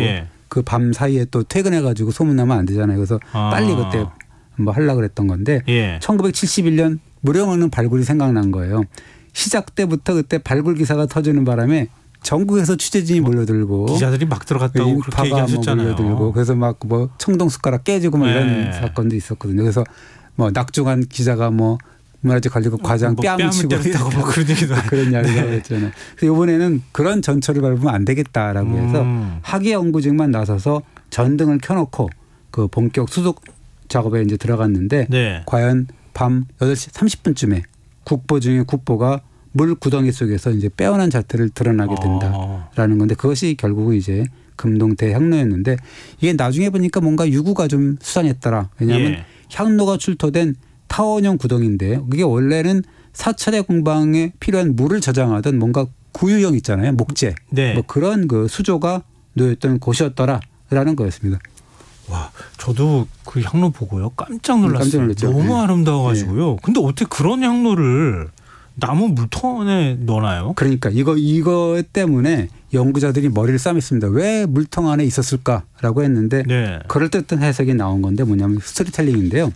그 밤 사이에 또 퇴근해가지고 소문나면 안 되잖아요. 그래서 빨리 그때 뭐 하려고 그랬던 건데 1971년 무령어는 발굴이 생각난 거예요. 시작 때부터 그때 발굴 기사가 터지는 바람에 전국에서 취재진이 몰려들고 기자들이 막 들어갔다고 그렇게 얘기하셨잖아요. 몰려들고 그래서 막 뭐 청동 숟가락 깨지고 뭐 이런 사건도 있었거든요. 그래서 뭐 낙중한 기자가 뭐 문화재 관리국 과장 뭐 뺨을 치고 뭐 그런 얘기도 그런 이야기가 했잖아요. 그래서 이번에는 그런 전철을 밟으면 안 되겠다라고 해서 학예 연구직만 나서서 전등을 켜놓고 그 본격 수속 작업에 이제 들어갔는데 과연 밤 8시 30분쯤에 국보 중에 국보가 물 구덩이 속에서 이제 빼어난 자태를 드러나게 된다라는 건데 그것이 결국은 이제 금동 대향로였는데 이게 나중에 보니까 뭔가 유구가 좀 수상했더라. 왜냐하면 향로가 출토된 타원형 구덩이인데 그게 원래는 사찰의 공방에 필요한 물을 저장하던 뭔가 구유형 있잖아요. 목재. 뭐 그런 그 수조가 놓였던 곳이었더라라는 거였습니다. 와, 저도 그 향로 보고요. 깜짝 놀랐어요. 너무 아름다워가지고요. 근데 어떻게 그런 향로를 나무 물통 안에 넣어놔요? 그러니까 이거 때문에 연구자들이 머리를 싸맸습니다. 왜 물통 안에 있었을까라고 했는데 그럴듯한 해석이 나온 건데 뭐냐면 스토리텔링인데요.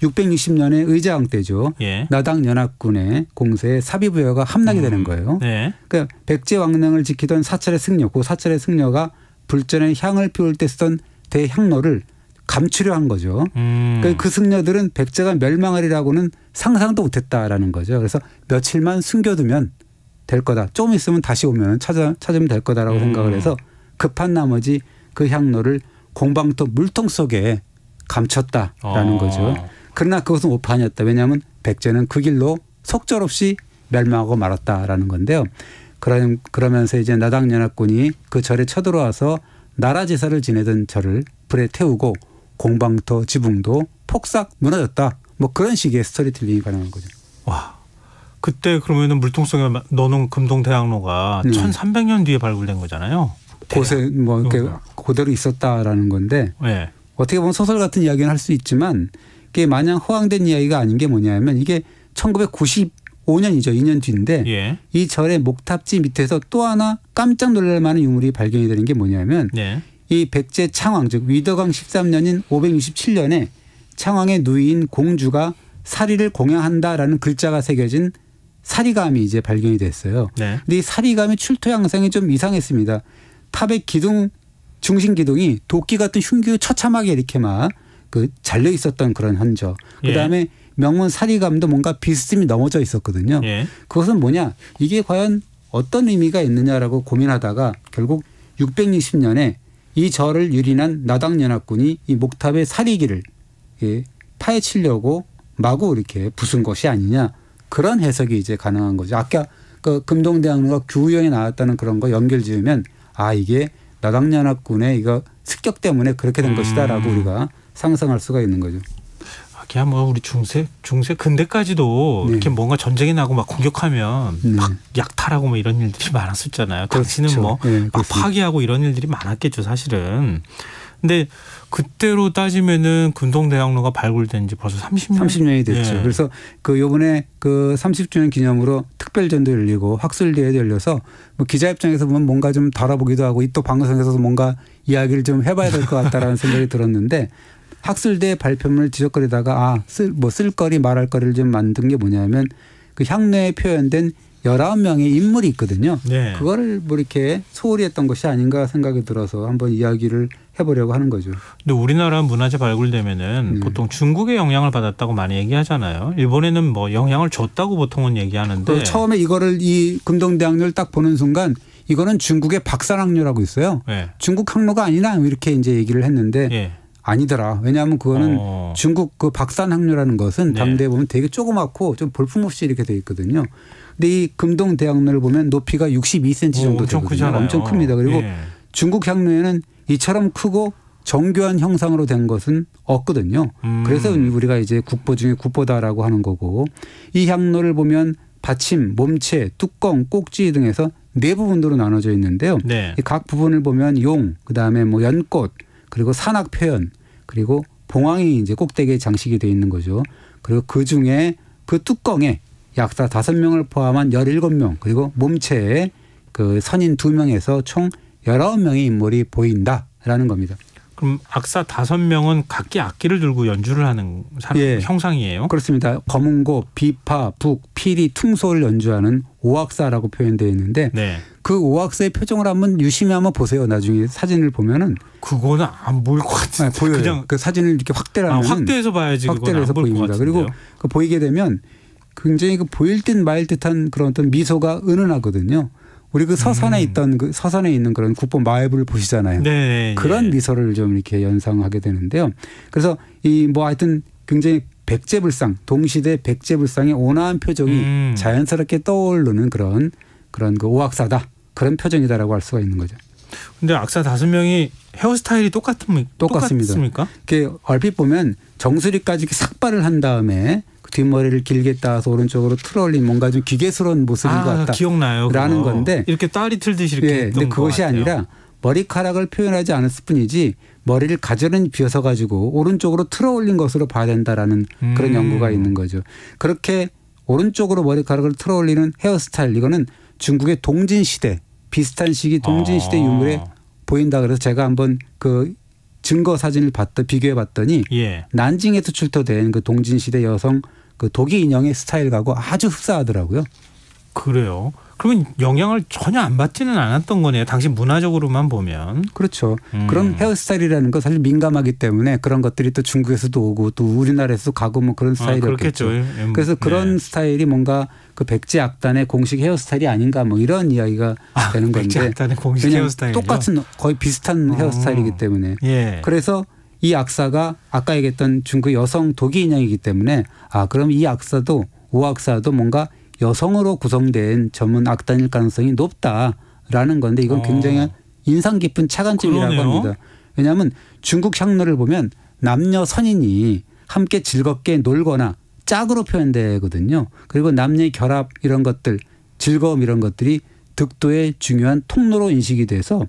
660년에 의자왕 때죠. 나당 연합군의 공세에 사비부여가 함락이 되는 거예요. 그러니까 백제 왕릉을 지키던 사찰의 승려, 그 사찰의 승려가 불전에 향을 피울 때 쓰던 대향로를 감추려 한 거죠. 그러니까 그 승려들은 백제가 멸망하리라고는 상상도 못했다라는 거죠. 그래서 며칠만 숨겨두면 될 거다. 조금 있으면 다시 오면 찾으면 될 거다라고 생각을 해서 급한 나머지 그 향로를 공방터 물통 속에 감췄다라는 거죠. 그러나 그것은 오판이었다. 왜냐하면 백제는 그 길로 속절없이 멸망하고 말았다라는 건데요. 그러면서 이제 나당연합군이 그 절에 쳐들어와서 나라 제사를 지내던 절을 불에 태우고 공방터 지붕도 폭삭 무너졌다. 뭐 그런 식의 스토리텔링이 가능한 거죠. 와, 그때 그러면은 물통 속에 넣어놓은 금동 대학로가 1300년 뒤에 발굴된 거잖아요. 곳에 뭐 이렇게 그대로 있었다라는 건데 어떻게 보면 소설 같은 이야기는 할 수 있지만 이게 마냥 허황된 이야기가 아닌 게 뭐냐면 이게 1995년이죠. 2년 뒤인데 이 절의 목탑지 밑에서 또 하나 깜짝 놀랄 만한 유물이 발견이 되는 게 뭐냐면 이 백제 창왕 즉 위덕왕 13년인 567년에 창왕의 누이인 공주가 사리를 공양한다라는 글자가 새겨진 사리감이 이제 발견이 됐어요. 근데 이 사리감의 출토 양상이 좀 이상했습니다. 탑의 기둥 중심 기둥이 도끼 같은 흉기 처참하게 이렇게 막 그 잘려 있었던 그런 흔적. 그다음에 명문 사리감도 뭔가 비스듬히 넘어져 있었거든요. 그것은 뭐냐? 이게 과연 어떤 의미가 있느냐라고 고민하다가 결국 660년에 이 절을 유린한 나당연합군이 이 목탑의 사리기를 파헤치려고 마구 이렇게 부순 것이 아니냐. 그런 해석이 이제 가능한 거죠. 아까 그 금동대학로가 규우형에 나왔다는 그런 거 연결 지으면 아 이게 나당연합군의 이거 습격 때문에 그렇게 된 것이다라고 우리가 상상할 수가 있는 거죠. 그냥 뭐 우리 중세 근대까지도 이렇게 뭔가 전쟁이 나고 막 공격하면 막 약탈하고 뭐 이런 일들이 많았었잖아요. 당시는 뭐 막 파괴하고 이런 일들이 많았겠죠, 사실은. 근데 그때로 따지면은 금동대학로가 발굴된 지 벌써 30년이 됐죠. 그래서 그 요번에 그 30주년 기념으로 특별전도 열리고 학술대회도 열려서 뭐 기자 입장에서 보면 뭔가 좀 다뤄보기도 하고 또 방송에서도 뭔가 이야기를 좀 해봐야 될 것 같다라는 생각이 들었는데 학술대 발표문을 지적거리다가 쓸거리 말할 거리를 좀 만든 게 뭐냐면 그 향로에 표현된 19명의 인물이 있거든요. 그거를 뭐 이렇게 소홀히 했던 것이 아닌가 생각이 들어서 한번 이야기를 해보려고 하는 거죠. 근데 우리나라 문화재 발굴되면은 보통 중국의 영향을 받았다고 많이 얘기하잖아요. 일본에는 뭐 영향을 줬다고 보통은 얘기하는데 처음에 이거를 이 금동대학로를 딱 보는 순간 이거는 중국의 박산학로라고 있어요. 네. 중국 학로가 아니나 이렇게 이제 얘기를 했는데 예. 아니더라. 왜냐하면 그거는 중국 그 박산학로라는 것은 네. 당대에 보면 되게 조그맣고 좀 볼품없이 이렇게 돼 있거든요. 근데 이 금동대학로를 보면 높이가 62cm 정도 엄청 되거든요. 크잖아요. 엄청 큽니다. 그리고 예. 중국 향로에는 이처럼 크고 정교한 형상으로 된 것은 없거든요. 그래서 우리가 이제 국보 중에 국보다라고 하는 거고 이 향로를 보면 받침, 몸체, 뚜껑, 꼭지 등에서 네 부분으로 나눠져 있는데요. 네. 이 각 부분을 보면 용, 그다음에 뭐 연꽃, 그리고 산악 표현, 그리고 봉황이 이제 꼭대기에 장식이 되어 있는 거죠. 그리고 그 중에 그 뚜껑에 약사 5명을 포함한 17명, 그리고 몸체에 그 선인 2명에서 총 19명의 인물이 보인다라는 겁니다. 그럼 악사 5명은 각기 악기를 들고 연주를 하는 형상이에요? 그렇습니다. 검은고, 비파, 북, 피리, 퉁소를 연주하는 오악사라고 표현되어 있는데 네. 그 오악사의 표정을 한번 유심히 한번 보세요. 나중에 사진을 보면은 그거는 안 보일 것 같은데. 보여요. 그냥 그 사진을 이렇게 확대를 하면 확대해서 봐야지. 확대를 해서 보입니다. 그리고 그 보이게 되면 굉장히 그 보일 듯 말 듯한 그런 어떤 미소가 은은하거든요. 우리 그 서산에 있던 그 서산에 있는 그런 국보 마애부를 보시잖아요. 네, 그런 미소를 좀 이렇게 연상하게 되는데요. 그래서 이 뭐 하여튼 굉장히 백제불상 동시대 백제불상의 온화한 표정이 자연스럽게 떠오르는 그런 그 오악사다. 그런 표정이다라고 할 수가 있는 거죠. 근데 악사 5명이 헤어스타일이 똑같습니까? 이렇게 얼핏 보면 정수리까지 이렇게 삭발을 한 다음에 뒷머리를 길게 따서 오른쪽으로 틀어올린 뭔가 좀 기계스러운 모습인 것 같다. 기억나요. 라는 건데 이렇게 딸이 틀듯이 이렇게 했던 근데 그것이 아니라 머리카락을 표현하지 않았을 뿐이지 머리를 가지런히 비어서 가지고 오른쪽으로 틀어올린 것으로 봐야 된다라는 그런 연구가 있는 거죠. 그렇게 오른쪽으로 머리카락을 틀어올리는 헤어스타일 이거는 중국의 동진시대 비슷한 시기 동진시대 유물에 보인다 그래서 제가 한번 그 증거 사진을 비교해 봤더니 난징에서 출토된 그 동진시대 여성 그 도기 인형의 스타일하고 아주 흡사하더라고요. 그래요. 그러면 영향을 전혀 안 받지는 않았던 거네요. 당시 문화적으로만 보면. 그렇죠. 그런 헤어스타일이라는 건 사실 민감하기 때문에 그런 것들이 또 중국에서도 오고 또 우리나라에서도 가고 뭐 그런 스타일이었겠죠. 그래서 그런 스타일이 뭔가 그 백제 악단의 공식 헤어스타일이 아닌가 뭐 이런 이야기가 되는 건데. 백제 악단의 공식 헤어스타일이죠. 똑같은 거의 비슷한 헤어스타일이기 때문에. 그래서 이 악사가 아까 얘기했던 중국 여성 도기 인형이기 때문에 그럼 이 악사도 오악사도 뭔가 여성으로 구성된 전문 악단일 가능성이 높다라는 건데 이건 굉장히 인상 깊은 차관점이라고 합니다. 왜냐하면 중국 향로를 보면 남녀 선인이 함께 즐겁게 놀거나 짝으로 표현되거든요. 그리고 남녀의 결합 이런 것들 즐거움 이런 것들이 득도의 중요한 통로로 인식이 돼서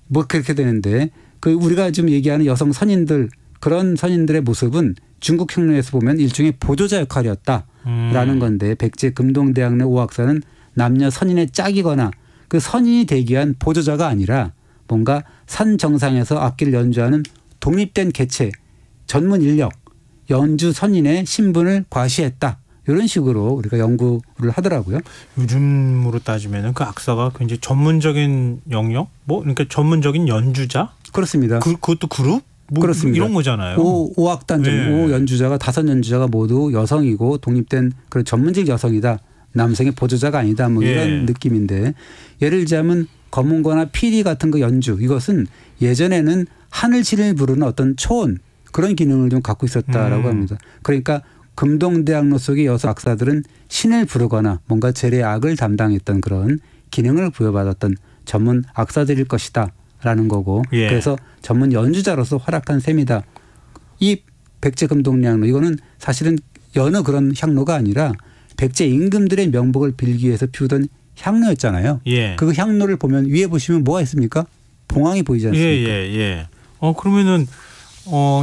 뭐 그렇게 되는데 그 우리가 지금 얘기하는 여성 선인들 그런 선인들의 모습은 중국 향로에서 보면 일종의 보조자 역할이었다라는 건데 백제 금동대학로 오악사는 남녀 선인의 짝이거나 그 선인이 되기 위한 보조자가 아니라 뭔가 산 정상에서 악기를 연주하는 독립된 개체 전문 인력 연주 선인의 신분을 과시했다. 이런 식으로 우리가 연구를 하더라고요. 요즘으로 따지면 그 악사가 굉장히 전문적인 영역 그러니까 전문적인 연주자? 그렇습니다. 그것도 그룹? 그렇습니다. 이런 거잖아요. 5악단 중 5연주자가 5연주자가 모두 여성이고 독립된 그런 전문직 여성이다. 남성의 보조자가 아니다. 뭐 이런 느낌인데 예를 들자면 검은고나 피리 같은 그 연주 이것은 예전에는 하늘신을 부르는 어떤 초원 그런 기능을 좀 갖고 있었다라고 합니다. 그러니까 금동대학로 속의 여성 악사들은 신을 부르거나 뭔가 제례 악을 담당했던 그런 기능을 부여받았던 전문 악사들일 것이다. 라는 거고 그래서 전문 연주자로서 활약한 셈이다. 이 백제 금동량로 이거는 사실은 여느 그런 향로가 아니라 백제 임금들의 명복을 빌기 위해서 피우던 향로였잖아요. 그 향로를 보면 위에 보시면 뭐가 있습니까? 봉황이 보이지 않습니까? 그러면은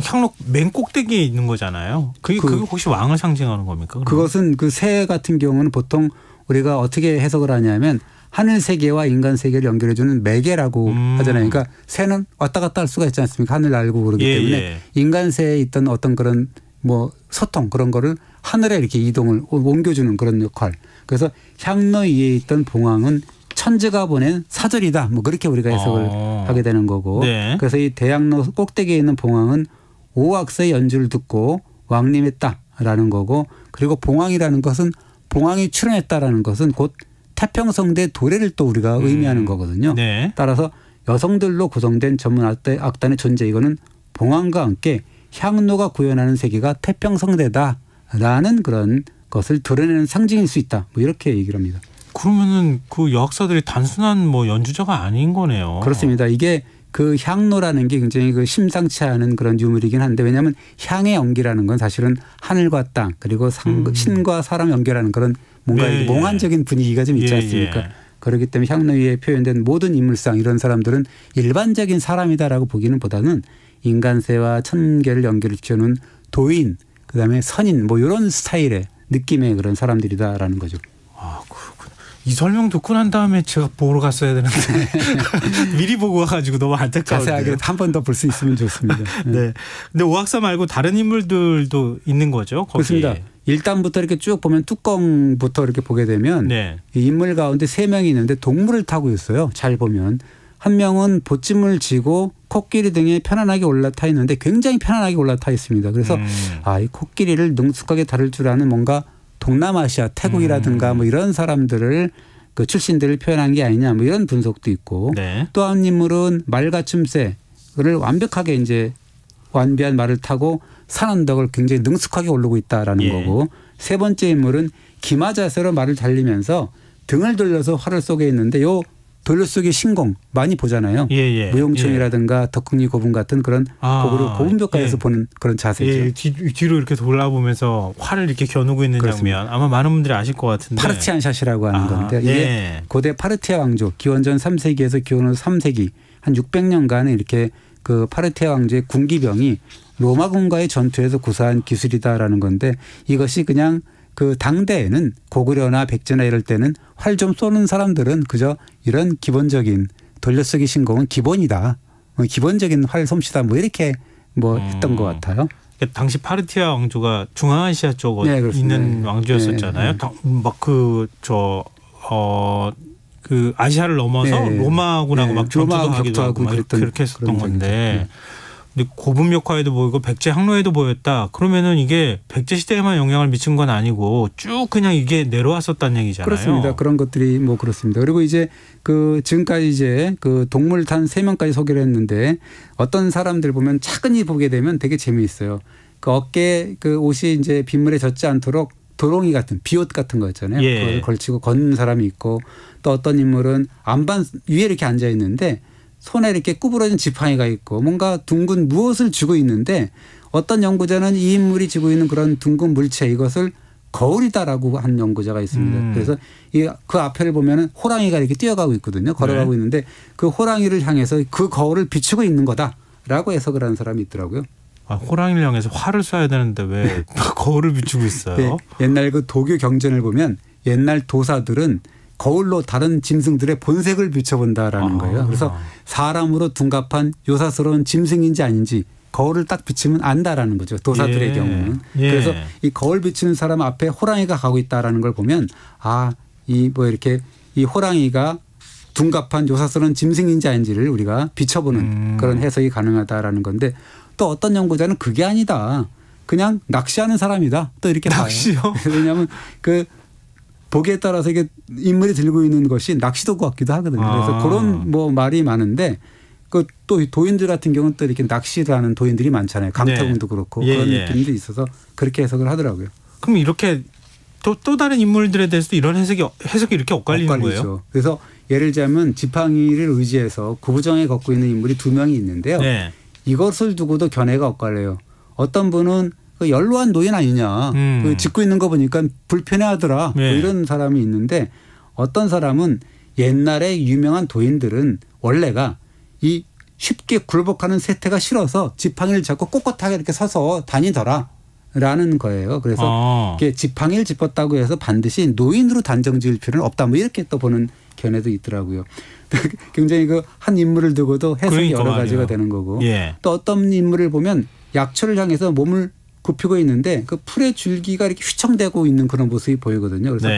향로 맨 꼭대기에 있는 거잖아요. 그게 혹시 왕을 상징하는 겁니까? 그것은 그 새 같은 경우는 보통 우리가 어떻게 해석을 하냐면 하늘 세계와 인간 세계를 연결해주는 매개라고 하잖아요. 그러니까 새는 왔다 갔다 할 수가 있지 않습니까? 하늘 날고 그러기 때문에 인간 세에 있던 어떤 그런 뭐 소통 그런 거를 하늘에 이렇게 이동을 옮겨주는 그런 역할. 그래서 향로 위에 있던 봉황은 천지가 보낸 사절이다. 뭐 그렇게 우리가 해석을 하게 되는 거고. 네. 그래서 이 대학로 꼭대기에 있는 봉황은 오악서의 연주를 듣고 왕림했다라는 거고, 그리고 봉황이라는 것은 봉황이 출연했다라는 것은 곧 태평성대 도래를 또 우리가 의미하는 거거든요. 네. 따라서 여성들로 구성된 전문 악단의 존재, 이거는 봉황과 함께 향로가 구현하는 세계가 태평성대다라는 그런 것을 드러내는 상징일 수 있다. 뭐 이렇게 얘기를 합니다. 그러면은 그 여학사들이 단순한 뭐 연주자가 아닌 거네요. 그렇습니다. 이게 그 향로라는 게 굉장히 그 심상치 않은 그런 유물이긴 한데, 왜냐하면 향의 연기라는 건 사실은 하늘과 땅 그리고 신과 사람 연결하는 그런 뭔가 네, 몽환적인 분위기가 좀 있지 않습니까? 그렇기 때문에 향로 위에 표현된 모든 인물상 이런 사람들은 일반적인 사람이다라고 보기는 보다는 인간세와 천계를 연결시켜놓은 도인, 그다음에 선인 뭐 이런 스타일의 느낌의 그런 사람들이다라는 거죠. 아, 그렇군요. 이 설명 듣고 난 다음에 제가 보러 갔어야 되는데 미리 보고 와가지고 너무 안타까워요. 자세하게 한 번 더 볼 수 있으면 좋습니다. 네. 근데 오학사 말고 다른 인물들도 있는 거죠? 거기에. 그렇습니다. 1단부터 이렇게 쭉 보면 뚜껑부터 이렇게 보게 되면 이 인물 가운데 3명이 있는데 동물을 타고 있어요. 잘 보면. 한 명은 보찜을 쥐고 코끼리 등에 편안하게 올라타 있는데 굉장히 편안하게 올라타 있습니다. 그래서 이 코끼리를 능숙하게 다룰 줄 아는 뭔가 동남아시아, 태국이라든가 뭐 이런 사람들을 그 출신들을 표현한 게 아니냐 뭐 이런 분석도 있고, 또 한 인물은 말가춤새를 완벽하게 이제 완비한 말을 타고 산 언덕을 굉장히 능숙하게 오르고 있다라는 거고, 세 번째 인물은 기마 자세로 말을 달리면서 등을 돌려서 활을 쏘게 있는데, 요 돌려 쏘기 신공 많이 보잖아요. 무용총이라든가 덕흥리 고분 같은 그런 고분벽가에서 보는 그런 자세죠. 뒤로 이렇게 돌아보면서 활을 이렇게 겨누고 있는 그렇습니다. 장면, 아마 많은 분들이 아실 것 같은데. 파르티안 샷이라고 하는 건데, 이게 고대 파르티아 왕조 기원전 3세기에서 기원후 3세기 한 600년간에 이렇게 그 파르티아 왕조의 군기병이 로마군과의 전투에서 구사한 기술이다라는 건데, 이것이 그냥 그 당대에는 고구려나 백제나 이럴 때는 활 좀 쏘는 사람들은 그저 이런 기본적인 돌려쓰기 신공은 기본이다, 기본적인 활 솜씨다, 뭐 이렇게 뭐 했던 것 같아요. 당시 파르티아 왕조가 중앙아시아 쪽에 있는 왕조였었잖아요. 막 그 아시아를 넘어서 로마군하고 막 전투도 하기도 하고 막 그렇게 했었던 건데. 근데 고분묘화에도 보이고 백제 항로에도 보였다. 그러면은 이게 백제 시대에만 영향을 미친 건 아니고 쭉 그냥 이게 내려왔었다는 얘기잖아요. 그렇습니다. 그런 것들이 뭐 그렇습니다. 그리고 이제 그 지금까지 이제 그 동물 탄 3명까지 소개를 했는데, 어떤 사람들 보면 차근히 보게 되면 되게 재미있어요. 그 어깨에 그 옷이 이제 빗물에 젖지 않도록 도롱이 같은 비옷 같은 거 있잖아요. 그걸 걸치고 걷는 사람이 있고, 또 어떤 인물은 안반 위에 이렇게 앉아 있는데 손에 이렇게 구부러진 지팡이가 있고 뭔가 둥근 무엇을 쥐고 있는데, 어떤 연구자는 이 인물이 쥐고 있는 그런 둥근 물체, 이것을 거울이다라고 한 연구자가 있습니다. 그래서 그 앞에를 보면은 호랑이가 이렇게 뛰어가고 있거든요. 걸어가고 있는데 그 호랑이를 향해서 그 거울을 비추고 있는 거다라고 해석을 하는 사람이 있더라고요. 호랑이를 향해서 활을 쏴야 되는데 왜 거울을 비추고 있어요? 옛날 그 도교 경전을 보면 옛날 도사들은 거울로 다른 짐승들의 본색을 비춰본다라는 거예요. 그래서 사람으로 둔갑한 요사스러운 짐승인지 아닌지 거울을 딱 비추면 안다라는 거죠. 도사들의 경우는. 그래서 이 거울 비추는 사람 앞에 호랑이가 가고 있다라는 걸 보면, 이 뭐 이렇게 이 호랑이가 둔갑한 요사스러운 짐승인지 아닌지를 우리가 비춰보는 그런 해석이 가능하다라는 건데, 또 어떤 연구자는 그게 아니다, 그냥 낚시하는 사람이다, 또 이렇게 봐요. 낚시요? 왜냐하면 그 보기에 따라서 이게 인물이 들고 있는 것이 낚시도구 같기도 하거든요. 그래서 그런 뭐 말이 많은데, 그 또 도인들 같은 경우는 또 이렇게 낚시를 하는 도인들이 많잖아요. 강태공도 그렇고 그런 느낌도 있어서 그렇게 해석을 하더라고요. 그럼 이렇게 또 다른 인물들에 대해서도 이런 해석이 이렇게 엇갈리는 거예요? 그래서 예를 들자면 지팡이를 의지해서 구부정에 걷고 있는 인물이 2명이 있는데요. 이것을 두고도 견해가 엇갈려요. 어떤 분은 그 연로한 노인 아니냐, 그 짚고 있는 거 보니까 불편해하더라, 뭐 이런 사람이 있는데, 어떤 사람은 옛날에 유명한 도인들은 원래가 이 쉽게 굴복하는 세태가 싫어서 지팡이를 잡고 꼿꼿하게 이렇게 서서 다니더라라는 거예요. 그래서 이게 지팡이를 짚었다고 해서 반드시 노인으로 단정 지을 필요는 없다, 뭐 이렇게 또 보는 견해도 있더라고요. 굉장히 그 한 인물을 두고도 해석이 여러 가지가 되는 거고, 또 어떤 인물을 보면 약초를 향해서 몸을 굽히고 있는데 그 풀의 줄기가 이렇게 휘청대고 있는 그런 모습이 보이거든요. 그래서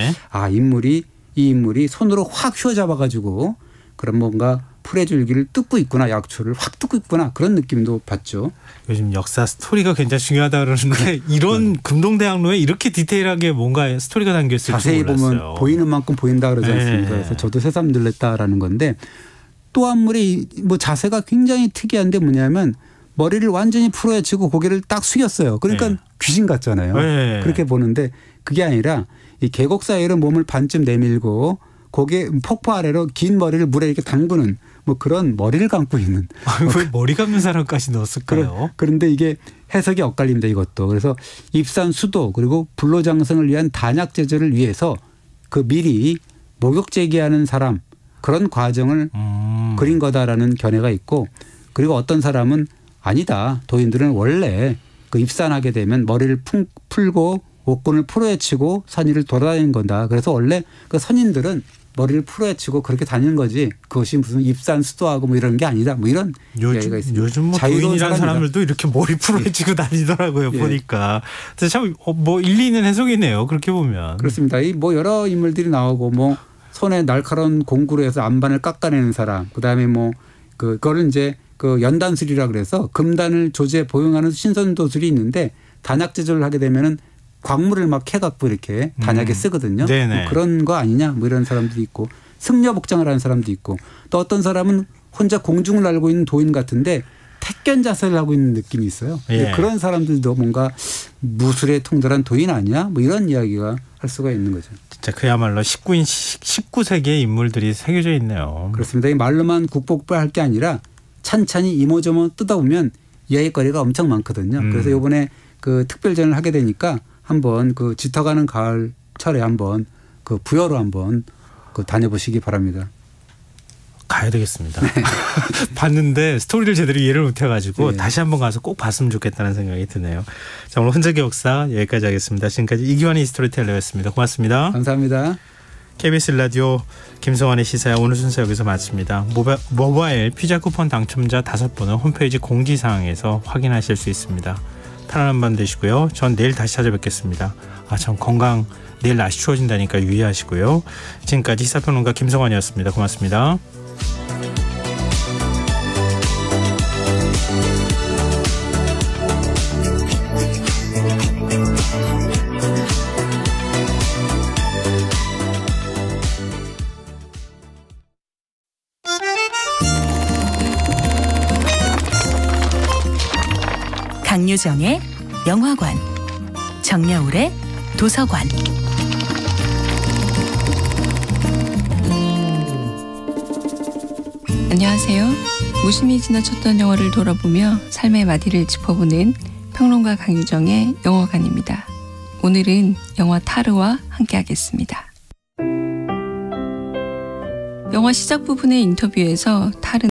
인물이 이 인물이 손으로 확 휘어잡아가지고 그런 뭔가 풀의 줄기를 뜯고 있구나, 약초를 확 뜯고 있구나, 그런 느낌도 받죠. 요즘 역사 스토리가 굉장히 중요하다 그러는데 이런 금동대학로에 이렇게 디테일하게 뭔가 스토리가 담겨 있을 줄 자세히 몰랐어요. 보면 보이는 만큼 보인다 그러지 않습니까? 그래서 저도 새삼 놀랐다라는 건데, 또 한 물이 뭐 자세가 굉장히 특이한데 뭐냐면 머리를 완전히 풀어헤치고 고개를 딱 숙였어요. 그러니까 귀신 같잖아요. 그렇게 보는데 그게 아니라 이 계곡 사이로 몸을 반쯤 내밀고 고개 폭포 아래로 긴 머리를 물에 이렇게 담그는 뭐 그런 머리를 감고 있는. 왜 머리 감는 사람까지 넣었을까요? 그런데 이게 해석이 엇갈립니다, 이것도. 그래서 입산 수도 그리고 불로장생을 위한 단약 제조를 위해서 그 미리 목욕 제기하는 사람, 그런 과정을 그린 거다라는 견해가 있고, 그리고 어떤 사람은 아니다, 도인들은 원래 그 입산하게 되면 머리를 풀고 옷끈을 풀어헤치고 산 위를 돌아다니는 거다. 그래서 원래 그 선인들은 머리를 풀어헤치고 그렇게 다니는 거지, 그것이 무슨 입산 수도하고 뭐 이런 게 아니다, 뭐 이런 이야기가 있습니다. 요즘 뭐 도인이라는 사람들도 이렇게 머리 풀어헤치고 다니더라고요. 보니까. 참 뭐 일리 있는 해석이네요, 그렇게 보면. 그렇습니다. 이 뭐 여러 인물들이 나오고, 뭐 손에 날카로운 공구로 해서 안반을 깎아내는 사람, 그다음에 뭐 그거를 이제 그 연단술이라 그래서 금단을 조제 보용하는 신선도술이 있는데, 단약 제조를 하게 되면은 광물을 막 캐갖고 이렇게 단약에 쓰거든요. 뭐 그런 거 아니냐, 뭐 이런 사람들이 있고, 승려복장을 하는 사람도 있고, 또 어떤 사람은 혼자 공중을 날고 있는 도인 같은데 택견 자세를 하고 있는 느낌이 있어요. 그런 사람들도 뭔가 무술에 통달한 도인 아니야, 뭐 이런 이야기가 할 수가 있는 거죠. 진짜 그야말로 19세기의 인물들이 새겨져 있네요. 그렇습니다. 이 말로만 국보할 게 아니라 찬찬히 이모저모 뜯어보면 이야기거리가 엄청 많거든요. 그래서 이번에 그 특별전을 하게 되니까 한번 그 짙어가는 가을철에 한번 그 부여로 한번 그 다녀보시기 바랍니다. 가야 되겠습니다. 봤는데 스토리를 제대로 이해를 못해가지고 다시 한번 가서 꼭 봤으면 좋겠다는 생각이 드네요. 자, 오늘 혼자기 역사 여기까지 하겠습니다. 지금까지 이기환의 스토리텔러였습니다. 고맙습니다. 감사합니다. KBS 라디오 김성환의 시사야 오늘 순서 여기서 마칩니다. 모바일 피자 쿠폰 당첨자 5분은 홈페이지 공지사항에서 확인하실 수 있습니다. 편안한 밤 되시고요. 전 내일 다시 찾아뵙겠습니다. 참 건강, 내일 날씨 추워진다니까 유의하시고요. 지금까지 시사평론가 김성환이었습니다. 고맙습니다. 강유정의 영화관, 정여울의 도서관. 안녕하세요. 무심히 지나쳤던 영화를 돌아보며 삶의 마디를 짚어보는 평론가 강유정의 영화관입니다. 오늘은 영화 타르와 함께하겠습니다. 영화 시작 부분의 인터뷰에서 타르는